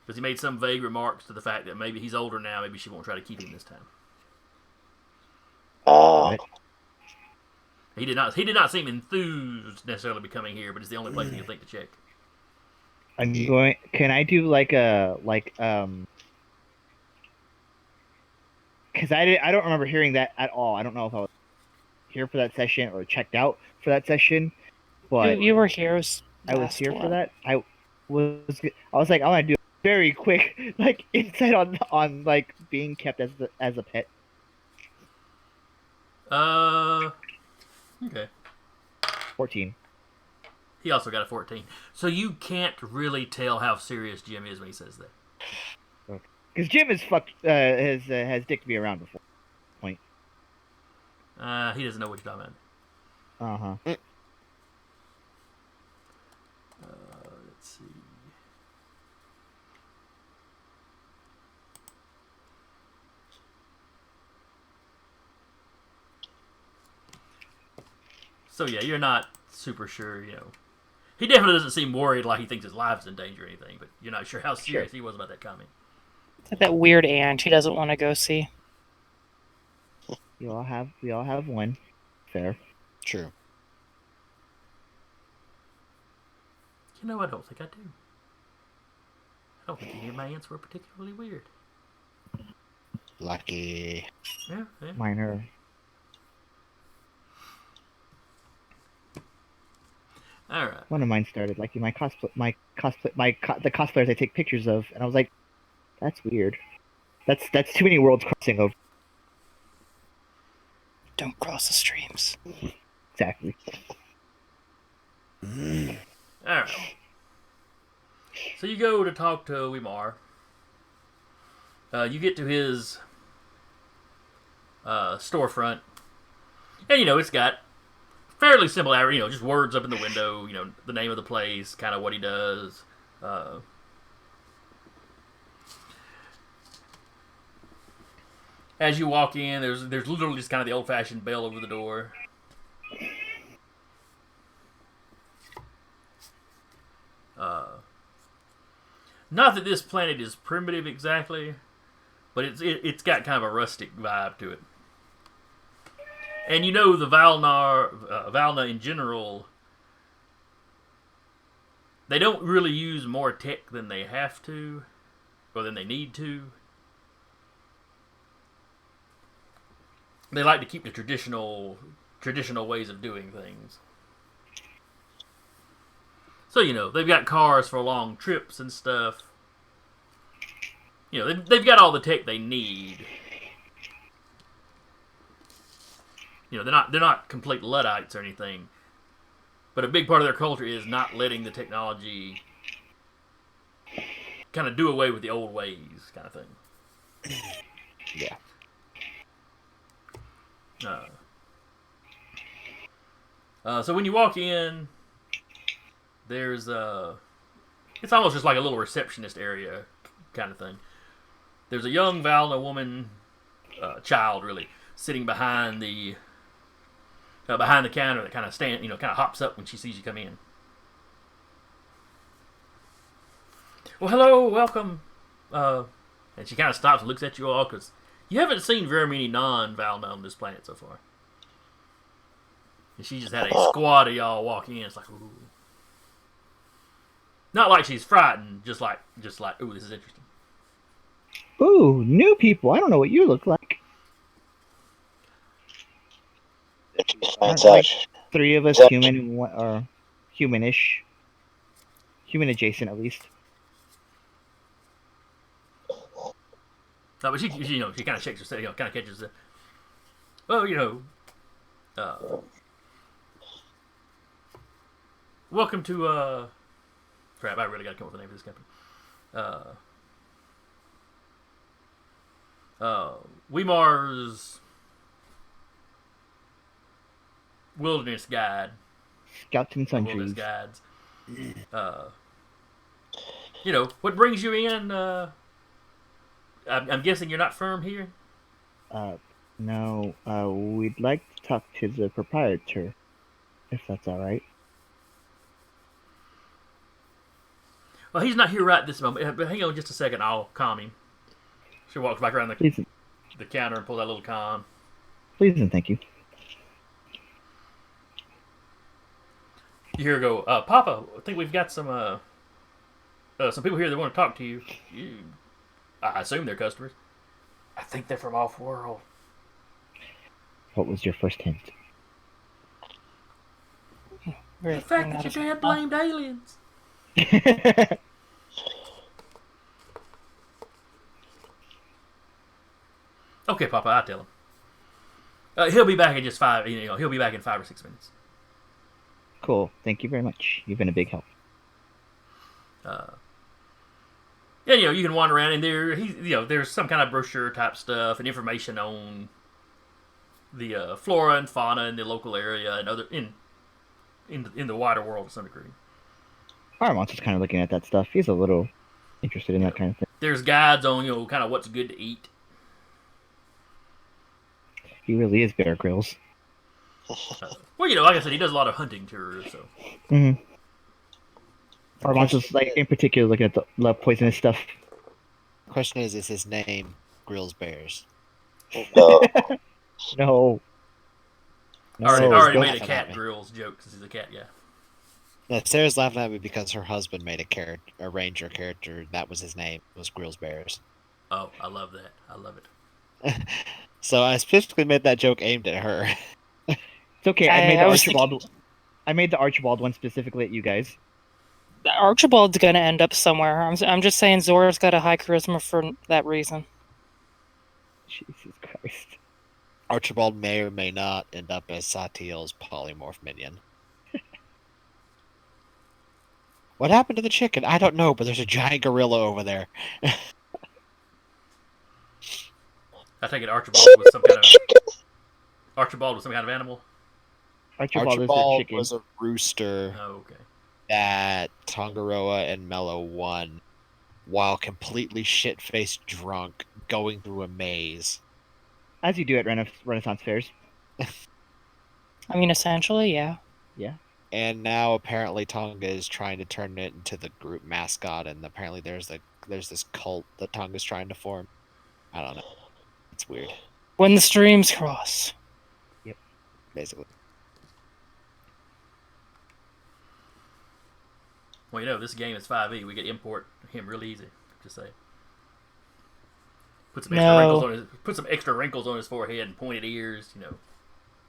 Because he made some vague remarks to the fact that maybe he's older now, maybe she won't try to keep him this time. He did not seem enthused necessarily becoming here, but it's the only place he can think to check. I'm going. Can I do because I don't remember hearing that at all. I don't know if I was here for that session or checked out for that session, but You were here. I was here for that. I was like, I want to do a very quick like insight on like being kept as a pet. Okay. 14. He also got a 14. So you can't really tell how serious Jim is when he says that. Because Jim has dicked me around before. He doesn't know what you're talking about. Let's see. So yeah, you're not super sure, He definitely doesn't seem worried like he thinks his life's in danger or anything, but you're not sure how serious he was about that comment. It's like that weird aunt he doesn't want to go see. We all have one. Fair. True. I don't think I do. I don't think any of my aunts were particularly weird. Lucky. Yeah. Minor. All right. One of mine started liking the cosplayers I take pictures of, and I was like, that's weird. That's too many worlds crossing over. Don't cross the streams. Exactly. All right. So you go to talk to Wimar. You get to his storefront, and it's got fairly simple, just words up in the window, the name of the place, kind of what he does. As you walk in, there's literally just kind of the old-fashioned bell over the door. Not that this planet is primitive exactly, but it's got kind of a rustic vibe to it. And the Valna in general, they don't really use more tech than they have to, or than they need to. They like to keep the traditional ways of doing things. So, they've got cars for long trips and stuff. They've got all the tech they need. They're not complete Luddites or anything. But a big part of their culture is not letting the technology kind of do away with the old ways, kind of thing. Yeah. So when you walk in, there's it's almost just like a little receptionist area kind of thing. There's a young Valna woman, child really, sitting behind the counter that kind of kind of hops up when she sees you come in. Well, hello, welcome. And she kind of stops and looks at you all because You haven't seen very many non-Valna on this planet so far. And she just had a squad of y'all walking in. It's like, ooh. Not like she's frightened, just like, ooh, this is interesting. Ooh, new people. I don't know what you look like. Then she finds Aren't, like, out. 3 of us Is that- human and or humanish, human adjacent at least. No, but she kind of shakes her head, kind of catches it. Well, welcome to, crap, I really got to come up with the name of this company. Weemar's Wilderness Guide. Scouts and Wilderness sundries. Guides. What brings you in? I'm guessing you're not firm here? No, we'd like to talk to the proprietor, if that's all right. Well, he's not here right this moment, but hang on just a second, I'll calm him. She walks back around Please, the counter and pulls out a little calm. please and thank you. You hear her go, Papa, I think we've got some people here that want to talk to you. I assume they're customers. I think they're from off-world. What was your first hint? The fact that your dad blamed aliens. Okay, Papa, I'll tell him. He'll be back in just he'll be back in 5 or 6 minutes. Cool. Thank you very much. You've been a big help. Yeah, you can wander around, and there's some kind of brochure type stuff and information on the flora and fauna in the local area and other in the wider world to some degree. Aramon's just kind of looking at that stuff. He's a little interested in that kind of thing. There's guides on kind of what's good to eat. He really is Bear Grylls. Well, like I said, he does a lot of hunting tours, so. Mm-hmm. Aramon's just, like, in particular looking at the poisonous stuff. The question is his name Grills Bears? No. No. I No, already don't- made a cat grills joke because he's a cat guy. Yeah, Sarah's laughing at me because her husband made a ranger character. That was his name. Was Grills Bears. Oh, I love that. I love it. So I specifically made that joke aimed at her. It's okay. I made the I was Archibald. I made the Archibald one specifically at you guys. Archibald's gonna end up somewhere. I'm just saying Zora's got a high charisma for that reason. Jesus Christ. Archibald may or may not end up as Satiel's polymorph minion. What happened to the chicken? I don't know, but there's a giant gorilla over there. I take it Archibald was some kind of animal. Archibald is a chicken. was a rooster Oh, okay. that Tongaroa and Mello won while completely shit-faced drunk going through a maze. As you do at Renaissance fairs. I mean, essentially, yeah. Yeah. And now apparently Tonga is trying to turn it into the group mascot, and apparently there's this cult that Tonga's trying to form. I don't know. It's weird, When the streams cross. basically. Well, this game is 5e. We could import him real easy. Just say. Put some extra wrinkles on his forehead and pointed ears.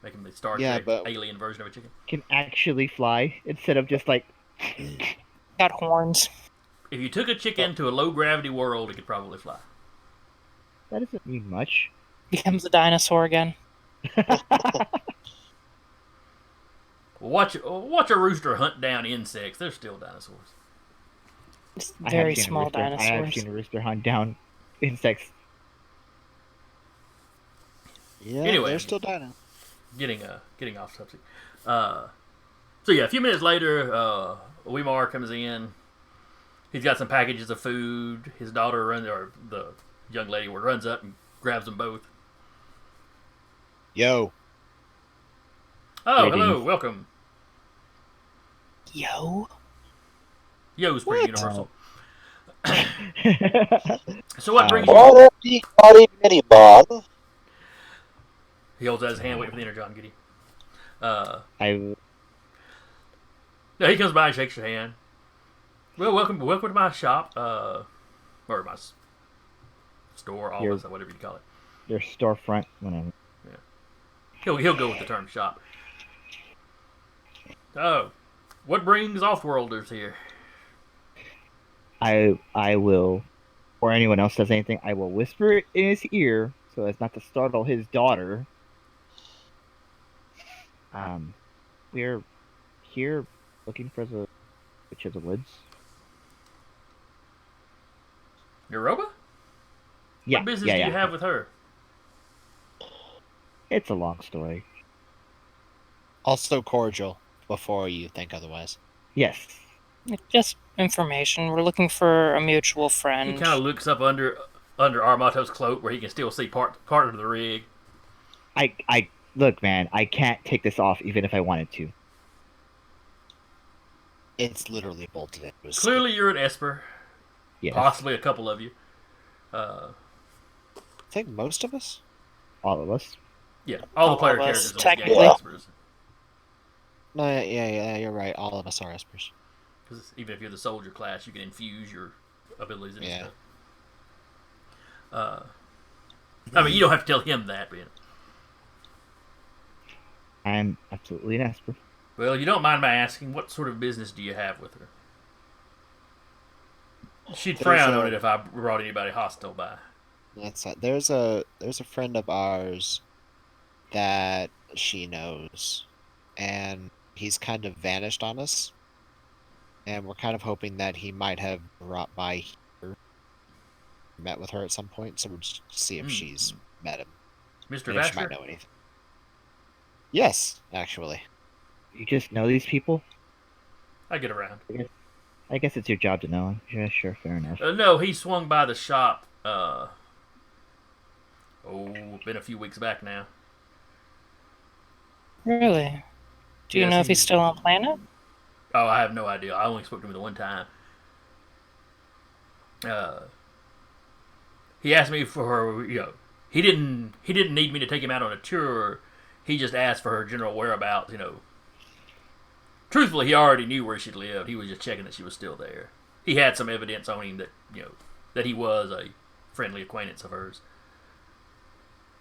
Make him the Star Trek alien version of a chicken. Can actually fly instead of just like. Got horns. If you took a chicken to a low gravity world, it could probably fly. That doesn't mean much. Becomes a dinosaur again. Watch a rooster hunt down insects. They're still dinosaurs. Just I have very seen a small rooster- I have dinosaurs. seen a rooster hunt down insects. Yeah, Anyway. they're still dino. Getting off subject. So yeah, a few minutes later, Weimar comes in. He's got some packages of food. His daughter the young lady runs up and grabs them both. Yo, Oh, Greetings. hello, welcome. Yo. Yo's pretty What? universal. So what brings you? What up, the body mini bon? He holds out his hand, waiting for the inner John Goody. I No, he comes by and shakes your hand. Well, welcome to my shop, or my store, office, or whatever you call it. your storefront, whatever. He'll go with the term shop. Oh, what brings Offworlders here? I will, or anyone else does anything, I will whisper it in his ear so as not to startle his daughter. We're here looking for the Witch of the Woods. Naroba? Yeah, What business yeah, do yeah. you have with her? It's a long story. Also cordial before you think otherwise. Yes. Just information. We're looking for a mutual He friend. kind of looks up under Armato's cloak where he can still see part of the rig. I look, man, I can't take this off even if I wanted to. It's literally bolted into his Clearly, you're an Esper. Yes. Possibly a couple of you. I think most of us. All of us. Yeah, all the All player of us, characters in this game technically. are Espers. No, yeah, you're right. All of us are Espers. Because even if you're the soldier class, you can infuse your abilities and Yeah. stuff. I mean, you don't have to tell him that, but I'm absolutely an Esper. well, you don't mind my asking, what sort of business do you have with her? She'd frown on it if I brought anybody hostile by. That's there's a friend of ours that she knows, and he's kind of vanished on us, and we're kind of hoping that he might have brought by here, met with her at some point. So we'll just see if she's met him, Mr. and if she Vasher? might know anything. Yes, actually. You just know these people? I get around. I guess it's your job to know. Yeah, sure, fair enough. No, he swung by the shop, been a few weeks back now. Really? Do you Yes, know if he's still on planet? Oh, I have no idea. I only spoke to him the one time. He asked me for her, he didn't need me to take him out on a tour. He just asked for her general whereabouts, Truthfully, he already knew where she lived. He was just checking that she was still there. He had some evidence on him that, that he was a friendly acquaintance of hers.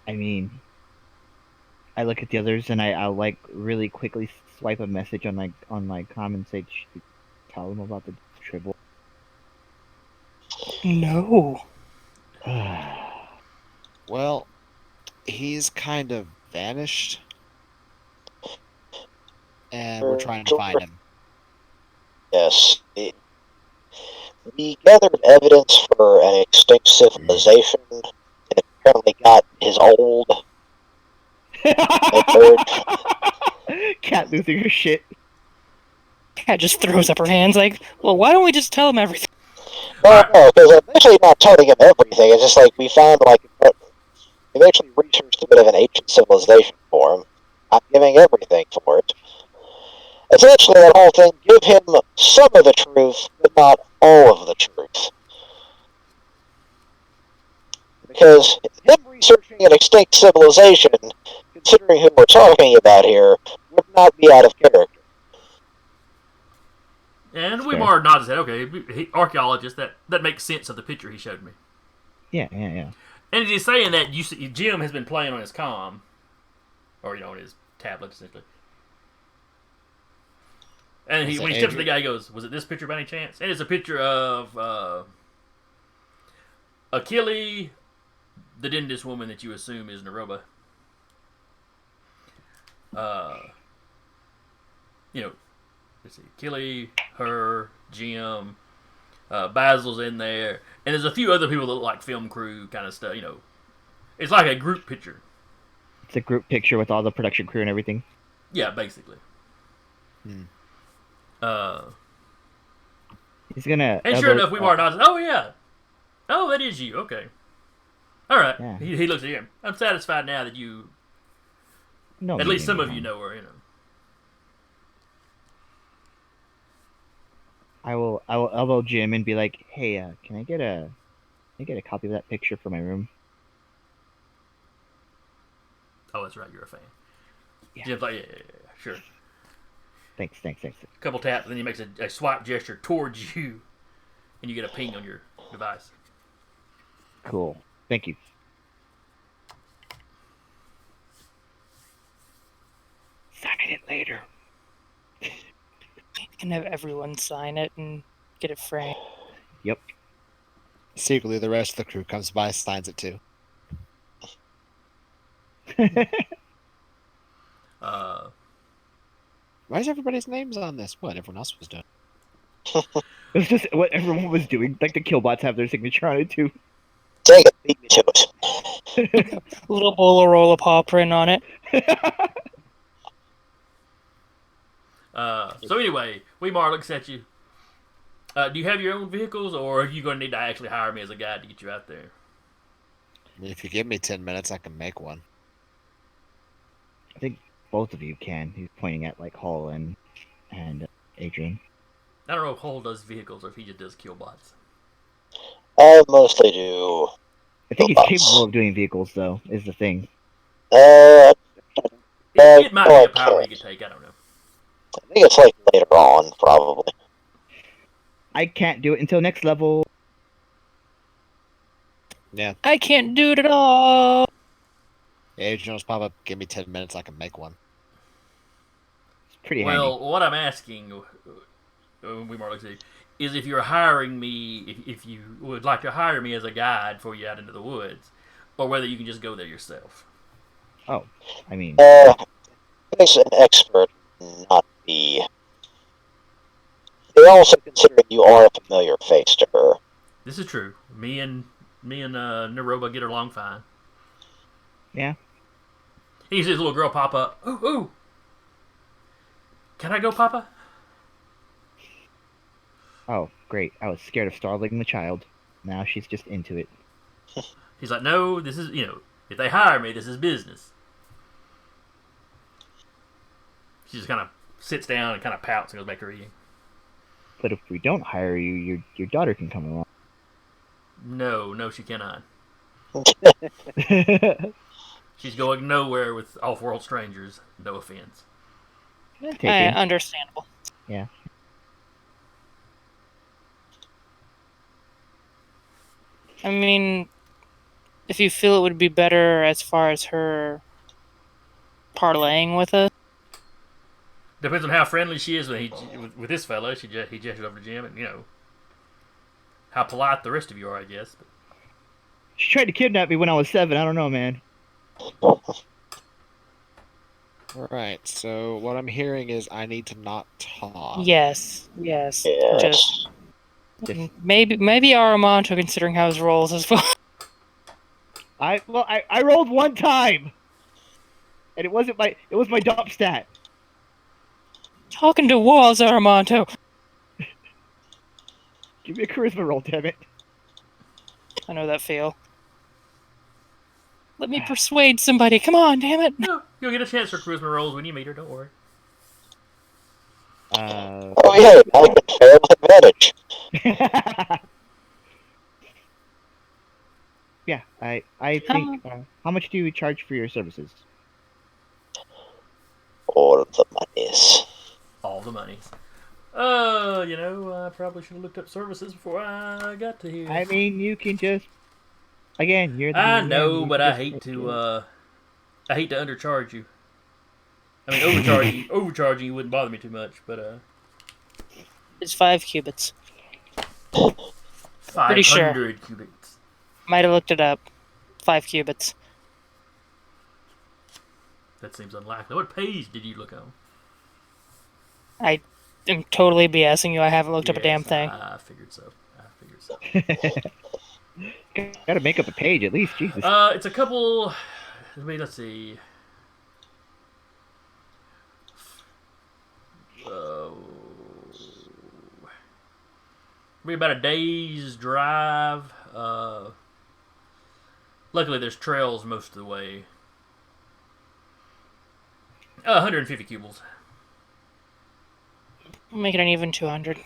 I mean, I look at the others and I'll like really quickly swipe a message on my comm and say, tell them about the tribble. No. Well, he's kind of vanished, and we're trying to find him. Yes. We gathered evidence for an extinct civilization. It apparently got his old Cat losing her shit. Cat just throws up her hands like, well, why don't we just tell him everything? No, because I'm actually not telling him everything. It's just like we found, we've actually researched a bit of an ancient civilization for him. Not giving everything for it. Essentially, that whole thing, give him some of the truth, but not all of the truth. Because him researching an extinct civilization, considering who we're talking about here, would not be out of character. And we Fair. more nodded and said, okay, archaeologist, that makes sense of the picture he showed me. Yeah. And he's saying that Jim has been playing on his comm, or on his tablet essentially. And when he steps to the guy, he goes, "Was it this picture by any chance?" And it's a picture of Achille, the dentist woman that you assume is Naroba. Let's see, Achille, her, Jim, Basil's in there, and there's a few other people that look like film crew kind of stuff. It's like a group picture. It's a group picture with all the production crew and everything. Yeah, basically. He's gonna. And sure enough, we were nodding. Oh yeah, oh that is you. Okay, all right. Yeah. He looks at him. I'm satisfied now that you, No, at least some of you know her. I will elbow Jim and be like, "Hey, can I get a copy of that picture for my room?" Oh, that's right. You're a fan. Yeah. Jim's like, yeah, sure. Thanks. A couple taps, and then he makes a swipe gesture towards you, and you get a ping on your device. Cool. Thank you. Sign it later. You can have everyone sign it and get it framed. Yep. Secretly, the rest of the crew comes by, signs it too. Why is everybody's names on this? What everyone else was doing? It was just what everyone was doing. Like the killbots have their signature on it too. Take it, beat me to it. Little Bolarola paw print on it. So anyway, Weimar looks at you. Do you have your own vehicles, or are you going to need to actually hire me as a guide to get you out there? I mean, if you give me 10 minutes, I can make one. I think both of you can. He's pointing at like Hall and Adrian. I don't know if Hull does vehicles or if he just does killbots. I mostly do. I think he's Killbots. capable of doing vehicles, though. Is the thing. It might be a power he could take. I don't know. I think it's like later on, probably. I can't do it until next level. Yeah. I can't do it at all. Agent Jones pop up. Give me 10 minutes. I can make one. It's pretty Well, handy. what I'm asking, Weimar looks at you, is if you're hiring me, if you would like to hire me as a guide for you out into the woods, or whether you can just go there yourself. Oh, I mean, Makes an expert not be. They're also considering you are a familiar face to her. This is true. Me and Naroba get along fine. yeah. He sees his little girl pop up. Ooh. Can I go, Papa? Oh, great. I was scared of startling the child. Now she's just into it. He's like, no, this is, if they hire me, this is business. She just kind of sits down and kind of pouts and goes back to reading. But if we don't hire you, your daughter can come along. No, she cannot. Take She's going nowhere with off-world strangers. No offense. it. Understandable. Yeah. I mean, if you feel it would be better as far as her parlaying with us. Depends on how friendly she is with this fellow. He gestures over to Jim, and how polite the rest of you are, I guess. But She tried to kidnap me when I was 7. I don't know, man. Alright, so what I'm hearing is I need to not talk. Yes. Yes. Just maybe Aramonto, considering how his rolls as well. I rolled one time, and it was my dop stat. Talking to walls, Aramonto. Give me a charisma roll, damn it. I know that feel. Let me persuade somebody. Come on, damn it. no, you'll get a chance for charisma rolls when you meet her. Don't worry. Oh yeah, I can fail with advantage. Yeah, I think. How much do you charge for your services? All the monies. All the monies. I probably should have looked up services before I got to here. I mean, you can just. Again, you're the. I know, you but can I just hate make to. it. I hate to undercharge you. I mean, overcharging you wouldn't bother me too much, but It's 5 cubits. 500 Pretty sure. cubits. Might have looked it up. 5 cubits. That seems unlikely. What page did you look on? I am totally BSing you. I haven't looked up a damn thing. I figured so. Gotta make up a page at least, Jesus. It's a couple. Let's see. Maybe about a day's drive. Luckily, there's trails most of the way. 150 cubics. Make it an even 200.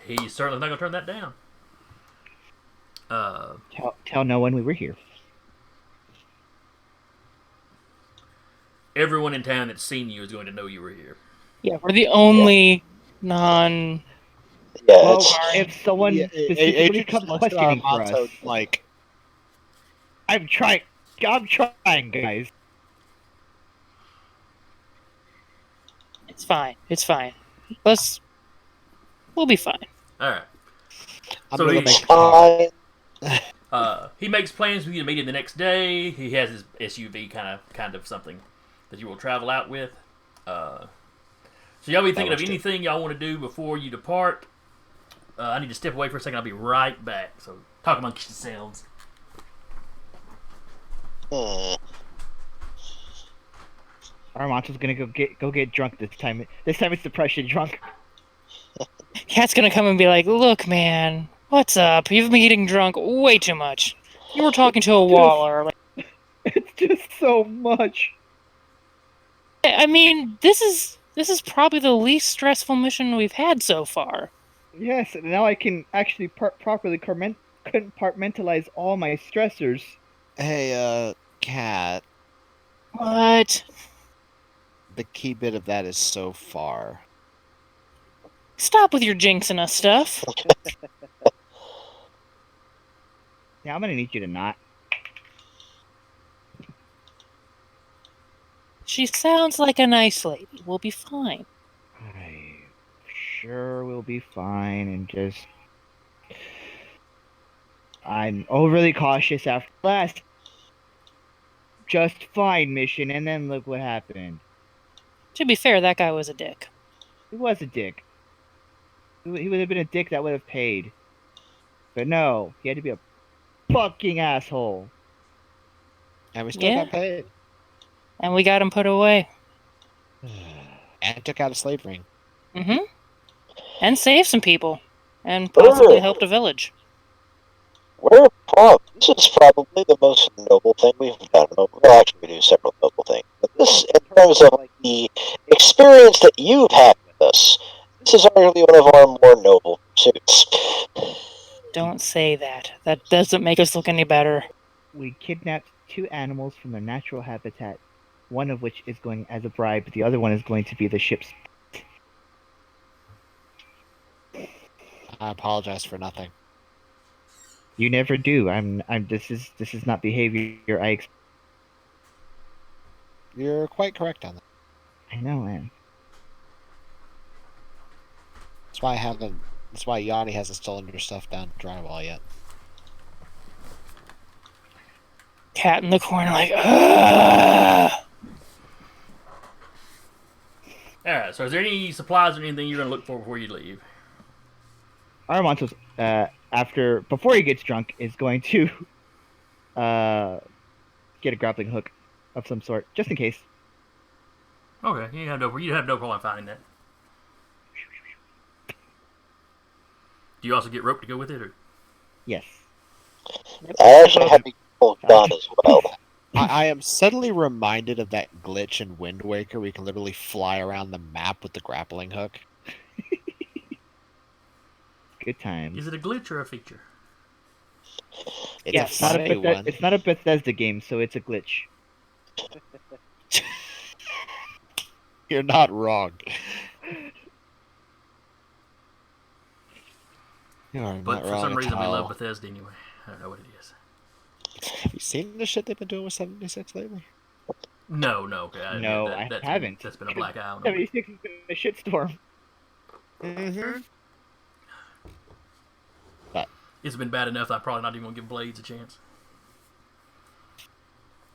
He's certainly not going to turn that down. Tell no one we were here. Everyone in town that's seen you is going to know you were here. Yeah, we're the only non. Yeah, Well, it's if someone specifically Agent comes just looks at questioning for us, Armando like, I'm trying, guys. It's fine. We'll be fine. All right. I'm So gonna he- make a call. fine. He makes plans with you to meet him the next day. He has his SUV, kind of something that you will travel out with. So y'all be thinking of works too. anything y'all want to do before you depart. I need to step away for a second. I'll be right back. So talk amongst yourselves. Armando's gonna go get drunk this time. This time it's depression drunk. Cat's gonna come and be like, "Look, man, what's up? You've been getting drunk way too much. You were talking to a wall earlier." It's just so much. I mean, this is probably the least stressful mission we've had so far. Yes, and now I can actually properly compartmentalize all my stressors. Hey, Cat. What? The key bit of that is so far. Stop with your jinxing us stuff. Yeah, I'm gonna need you to not. She sounds like a nice lady. We'll be fine. I sure will be fine, and just I'm overly cautious after last just fine mission, and then look what happened. To be fair, that guy was a dick. He was a dick. He would have been a dick that would have paid. But no, he had to be a fucking asshole. And we still Yeah. got paid. And we got him put away. And took out a slave ring. Mm-hmm. And saved some people. And possibly Sure. helped a village. We're proud. This is probably the most noble thing we've done. Well, actually, we do several noble things. But this, in terms of like the experience that you've had with us, this is arguably one of our more noble pursuits. Don't say that. That doesn't make us look any better. We kidnapped 2 animals from their natural habitat, one of which is going as a bribe, the other one is going to be the ship's. I apologize for nothing. You never do. This is not behavior You're quite correct on that. I know, man. That's why Yanni hasn't stolen your stuff down drywall yet. Cat in the corner like, ugh! Alright, so is there any supplies or anything you're going to look for before you leave? Armando's before he gets drunk is going to get a grappling hook of some sort, just in case. Okay, you have no problem finding that. Do you also get rope to go with it? Or? Yes. I actually have a full gun as well. I am suddenly reminded of that glitch in Wind Waker where you can literally fly around the map with the grappling hook. Good times. Is it a glitch or a feature? It's Yeah, a funny one. it's not a Bethesda game, so it's a glitch. You're not wrong. You are But not for wrong some at reason we all. love Bethesda anyway. I don't know what it is. Have you seen the shit they've been doing with 76 lately? No, I haven't. That's been a black eye on it. 76 has been a shitstorm. Mm-hmm. It's been bad enough that I'm probably not even going to give Blades a chance.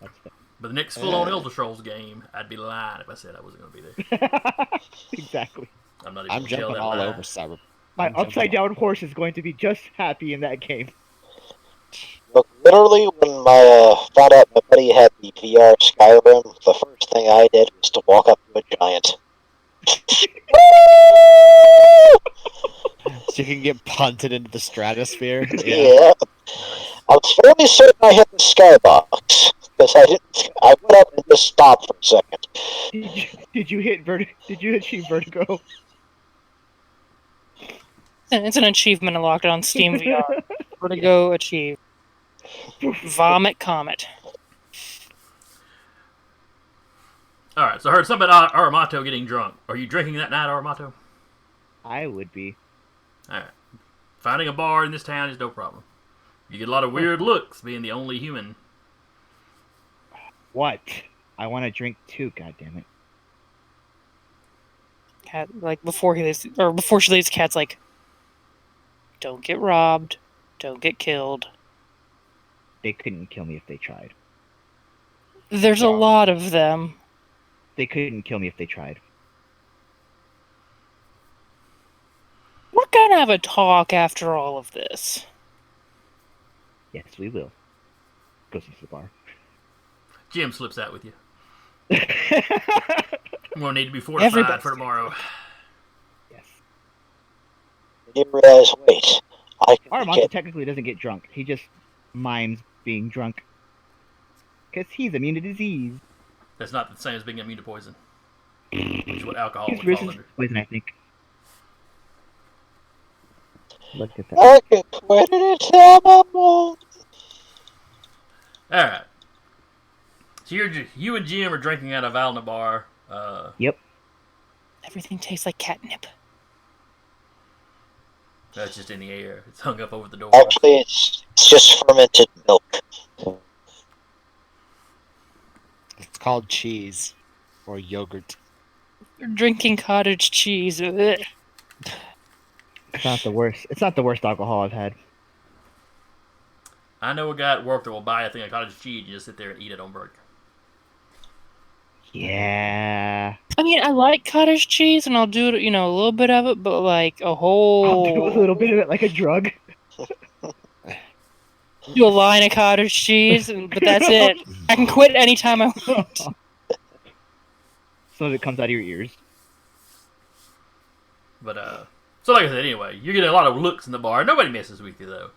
That's But the next full-on Elder Scrolls game, I'd be lying if I said I wasn't going to be there. exactly. I'm not even I'm going to tell jumping that all lie. over Cyber. My I'm jumping upside down horse is going to be just happy in that game. Look, literally, when I found out my buddy had the VR Skyrim, the first thing I did was to walk up to a giant. So you can get punted into the stratosphere. Yeah. I was fairly certain I hit the skybox because I went up and just stopped for a second. Did you hit Did you achieve vertigo? It's an achievement unlocked on Steam VR. Where to go achieve. Vomit Comet. All right, so I heard something about Aramato getting drunk. Are you drinking that night, Aramato? I would be. All right. Finding a bar in this town is no problem. You get a lot of weird looks being the only human. What? I want to drink too. God damn it. Cat, like before he leaves, or before she leaves, Cat's like, "Don't get robbed, don't get killed." They couldn't kill me if they tried. There's a lot of them. They couldn't kill me if they tried. We're gonna have a talk after all of this. Yes, we will. Goes to the bar. Jim slips out with you. I'm going to need to be fortified Everybody. for tomorrow. Yes. I didn't realize, wait, I can Armando get technically doesn't get drunk. He just mimes being drunk. Because he's immune to disease. That's not the same as being immune to poison, which is what alcohol He's would fall resistant under. to poison, I think. Look at that. I can quit it anytime I want. All right. So you and Jim are drinking at a Valna bar. Yep. Everything tastes like catnip. That's just in the air. It's hung up over the door. Actually, it's just fermented milk. It's called cheese or yogurt. You're drinking cottage cheese. Ugh. It's not the worst. It's not the worst alcohol I've had. I know a guy at work that will buy a thing of cottage cheese and just sit there and eat it on break. Yeah. I mean, I like cottage cheese, and I'll do it, a little bit of it, but like a whole. I'll do a little bit of it like a drug. Do a line of cottage cheese, but that's it. I can quit anytime I want. So it comes out of your ears. But so like I said, anyway, you're getting a lot of looks in the bar. Nobody messes with you though.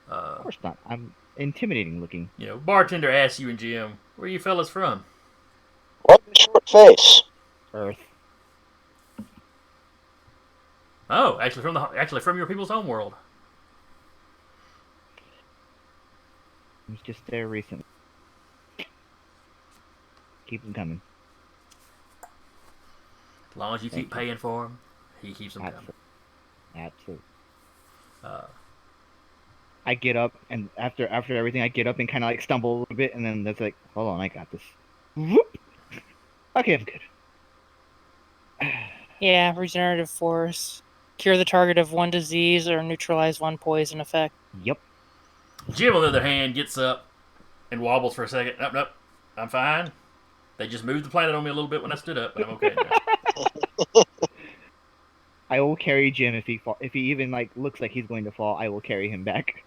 Of course not. I'm intimidating looking. Bartender asks you and Jim, "Where you fellas from?" What a short face. Earth. Oh, actually from your people's home world. I was just there recently. Keep them coming. As long as you keep paying for him, he keeps them coming. Absolutely. Uh, I get up, and after everything, I get up and kind of like stumble a little bit, and then that's like, hold on, I got this. Whoop. Okay, I'm good. Yeah, regenerative force. Cure the target of one disease or neutralize one poison effect. Yep. Jim, on the other hand, gets up and wobbles for a second. Nope, I'm fine. They just moved the planet on me a little bit when I stood up, but I'm okay now. I will carry Jim if he even like looks like he's going to fall. I will carry him back.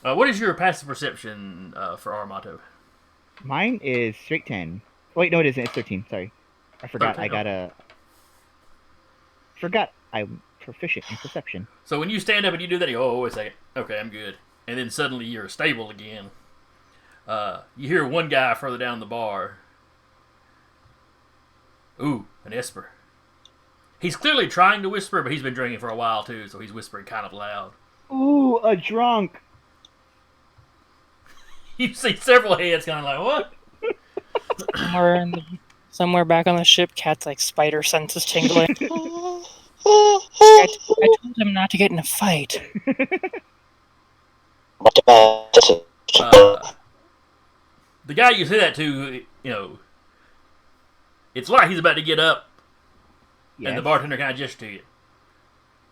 What is your passive perception for Armato? Mine is straight 10. Wait, no, it isn't. It's 13. Sorry, I forgot. 13, Forgot I'm proficient in perception. So when you stand up and you do that, you go, oh, wait a second. Okay, I'm good. And then suddenly you're stable again. You hear one guy further down the bar. Ooh, an Esper. He's clearly trying to whisper, but he's been drinking for a while too, so he's whispering kind of loud. Ooh, a drunk. You see several heads kind of like, what? Somewhere back on the ship, Cat's like spider senses tingling. I told him not to get in a fight. The guy you say that to, it's like he's about to get up, Yes. and the bartender kind of gestures to you.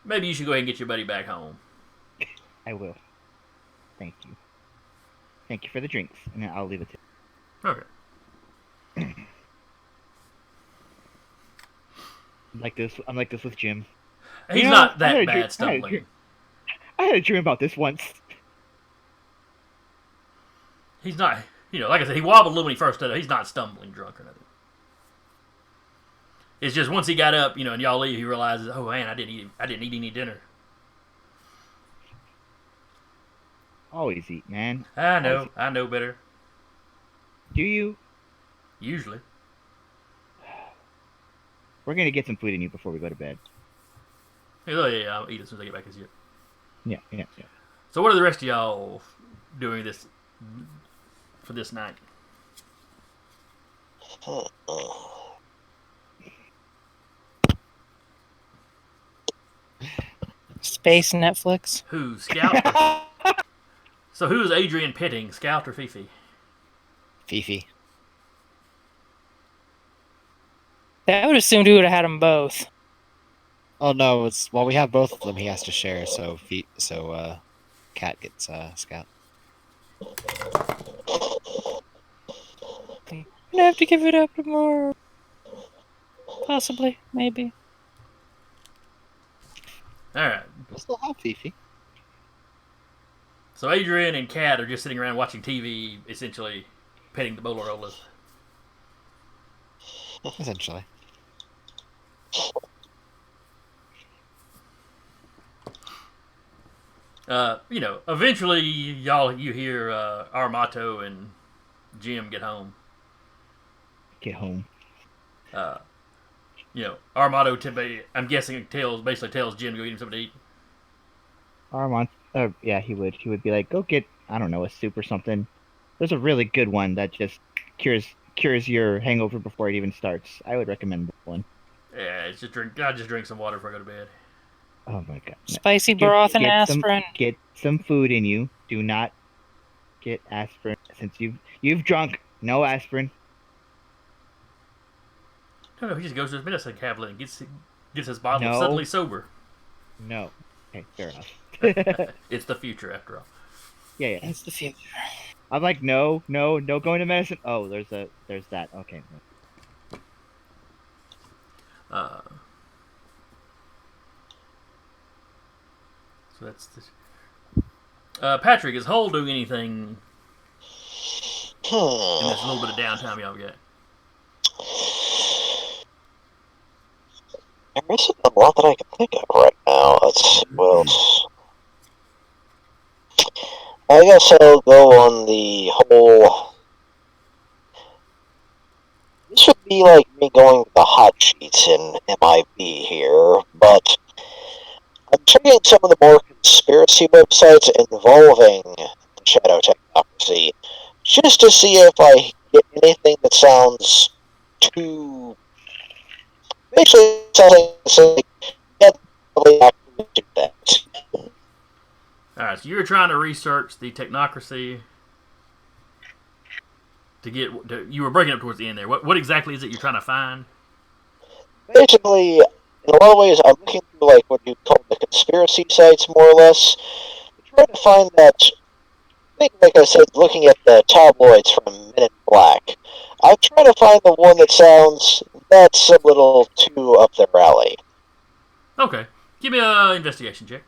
Maybe you should go ahead and get your buddy back home. I will. Thank you. Thank you for the drinks, and then I'll leave it to Okay. I'm like this with Jim. He's not that bad stumbling. I had a dream about this once. He's not, like I said, he wobbled a little when he first stood up. He's not stumbling drunk or nothing. It's just once he got up, and y'all leave, he realizes, oh man, I didn't eat any dinner. Always eat, man. I know better. Do you? Usually. We're gonna get some food in you before we go to bed. Oh, yeah, I'll eat it as soon as I get back as you. Yeah. So what are the rest of y'all doing for this night? Space Netflix. Who, Scout? So who is Adrian pitting, Scout or Fifi? Fifi. I would assume he would have had them both. Oh no, we have both of them. He has to share. So Cat gets Scout. I'm gonna have to give it up tomorrow. Possibly, maybe. All right. We'll still have Fifi. So Adrian and Kat are just sitting around watching TV, essentially petting the bowler rollers. Essentially. Eventually you hear Armato and Jim get home. Get home. Armato I'm guessing basically tells Jim to go get him something to eat. Armand, yeah, he would. He would be like, go get, I don't know, a soup or something. There's a really good one that just cures your hangover before it even starts. I would recommend that one. Yeah, it's just drink. I just drink some water before I go to bed. Oh my god. No. Spicy broth and aspirin. Get some food in you. Do not get aspirin since you've drunk. No aspirin. No, he just goes to his medicine cabinet and gets his bottle No. suddenly sober. No. Okay, fair enough. It's the future after all. Yeah. It's the future. I'm like, no going to medicine. Oh, there's that. Okay. So that's this. Patrick, is Hull doing anything in this little bit of downtime y'all get? There isn't a lot that I can think of right now. Let's see what else. I guess I'll go on the whole. This would be like me going to the hot sheets in MIB here, but I'm checking some of the more conspiracy websites involving the shadow technocracy, just to see if I get anything that sounds too. Basically, it sounds like yeah, probably actually do that. Alright, so you were trying to research the technocracy you were breaking up towards the end there. What exactly is it you're trying to find? Basically, in a lot of ways, I'm looking through like what you call the conspiracy sites, more or less, trying to find that. I think, like I said, looking at the tabloids from Men in Black, I'm trying to find the one that sounds that's a little too up their alley. Okay. Give me an investigation check.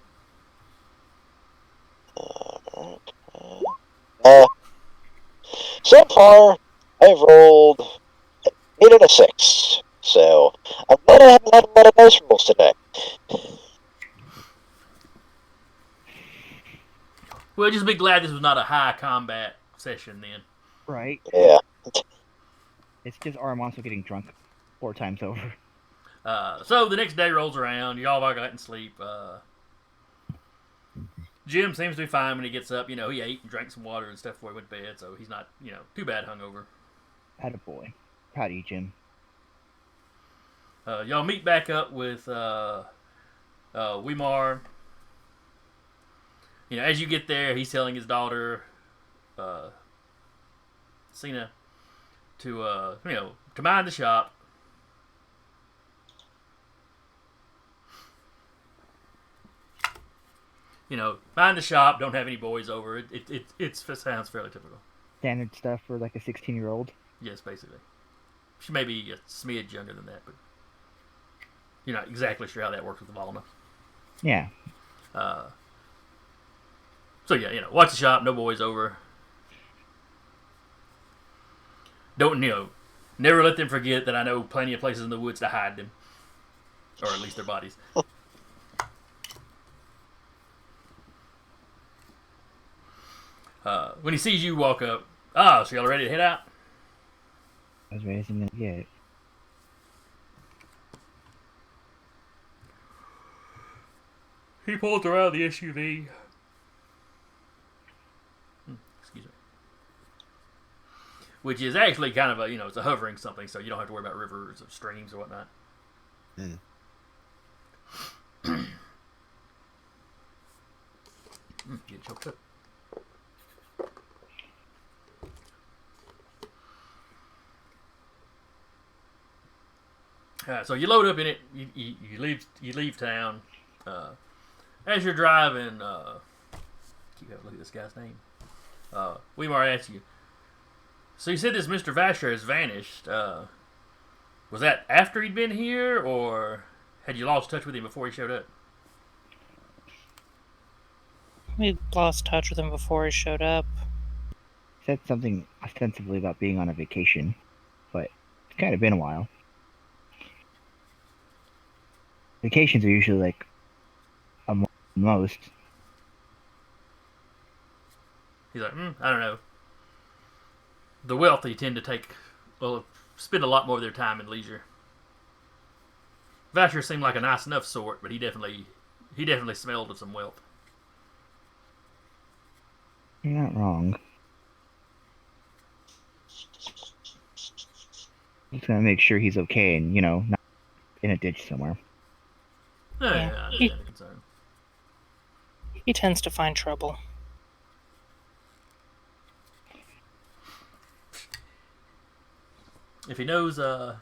So far, I've rolled 8 and a 6, so I'm glad I haven't had a lot of dice rolls today. Well, just be glad this was not a high combat session then. Right. Yeah. It's just Aramonso getting drunk 4 times over. So the next day rolls around. Y'all have gotten sleep. Jim seems to be fine when he gets up. He ate and drank some water and stuff before he went to bed, so he's not, too bad hungover. Attaboy. Proud of you, Jim. Y'all meet back up with Weimar. As you get there, he's telling his daughter, Cena, to mind the shop. Mind the shop. Don't have any boys over. It sounds fairly typical. Standard stuff for like a 16-year-old. Yes, basically. She may be a smidge younger than that, but you're not exactly sure how that works with the Volna. Yeah. So yeah, watch the shop. No boys over. Don't never let them forget that I know plenty of places in the woods to hide them, or at least their bodies. When he sees you walk up, so y'all ready to head out? I was raising it. Yeah. He pulls her out of the SUV. Excuse me. Which is actually kind of a, it's a hovering something, so you don't have to worry about rivers or streams or whatnot. Get choked up. So you load up in it. You leave town. As you're driving, keep having a look at this guy's name. Weimar asks you. So you said this Mr. Vasher has vanished. Was that after he'd been here, or had you lost touch with him before he showed up? We lost touch with him before he showed up. Said something ostensibly about being on a vacation, but it's kind of been a while. Vacations are usually like a month at most. He's like, I don't know. The wealthy tend to spend a lot more of their time in leisure. Vasher seemed like a nice enough sort, but he definitely smelled of some wealth. You're not wrong. Just gonna make sure he's okay and, not in a ditch somewhere. Yeah, I understand the concern. He tends to find trouble. If he knows, if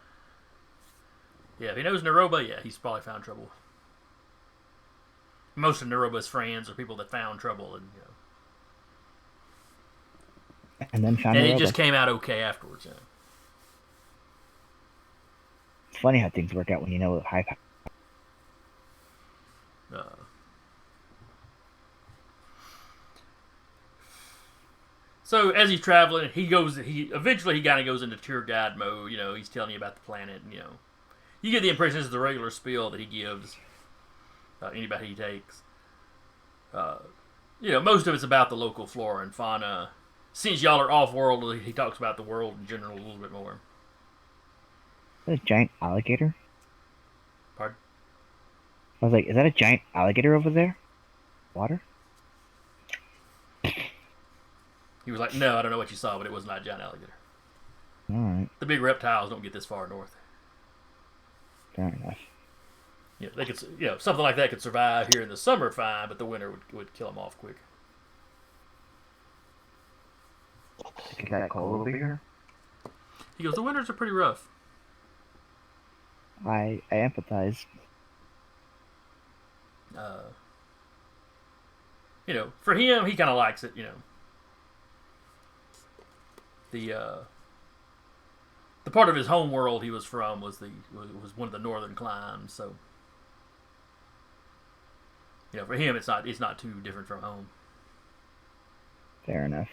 he knows Naroba, yeah, he's probably found trouble. Most of Naroba's friends are people that found trouble, and And then found and Naroba. it just came out okay afterwards. It's funny how things work out when you know high power. So as he's traveling, he eventually kind of goes into tour guide mode. He's telling you about the planet. And, you get the impression this is the regular spiel that he gives anybody he takes. Most of it's about the local flora and fauna. Since y'all are off-world, he talks about the world in general a little bit more. Is that a giant alligator? Pardon? I was like, is that a giant alligator over there? Water? He was like, no, I don't know what you saw, but it was not a giant alligator. Alright, The big reptiles don't get this far north. fair enough. They could, something like that could survive here in the summer fine, but the winter would kill them off quick. Is that cold over here? He goes, the winters are pretty rough. I empathize. For him, he kind of likes it. The part of his home world he was from was one of the northern climes, so for him it's not too different from home. Fair enough.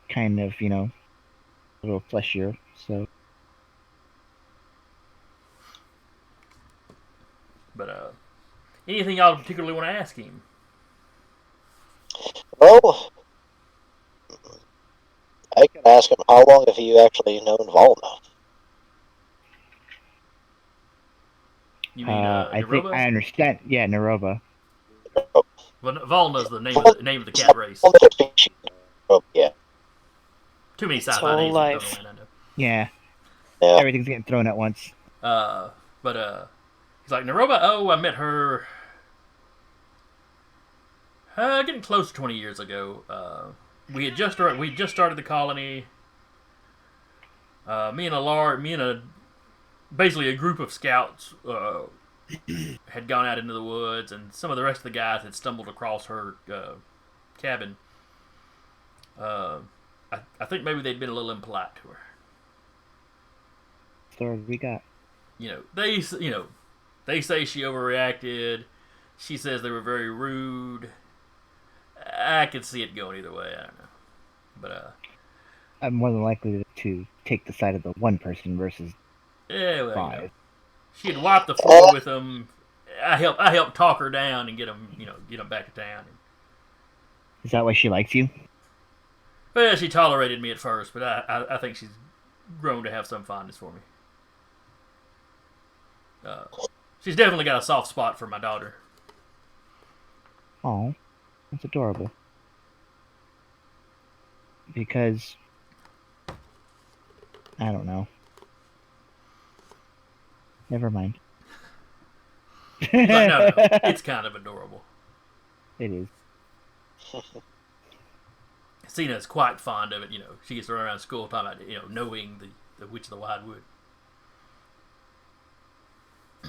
Kind of, a little fleshier, so. But anything y'all particularly want to ask him? Well, I can ask him, how long have you actually known Volna? You mean I think Naroba? I understand. Yeah, Naroba. Well, Volna's the name of the cat race. Yeah. Too many His sci-fi whole names. life. I know. Yeah, Yeah. everything's getting thrown at once. But he's like, Naroba, I met her getting close to 20 years ago. We had just started the colony. Basically a group of scouts had gone out into the woods, and some of the rest of the guys had stumbled across her cabin. I think maybe they'd been a little impolite to her. Story we got. They say she overreacted. She says they were very rude. I could see it going either way. I don't know, but I'm more than likely to take the side of the one person versus yeah, well, five. She had wiped the floor with them. I helped talk her down and get them back to town. Is that why she likes you? Well, she tolerated me at first, but I think she's grown to have some fondness for me. She's definitely got a soft spot for my daughter. Oh, that's adorable. Because I don't know. Never mind. Like, no, it's kind of adorable. It is. Cena's quite fond of it. You know, she gets to run around school talking about knowing the Witch of the Wildwood.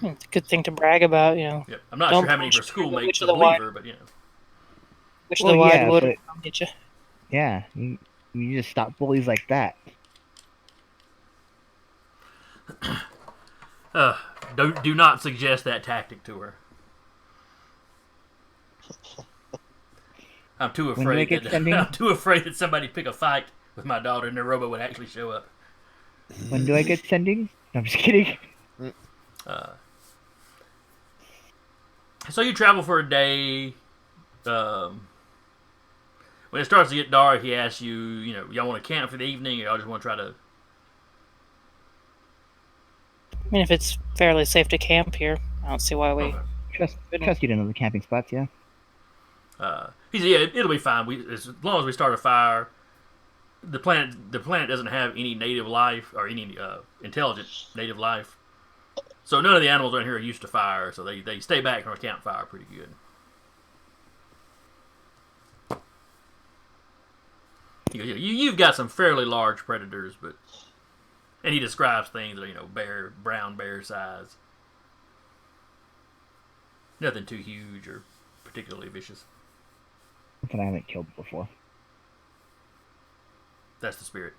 It's a good thing to brag about, Yep. I'm not Don't sure how many of her bullshit the schoolmates Witch will of the believe her, but Which Well, the yeah, Wildwood but- will come get you. Yeah, you just stop bullies like that. do not suggest that tactic to her. I'm too When do I afraid get that sending? I'm too afraid that somebody pick a fight with my daughter and the robo would actually show up. When do I get sending? No, I'm just kidding. So you travel for a day. When it starts to get dark, he asks you, y'all want to camp for the evening, or y'all just want to try to. I mean, if it's fairly safe to camp here, I don't see why we. Okay. Trust you to know the camping spots, yeah. He said, "Yeah, it'll be fine. As long as we start a fire, the planet doesn't have any native life or any intelligent native life. So none of the animals around here are used to fire, so they stay back from a campfire pretty good." You've got some fairly large predators, and he describes things that are brown bear size. Nothing too huge or particularly vicious. Something I haven't killed before. That's the spirit.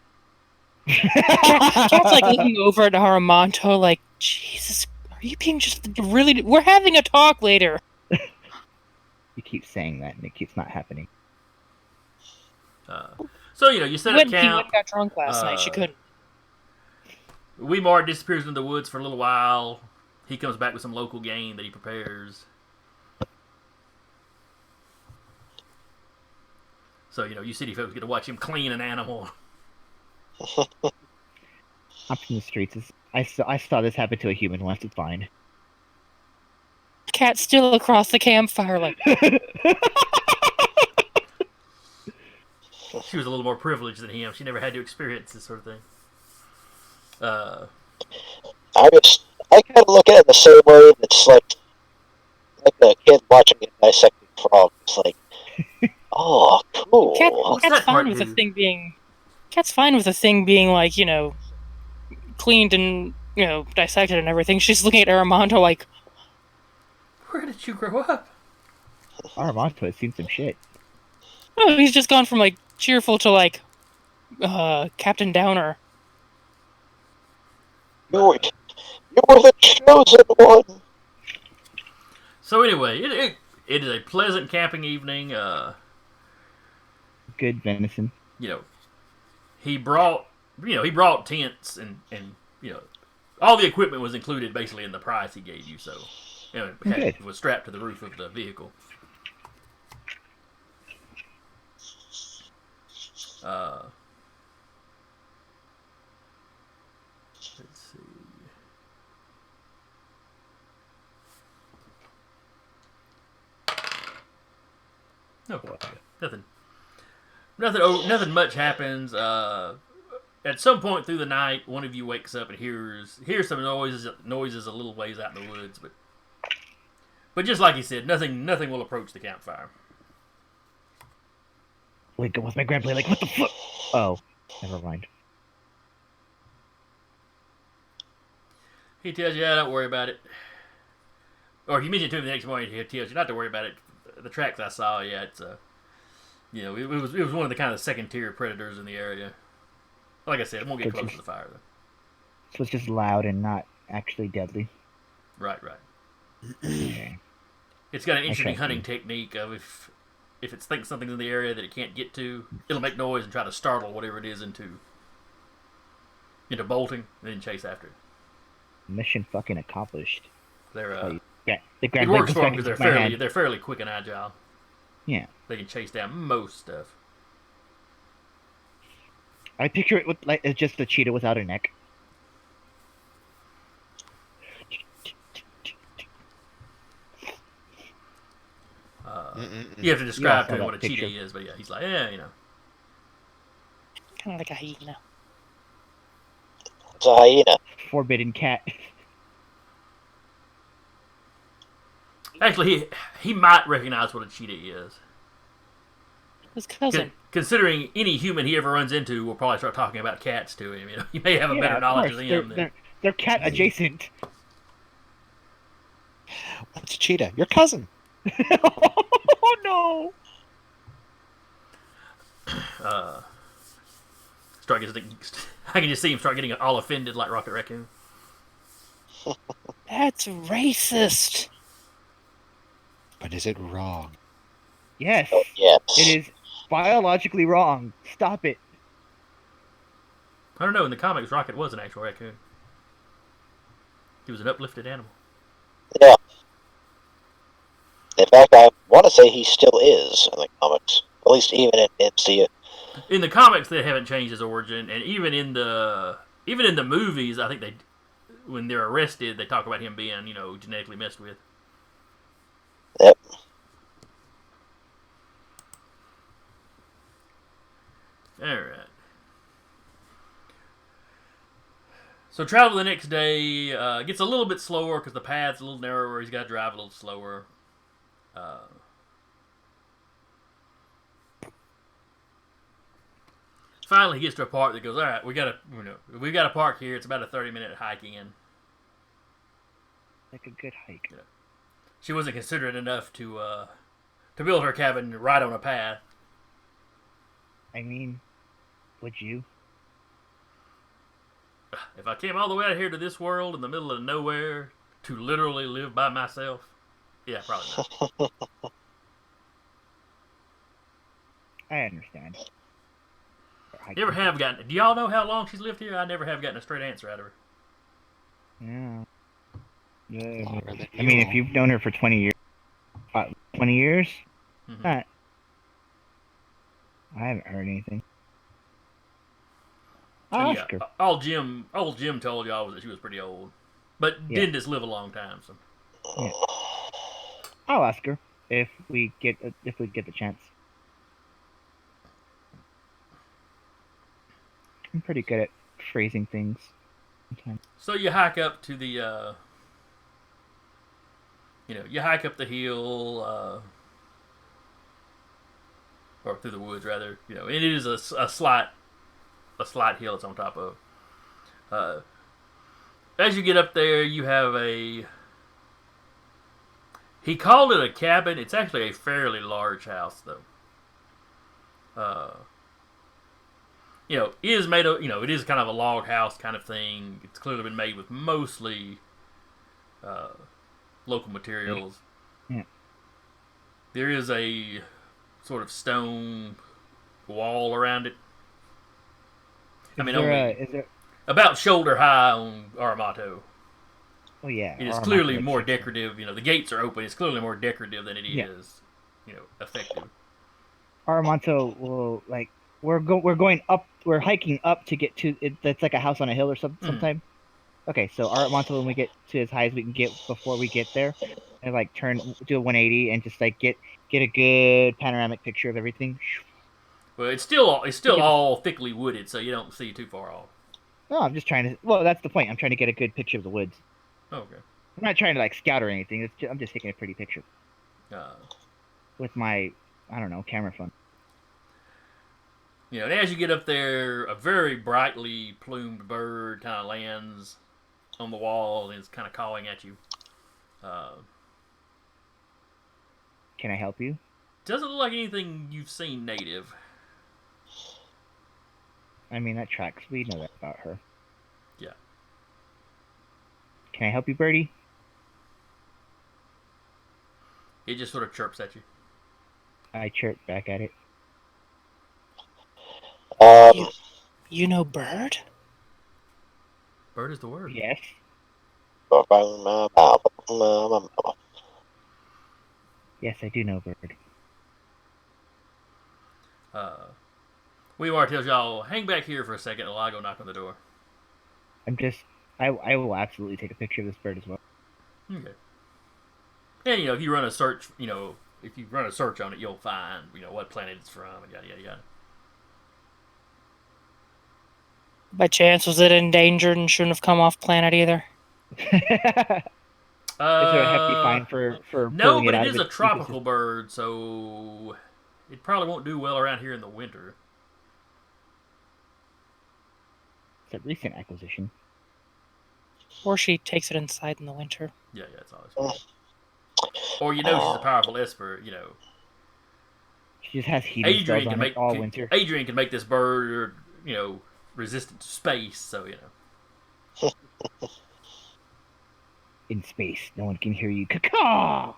Cat's like looking over at Haramonto, like, Jesus, are you being just really? We're having a talk later. You keep saying that, and it keeps not happening. So you set When up he went camp. and got drunk last night, she couldn't. Weemar disappears into the woods for a little while. He comes back with some local game that he prepares. So, you city folks get to watch him clean an animal. I'm from the streets. I saw this happen to a human once. It's fine. Cat's still across the campfire, like, She was a little more privileged than him. She never had to experience this sort of thing. I kind of look at it the same way. It's like a kid watching a dissecting frog. It's like, oh, cool. What's Cat's that part fine with the do? thing being. Cat's fine with the thing being like, cleaned and dissected and everything. She's looking at Aramonto like, Where did you grow up? Armando has seen some shit. oh, he's just gone from like cheerful to like, Captain Downer. You were the chosen one. So anyway, it is a pleasant camping evening. Good venison. He brought tents and all the equipment was included basically in the price he gave you. So it was strapped to the roof of the vehicle. Let's see. No, nothing. Nothing much happens. At some point through the night, one of you wakes up and hears some noises a little ways out in the woods, but just like he said, nothing will approach the campfire. Wake up with my grandpa, like, what the fuck? Oh, never mind. He tells you, don't worry about it. Or if you mention it to him the next morning, he tells you not to worry about it. The tracks I saw, it's it was one of the kind of second tier predators in the area. Like I said, it won't get close to the fire though. So it's just loud and not actually deadly. Right. Okay. It's got an interesting Okay. hunting technique of if it thinks something's in the area that it can't get to, it'll make noise and try to startle whatever it is into bolting, and then chase after it. Mission fucking accomplished. They're Yeah, the it grandpa works goes for them back because into my hand. they're fairly quick and agile. Yeah. They can chase down most stuff. I picture it with like it's just a cheetah without a neck. You have to all describe saw to him that what a picture. cheetah is, but yeah, he's like, yeah, you know. Kind of like a hyena. It's a hyena. Forbidden cat. Actually, he might recognize what a cheetah is. His cousin. Considering any human he ever runs into will probably start talking about cats to him. You know, he may have a Yeah, better of knowledge course. of them. They're cat adjacent. What's a cheetah? Your cousin. Oh no! Start getting, I can just see him start getting all offended like Rocket Raccoon. That's racist. But is it wrong? Yes, Yes. it is biologically wrong. Stop it. I don't know. In the comics, Rocket was an actual raccoon. He was an uplifted animal. Yeah. In fact, I want to say he still is in the comics. At least even in MCU. In the comics, they haven't changed his origin, and even in the movies, I think when they're arrested, they talk about him being genetically messed with. Yep. All right. So travel the next day gets a little bit slower because the path's a little narrower. He's got to drive a little slower. Finally, he gets to a park that goes, all right, we got a park here. It's about a 30-minute hike in. Like a good hike. She wasn't considerate enough to build her cabin right on a path. I mean, would you? If I came all the way out here to this world in the middle of nowhere to literally live by myself, yeah, probably not. I understand. Do y'all know how long she's lived here? I never have gotten a straight answer out of her. Yeah. Yeah. Longer than I mean, you if you've known her for 20 years, 20 years, Mm-hmm. not. I haven't heard anything. I'll ask her. Old Jim told y'all was that she was pretty old, but Yeah. didn't just live a long time. So Yeah. I'll ask her if we get the chance. I'm pretty good at phrasing things. Sometimes. So you hike up to the, you hike up the hill, or through the woods rather. And it is a slight hill it's on top of. As you get up there, you have he called it a cabin. It's actually a fairly large house, though. It is made of, it is kind of a log house kind of thing. It's clearly been made with mostly local materials. Yeah. There is a sort of stone wall around it. Is there? About shoulder high on Armato. Oh yeah. It is Armato clearly makes more sense. decorative. The gates are open. It's clearly more decorative than it Yeah. is, effective. Armato will we're going up. We're hiking up to get to it. That's like a house on a hill or sometime. Okay, so Armato, when we get to as high as we can get before we get there, and do a 180 and just get a good panoramic picture of everything. Well, it's still all thickly wooded, so you don't see too far off. No, I'm just trying to. Well, that's the point. I'm trying to get a good picture of the woods. Okay. I'm not trying to scout or anything. I'm just taking a pretty picture with my, I don't know, camera phone. And as you get up there, a very brightly plumed bird kind of lands on the wall and is kind of calling at you. Can I help you? Doesn't look like anything you've seen native. I mean, that tracks. We know that about her. Yeah. Can I help you, Birdie? It just sort of chirps at you. I chirp back at it. You know bird? Bird is the word. Yes. Yes, I do know bird. Weaver tells y'all, hang back here for a second while I go knock on the door. I will absolutely take a picture of this bird as well. Okay. And, if you run a search, if you run a search on it, you'll find what planet it's from and yada yada yada. By chance, was it endangered and shouldn't have come off planet either? Is there a hefty fine for no, pulling but it out it of is a its tropical ecosystem? bird, so it probably won't do well around here in the winter. It's a recent acquisition. Or she takes it inside in the winter. Yeah, it's always good. Or she's a powerful Esper. She just has heating spells on it all winter. Adrian can make this bird, resistant to space. So In space, no one can hear you. Caw!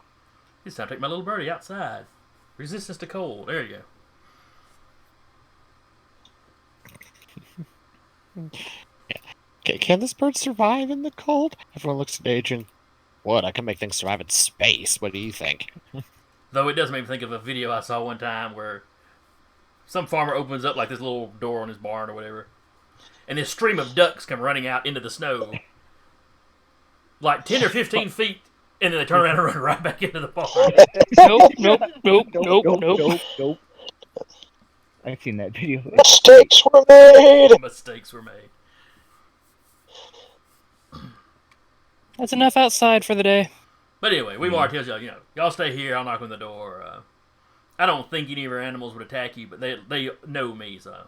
It's time to take my little birdie outside. Resistance to cold. There you go. Can this bird survive in the cold? Everyone looks at Adrian. What? I can make things survive in space. What do you think? Though it does make me think of a video I saw one time where some farmer opens up like this little door on his barn or whatever, and this stream of ducks come running out into the snow, like 10 or 15 feet, and then they turn around and run right back into the barn. Nope. I've seen that video. Mistakes were made! Mistakes were made. That's enough outside for the day. But anyway, Weimar tells y'all stay here, I'll knock on the door. I don't think any of her animals would attack you, but they know me, so.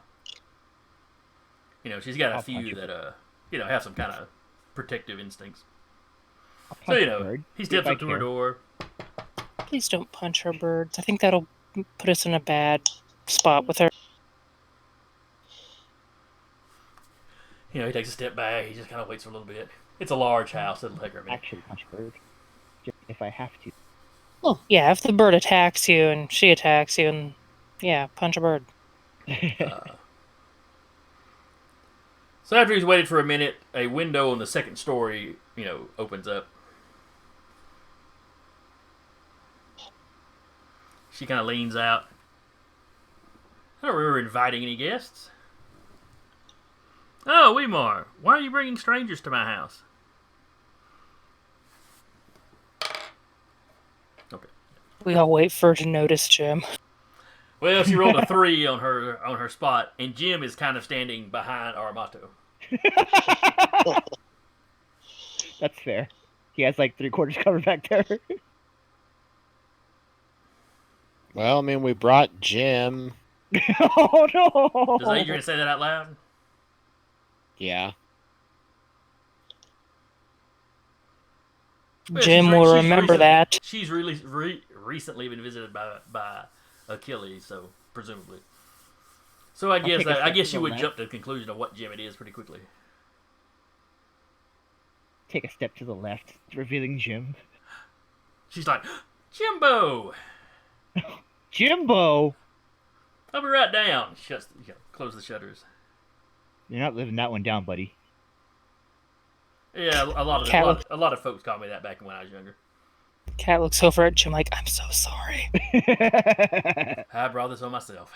She's got a few that, have some kind of protective instincts. So, he steps up to her door. Please don't punch her birds. I think that'll put us in a bad spot with her. He takes a step back, he just kind of waits for a little bit. It's a large house, it'll take her a minute. Actually punch a bird. Just if I have to. Well, yeah, if the bird attacks you and she attacks you, and yeah, punch a bird. So after he's waited for a minute, a window on the second story, opens up. She kind of leans out. I don't remember inviting any guests. Oh, Weimar, why are you bringing strangers to my house? Okay. We all wait for her to notice Jim. Well, she rolled a 3 on her spot, and Jim is kind of standing behind Armato. That's fair. He has like 3/4 cover back there. Well, I mean, we brought Jim. Oh no! Does Adrian say that out loud? Yeah. Well, Jim will remember that. She's really recently been visited by Achilles, so presumably. So I guess you would jump to the conclusion of what Jim it is pretty quickly. Take a step to the left, revealing Jim. She's like, Jimbo! Jimbo! I'll be right down. Close the shutters. You're not living that one down, buddy. Yeah, a lot of folks called me that back when I was younger. Cat looks over at Jim like, I'm so sorry. I brought this on myself.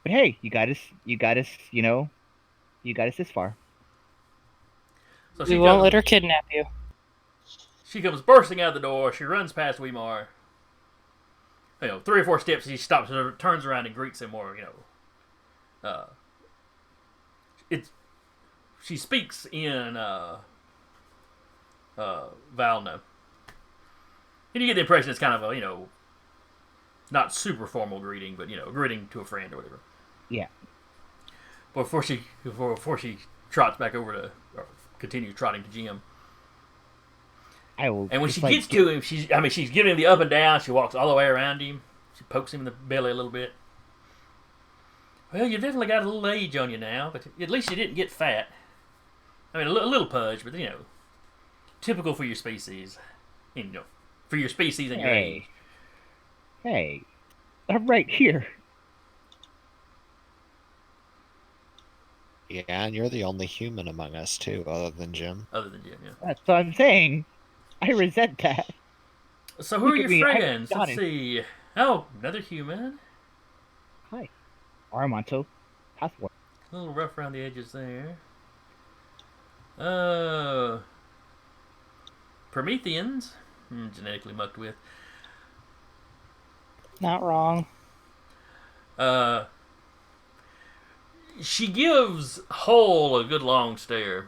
But hey, you got us this far. So We won't let her kidnap you. She comes bursting out of the door. She runs past Weimar. 3 or 4 steps. She stops, turns around, and greets him more. She speaks in Valno, and you get the impression it's kind of a not super formal greeting, but greeting to a friend or whatever. Yeah. Before she trots back over to or continues trotting to Jim. And when she gets to him, she's giving him the up and down. She walks all the way around him. She pokes him in the belly a little bit. Well, you definitely got a little age on you now, but at least you didn't get fat. I mean, a little pudge, but typical for your species. For your species and your age. Hey, I'm right here. Yeah, and you're the only human among us, too, other than Jim. Other than Jim, yeah. That's what I'm saying. I resent that. So who are your friends? Let's see. Oh, another human. Hi. Armanto. Password. A little rough around the edges there. Prometheans. Genetically mucked with. Not wrong. She gives Hole a good long stare.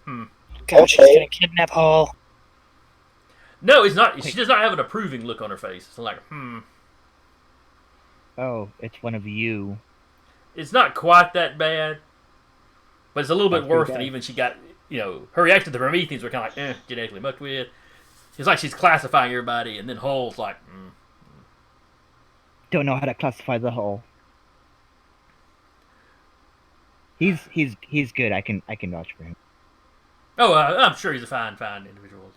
God, she's gonna kidnap Hall. No, it's not. She does not have an approving look on her face. It's like, Oh, it's one of you. It's not quite that bad, but it's a little bit That's worse pretty than bad. even she got. Her reaction to the Prometheans were kind of like, genetically mucked with. It's like she's classifying everybody, and then Hole's like, Don't know how to classify the whole. He's good. I can vouch for him. Oh, I'm sure he's a fine individual.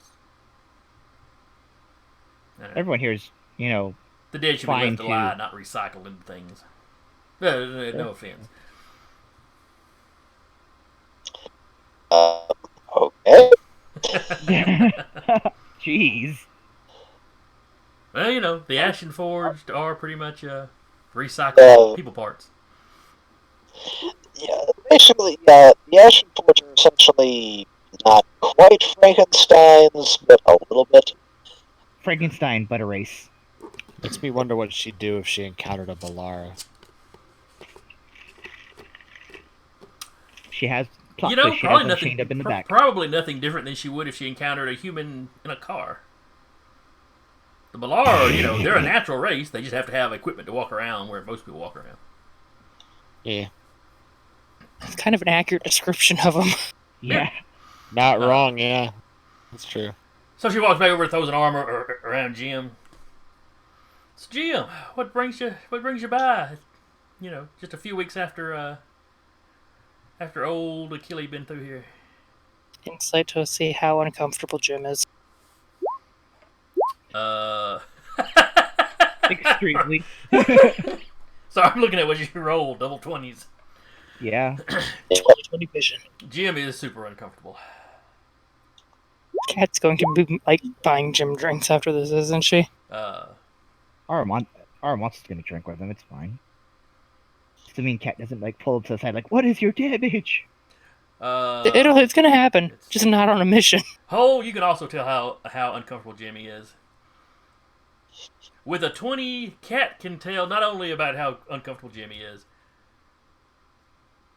Everyone here is, The dead should be fine left alive, too. not recycled into things. No offense. Okay. Jeez. Well, the Ashen Forged are pretty much recycled people parts. Yeah, basically, the Ashen Forge are essentially not quite Frankenstein's, but a little bit. Frankenstein, but a race. Makes me wonder what she'd do if she encountered a Balara. She has plot twist. She has Probably them nothing. chained up in the back. Probably nothing different than she would if she encountered a human in a car. The Balar, they're a natural race. They just have to have equipment to walk around where most people walk around. Yeah. It's kind of an accurate description of them. Yeah. Not wrong, yeah. That's true. So she walks back over and throws an arm around Jim. So Jim, what brings you by? Just a few weeks after old Achilles been through here. Insight to see how uncomfortable Jim is. Extremely. So I'm looking at what you rolled, double 20s. Yeah. 20/20 vision. Jim is super uncomfortable. Kat's going to be like buying Jim drinks after this, isn't she? Our monster's gonna drink with him. It's fine. Just mean Cat doesn't pull him to the side what is your damage? It's gonna happen. Just not on a mission. Hole, you can also tell how uncomfortable Jimmy is. With a 20, Cat can tell not only about how uncomfortable Jimmy is,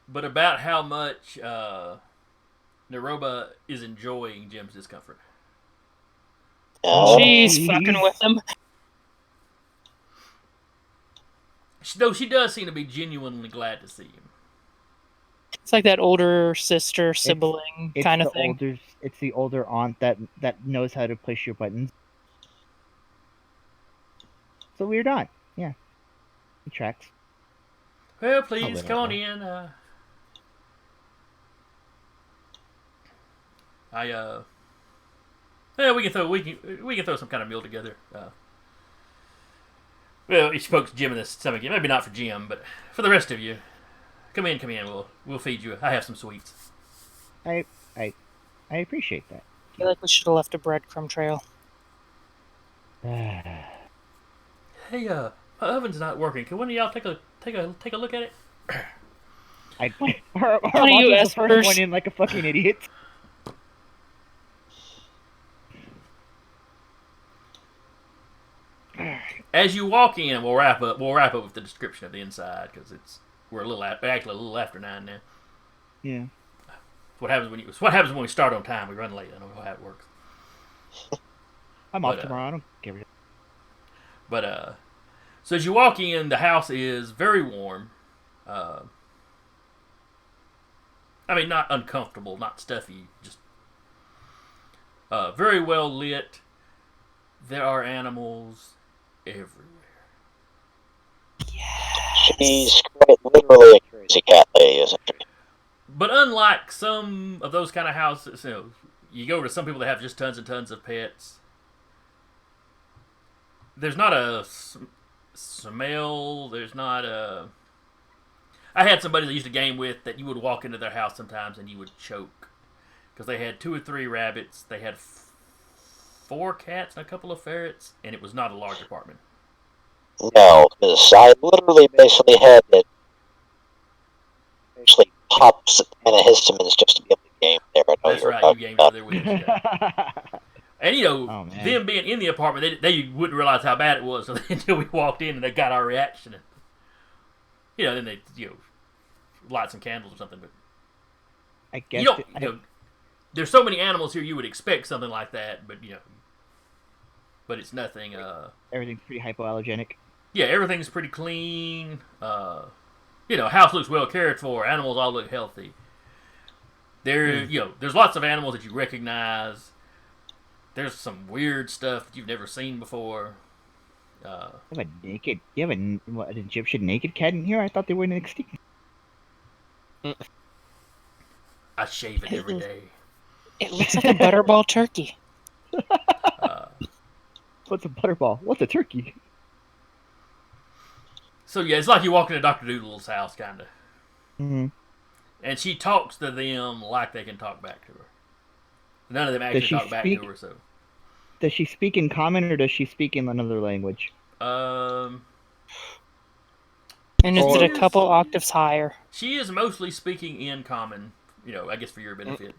but about how much Naroba is enjoying Jim's discomfort. She's fucking with him. Though she does seem to be genuinely glad to see him. It's like that older sister sibling kind of thing. It's the older aunt that knows how to push your buttons. It's a weird aunt. Yeah. It tracks. Well, please come on in. We can throw some kind of meal together. Well, he spoke to Jim in the stomach. Maybe not for Jim, but for the rest of you, come in. We'll feed you. I have some sweets. I appreciate that. I feel like we should have left a breadcrumb trail. Hey, my oven's not working. Can one of y'all take a look at it? Our One of you monster's the first Espers. one in like a fucking idiot. As you walk in, we'll wrap up with the description of the inside because we're actually a little after 9 now. Yeah. What happens when we start on time? We run late. I don't know how it works. I'm off tomorrow. I don't give a shit. But so as you walk in, the house is very warm. Not uncomfortable, not stuffy, just very well lit. There are animals everywhere. She's quite literally a crazy cat lady, isn't she? But unlike some of those kind of houses, you go to some people that have just tons and tons of pets. There's not a smell. There's not a. I had somebody that used to game with that you would walk into their house sometimes and you would choke because they had 2 or 3 rabbits. They had 4 cats and a couple of ferrets, and it was not a large apartment. No, because I literally basically had to pop antihistamines just to be able to game there. I know That's you were right. You talking gamed about. over there with us. Yeah. And Oh, man. them being in the apartment, they wouldn't realize how bad it was until we walked in and they got our reaction. And, then they light some candles or something. But I guess there's so many animals here, you would expect something like that, but but it's nothing. Everything's pretty hypoallergenic. Yeah, everything's pretty clean. House looks well cared for. Animals all look healthy. There's lots of animals that you recognize. There's some weird stuff that you've never seen before. You have an Egyptian naked cat in here? I thought they were extinct. I shave it every day. It looks like a butterball turkey. What's a butterball? What's a turkey? So yeah, it's like you walk into Dr. Doodle's house, kind of. Mm-hmm. And she talks to them like they can talk back to her. None of them actually talk back to her. So, does she speak in common or does she speak in another language? And is it a couple octaves higher? She is mostly speaking in common. I guess for your benefit.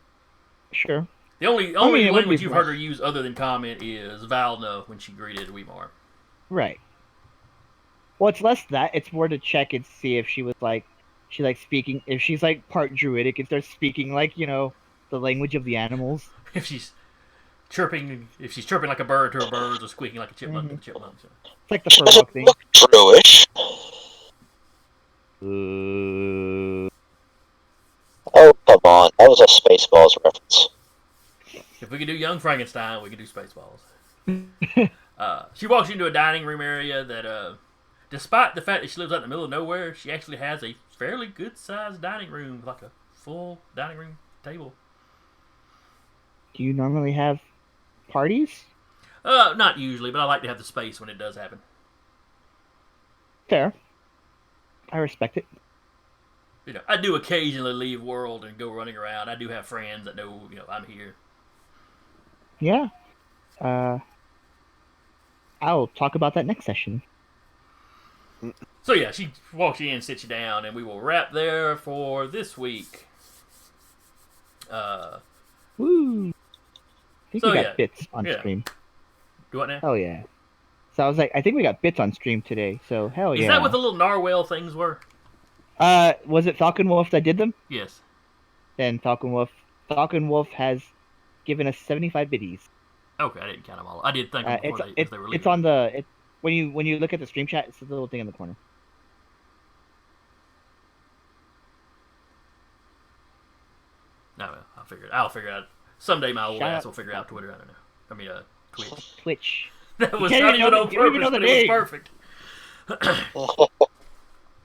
Sure. The only language you've heard her use other than common is Valna when she greeted Weimar. Right. Well, it's less that. It's more to check and see if she was speaking, if she's part druidic and starts speaking the language of the animals. If she's chirping like a bird to her birds or squeaking like a chipmunk to the chipmunks. It's like the furlock thing. Look Druish. Oh, come on. That was a Spaceballs reference. If we could do Young Frankenstein, we could do Spaceballs. She walks into a dining room area that, despite the fact that she lives out in the middle of nowhere, she actually has a fairly good-sized dining room, like a full dining room table. Do you normally have parties? Not usually, but I like to have the space when it does happen. Fair. I respect it. I do occasionally leave world and go running around. I do have friends that know, I'm here. Yeah. I'll talk about that next session. So yeah, she walks you in, sits you down, and we will wrap there for this week. Woo! I think we got bits on stream. Do what now? Hell yeah. So I was like, I think we got bits on stream today, so hell yeah. Is that what the little narwhal things were? Was it Falcon Wolf that did them? Yes. Then Falcon Wolf has given us 75 biddies. Okay, I didn't count them all. I did think before they were leaving. It's on the... When you look at the stream chat, it's the little thing in the corner. No, I'll figure it out. Someday my old ass will figure out Twitter. I don't know. I mean, Twitch. Twitch. That was not even on purpose, but it was perfect. All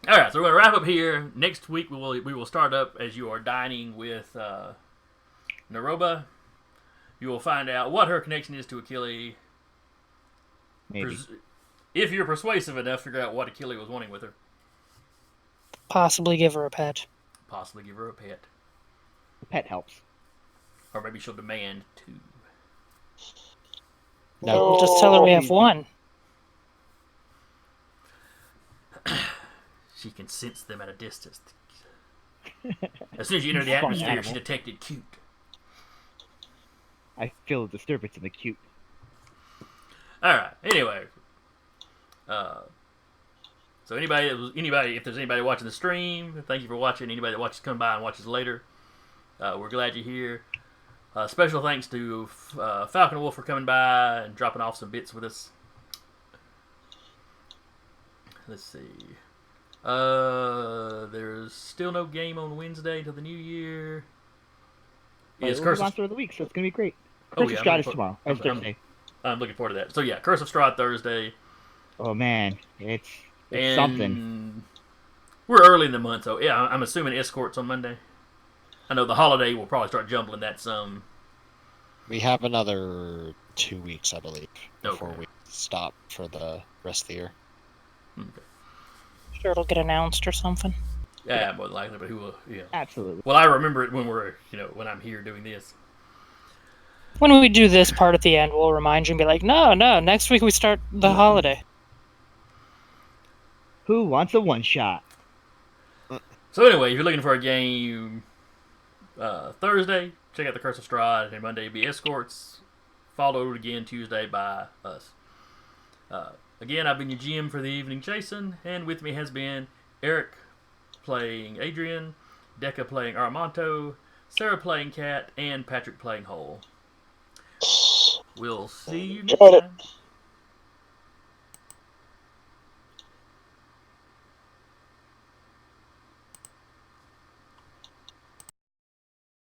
right, so we're going to wrap up here. Next week we will start up as you are dining with Naroba. You will find out what her connection is to Achille. Maybe. If you're persuasive enough, figure out what Achille was wanting with her. Possibly give her a pet. Possibly give her a pet. The pet helps. Or maybe she'll demand two. No, we'll just tell her we have one. She can sense them at a distance. As soon as you enter the atmosphere, she detected cute. I feel a disturbance in the cute. Alright, anyway. So anybody, if there's anybody watching the stream, thank you for watching. Anybody that watches come by and watches later, we're glad you're here. Special thanks to Falcon Wolf for coming by and dropping off some bits with us. Let's see. There's still no game on Wednesday until the new year. It's Monster of the Week, so it's gonna be great. Curse of Strahd is tomorrow. Thursday. I'm looking forward to that. So yeah, Curse of Strahd Thursday. Oh man, it's something. We're early in the month, so yeah, I'm assuming Escort's on Monday. I know the holiday will probably start jumbling that some. We have another 2 weeks, I believe, before Okay. we stop for the rest of the year. Okay. Sure, it'll get announced or something. Yeah, more than likely, but who will? Yeah. Absolutely. Well, I remember it when when I'm here doing this. When we do this part at the end, we'll remind you and be like, no, next week we start the holiday. Who wants a one-shot? So anyway, if you're looking for a game, Thursday, check out the Curse of Strahd, and Monday be escorts, followed again Tuesday by us. Again, I've been your GM for the evening, Jason, and with me has been Eric playing Adrian, Decca playing Armanto, Sarah playing Cat, and Patrick playing Hole. We'll see you next time.